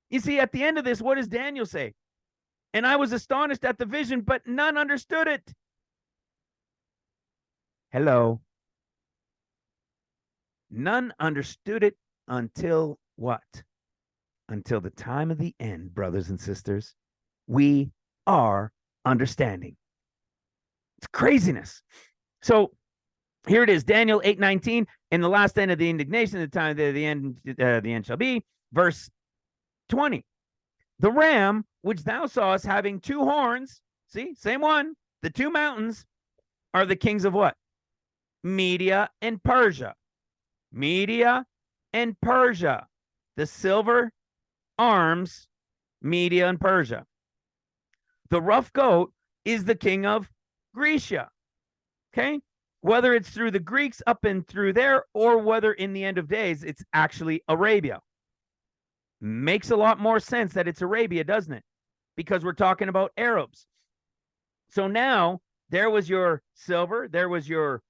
You see, at the end of this, what does Daniel say? And I was astonished at the vision, but none understood it. Hello. None understood it until what? Until the time of the end, brothers and sisters. We are understanding. It's craziness. So here it is, Daniel 8:19. In the last end of the indignation, the time of the end shall be. Verse 20. The ram which thou sawest having 2 horns, see, same one, the 2 mountains are the kings of what? Media and Persia. Media and Persia. The silver arms, Media and Persia. The rough goat is the king of Grecia. Okay? Whether it's through the Greeks up and through there, or whether in the end of days, it's actually Arabia. Makes a lot more sense that it's Arabia, doesn't it? because we're talking about Arabs. So now there was your silver, there was your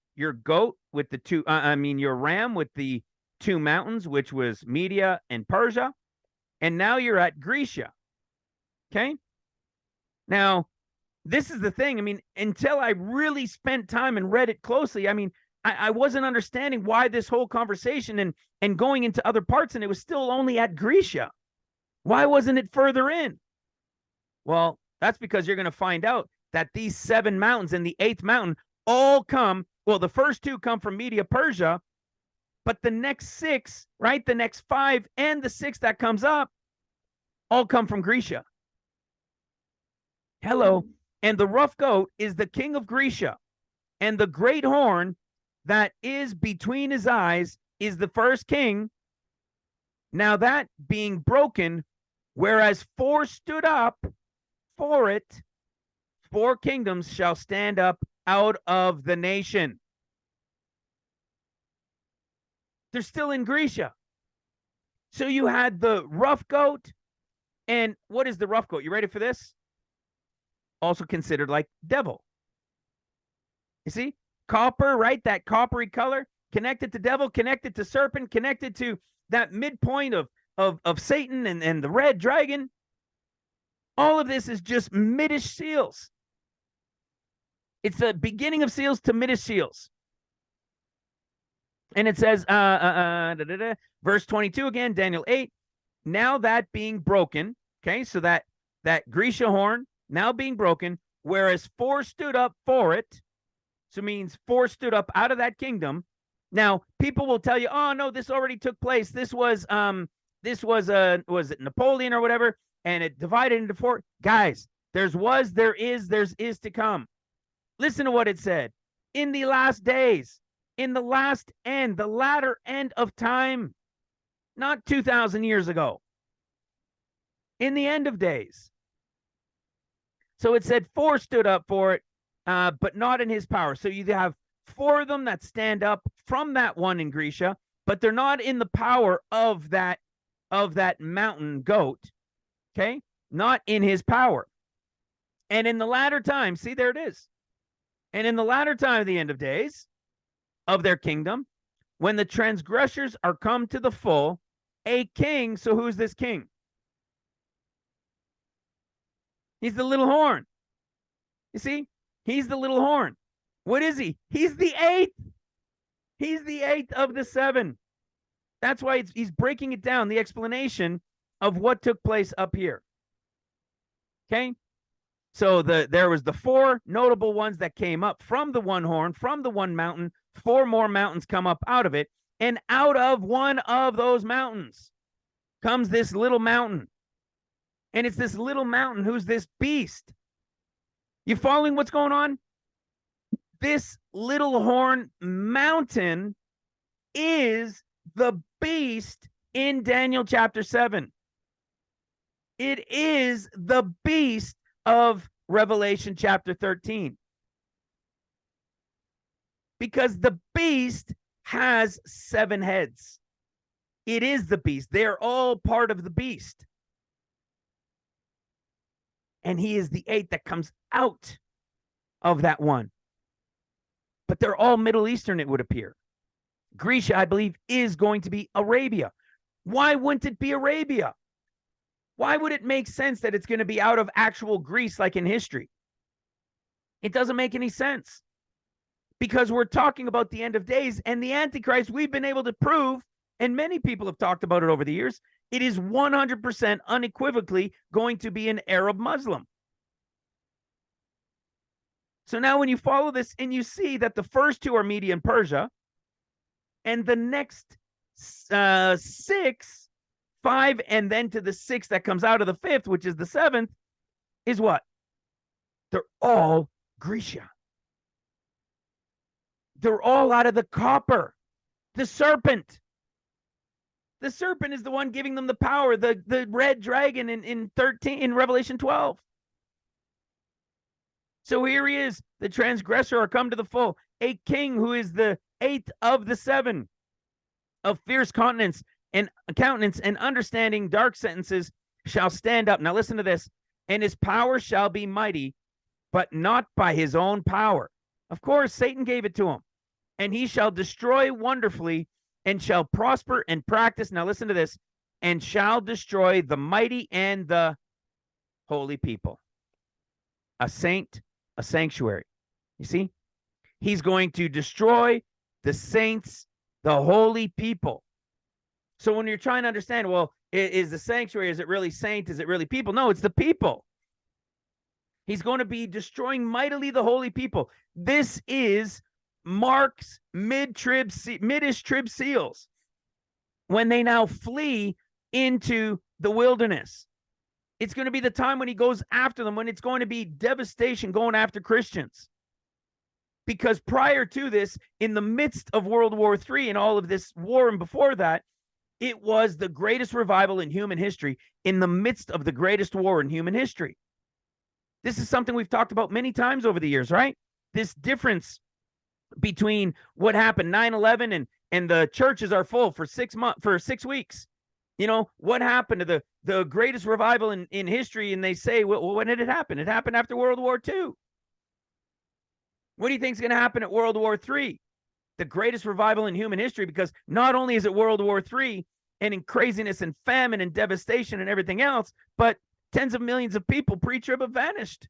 goat with the two, your ram with the two mountains, which was Media and Persia. And now you're at Grecia. Okay. Now, this is the thing. I mean, until I really spent time and read it closely, I mean, I wasn't understanding why this whole conversation and going into other parts, and it was still only at Grecia. Why wasn't it further in? Well, that's because you're going to find out that these 7 mountains and the 8th mountain all come, well, the first 2 come from Media Persia, but the next 6, right, the next 5 and the 6 that comes up all come from Grecia. Hello. And the rough goat is the king of Grecia, and the great horn that is between his eyes is the first king. Now that being broken, whereas 4 stood up for it, 4 kingdoms shall stand up out of the nation. They're still in Grecia. So you had the rough goat. And what is the rough goat? You ready for this? Also considered like devil. You see? Copper, right? That coppery color, connected to devil, connected to serpent, connected to that midpoint of Satan and the red dragon. All of this is just middish seals. It's the beginning of seals to middish seals. And it says, verse 22 again, Daniel 8. Now that being broken, okay, so that Grecia horn now being broken, whereas 4 stood up for it, so means 4 stood up out of that kingdom. Now, people will tell you, oh no, this already took place. This was was it Napoleon or whatever, and it divided into 4. Guys, there's is to come. Listen to what it said. In the last days, in the last end, the latter end of time, not 2,000 years ago. In the end of days. So it said 4 stood up for it, but not in his power. So you have 4 of them that stand up from that one in Grecia, but they're not in the power of that mountain goat. Okay? Not in his power. And in the latter time, see, there it is. And in the latter time of the end of days of their kingdom, when the transgressors are come to the full, a king. So who's this king? He's the little horn. You see? He's the little horn. What is he? He's the 8th. He's the 8th of the 7. That's why he's breaking it down, the explanation of what took place up here. Okay? So there was the 4 notable ones that came up from the one horn, from the one mountain. 4 more mountains come up out of it. And out of one of those mountains comes this little mountain. And it's this little mountain who's this beast. You following what's going on? This little horn mountain is the beast in Daniel chapter 7. It is the beast of Revelation chapter 13. Because the beast has 7 heads. It is the beast. They are all part of the beast. And he is the 8th that comes out of that one. But they're all Middle Eastern, it would appear. Grecia, I believe, is going to be Arabia. Why wouldn't it be Arabia? Why would it make sense that it's going to be out of actual Greece like in history? It doesn't make any sense. Because we're talking about the end of days, and the Antichrist, we've been able to prove, and many people have talked about it over the years, it is 100% unequivocally going to be an Arab Muslim. So now when you follow this and you see that the first 2 are Media and Persia, and the next 6, 5, and then to the 6th that comes out of the 5th, which is the 7th, is what? They're all Grecia. They're all out of the copper. The serpent. The serpent is the one giving them the power, the red dragon in Revelation 12. So here he is, the transgressor are come to the full, a king who is the 8th of the 7, of fierce countenance and understanding dark sentences shall stand up. Now listen to this. and his power shall be mighty, but not by his own power. Of course, Satan gave it to him. And he shall destroy wonderfully, and shall prosper and practice. Now listen to this, and shall destroy the mighty and the holy people. A saint, a sanctuary. You see, he's going to destroy the saints, the holy people. So when you're trying to understand, well, is the sanctuary, is it really saint? Is it really people? No, it's the people. He's going to be destroying mightily the holy people. This is Mark's mid-ish trib seals, when they now flee into the wilderness. It's going to be the time when he goes after them, when it's going to be devastation going after Christians. Because prior to this, in the midst of World War III and all of this war and before that, it was the greatest revival in human history, in the midst of the greatest war in human history. This is something we've talked about many times over the years, right? This difference between what happened 9/11 and the churches are full for 6 weeks. You know, what happened to the greatest revival in history? And they say, well, when did it happen? It happened after World War II. What do you think is going to happen at World War III? The greatest revival in human history, because not only is it World War III and in craziness and famine and devastation and everything else, but tens of millions of people pre-trib have vanished.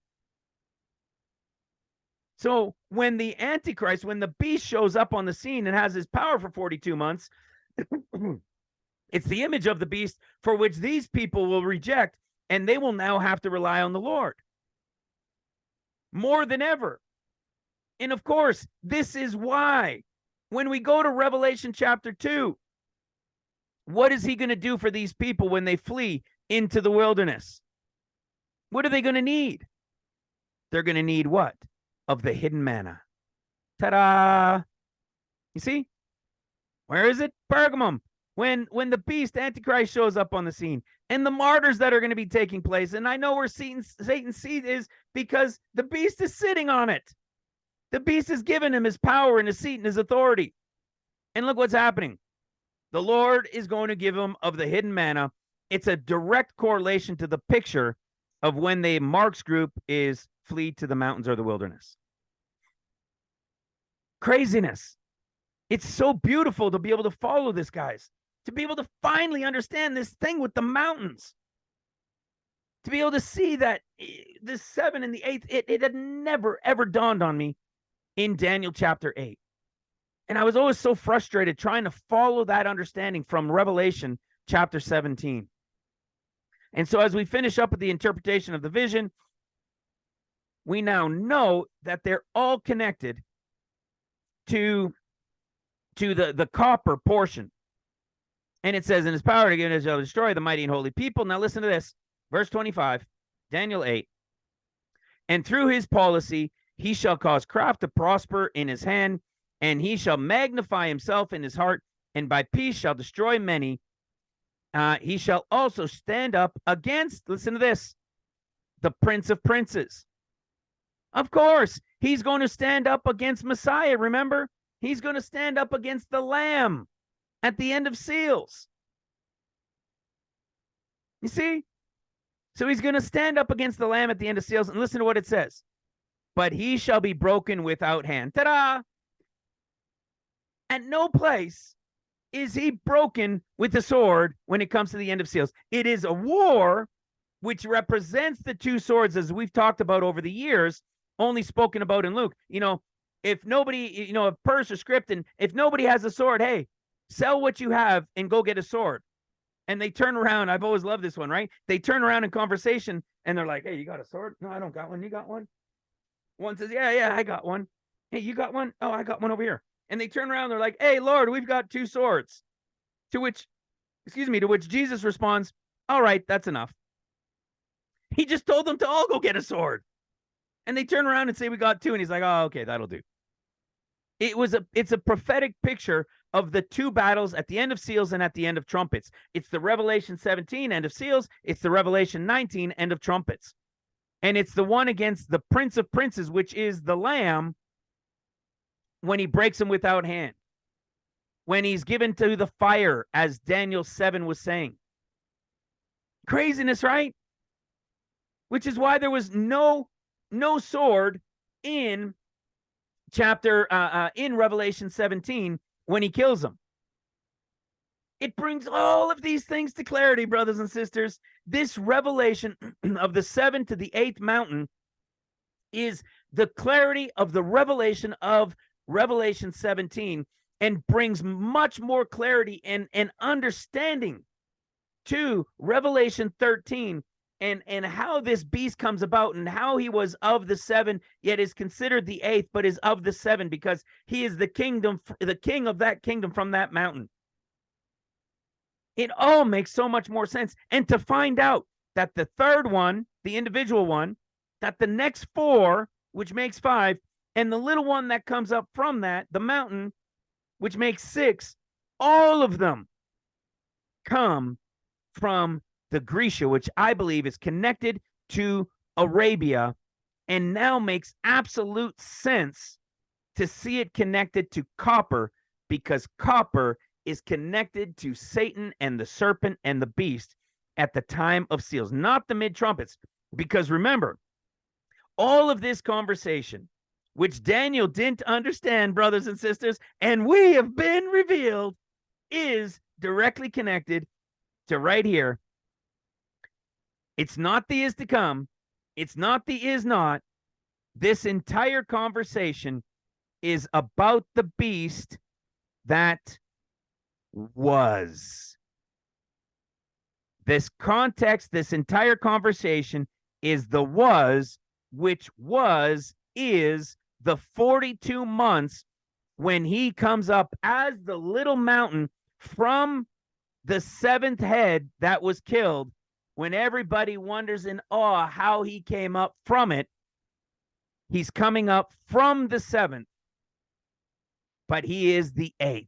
So when the Antichrist, when the beast shows up on the scene and has his power for 42 months, it's the image of the beast for which these people will reject, and they will now have to rely on the Lord more than ever. And of course, this is why when we go to Revelation chapter 2, what is he going to do for these people when they flee into the wilderness? What are they going to need? They're going to need what? Of the hidden manna. Ta-da! You see? Where is it? Pergamum. When the beast, Antichrist, shows up on the scene, and the martyrs that are going to be taking place. And I know where Satan's seat is, because the beast is sitting on it. The beast has given him his power and his seat and his authority. And look what's happening. The Lord is going to give him of the hidden manna. It's a direct correlation to the picture of when the Mark's group is flee to the mountains or the wilderness. Craziness. It's so beautiful to be able to follow this, guys. To be able to finally understand this thing with the mountains. To be able to see that the 7 and the 8th, it had never, ever dawned on me in Daniel chapter 8. And I was always so frustrated trying to follow that understanding from Revelation chapter 17. And so as we finish up with the interpretation of the vision, we now know that they're all connected to the copper portion. And it says, in his power to give it shall destroy the mighty and holy people. Now listen to this. Verse 25, Daniel 8. And through his policy, he shall cause craft to prosper in his hand, and he shall magnify himself in his heart, and by peace shall destroy many. He shall also stand up against, listen to this, the Prince of Princes. Of course, he's going to stand up against Messiah, remember? He's going to stand up against the Lamb at the end of seals. You see? So he's going to stand up against the Lamb at the end of seals, and listen to what it says. But he shall be broken without hand. Ta-da! At no place is he broken with the sword when it comes to the end of seals. It is a war which represents the two swords, as we've talked about over the years, only spoken about in Luke. You know, if nobody, you know, a purse or script, and if nobody has a sword, hey, sell what you have and go get a sword. And they turn around. I've always loved this one, right? They turn around in conversation and they're like, hey, you got a sword? No, I don't got one. You got one? One says, yeah, I got one. Hey, you got one? Oh, I got one over here. And they turn around. They're like, hey, Lord, we've got 2 swords. To which Jesus responds, all right, that's enough. He just told them to all go get a sword. And they turn around and say, we got 2. And he's like, oh, okay, that'll do. It's a prophetic picture of the 2 battles at the end of seals and at the end of trumpets. It's the Revelation 17 end of seals. It's the Revelation 19 end of trumpets. And it's the one against the Prince of Princes, which is the Lamb, when he breaks him without hand. When he's given to the fire, as Daniel 7 was saying. Craziness, right? which is why there was no sword in in Revelation 17 when he kills them. It brings all of these things to clarity, brothers and sisters. This revelation of the 7th to the 8th mountain is the clarity of the revelation of Revelation 17, and brings much more clarity and understanding to Revelation 13, and how this beast comes about, and how he was of the 7, yet is considered the 8th, but is of the 7 because he is the king of that kingdom from that mountain. It all makes so much more sense. And to find out that the third one, the individual one, that the next 4, which makes 5, and the little one that comes up from that, the mountain, which makes 6, all of them come from the Grecia, which I believe is connected to Arabia, and now makes absolute sense to see it connected to copper, because copper is connected to Satan and the serpent and the beast at the time of seals, not the mid-trumpets. Because remember, all of this conversation, which Daniel didn't understand, brothers and sisters, and we have been revealed, is directly connected to right here. It's not the is to come. It's not the is not. This entire conversation is about the beast that was. This context, this entire conversation is the was, which is the 42 months when he comes up as the little mountain from the 7th head that was killed, when everybody wonders in awe how he came up from it. He's coming up from the 7th, but he is the 8th.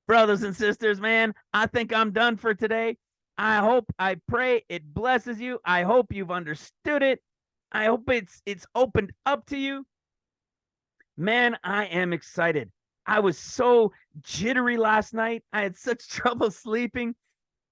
Brothers and sisters, man, I think I'm done for today. I pray it blesses you. I hope you've understood it. I hope it's opened up to you. Man, I am excited. I was so jittery last night. I had such trouble sleeping.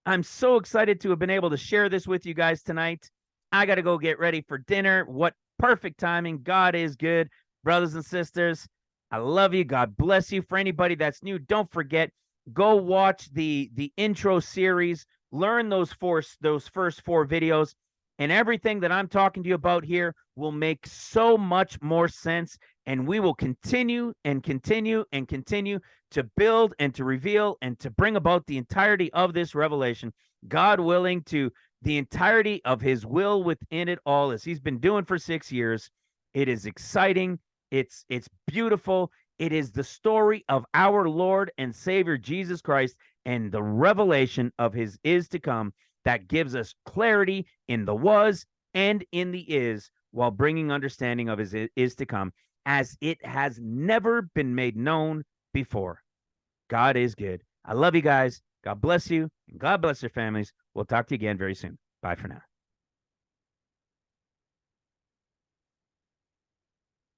I'm so excited to have been able to share this with you guys tonight. I got to go get ready for dinner. What perfect timing. God is good. Brothers and sisters, I love you. God bless you. For anybody that's new, don't forget, go watch the intro series. Learn those first 4 videos, and everything that I'm talking to you about here will make so much more sense. And we will continue and continue and continue to build and to reveal and to bring about the entirety of this revelation, God willing, to the entirety of his will within it all, as he's been doing for 6 years. It is exciting. It's beautiful. It is the story of our Lord and Savior Jesus Christ, and the revelation of his is to come that gives us clarity in the was and in the is, while bringing understanding of his is to come, as it has never been made known before. God is good. I love you guys. God bless you, and God bless your families. We'll talk to you again very soon. Bye for now.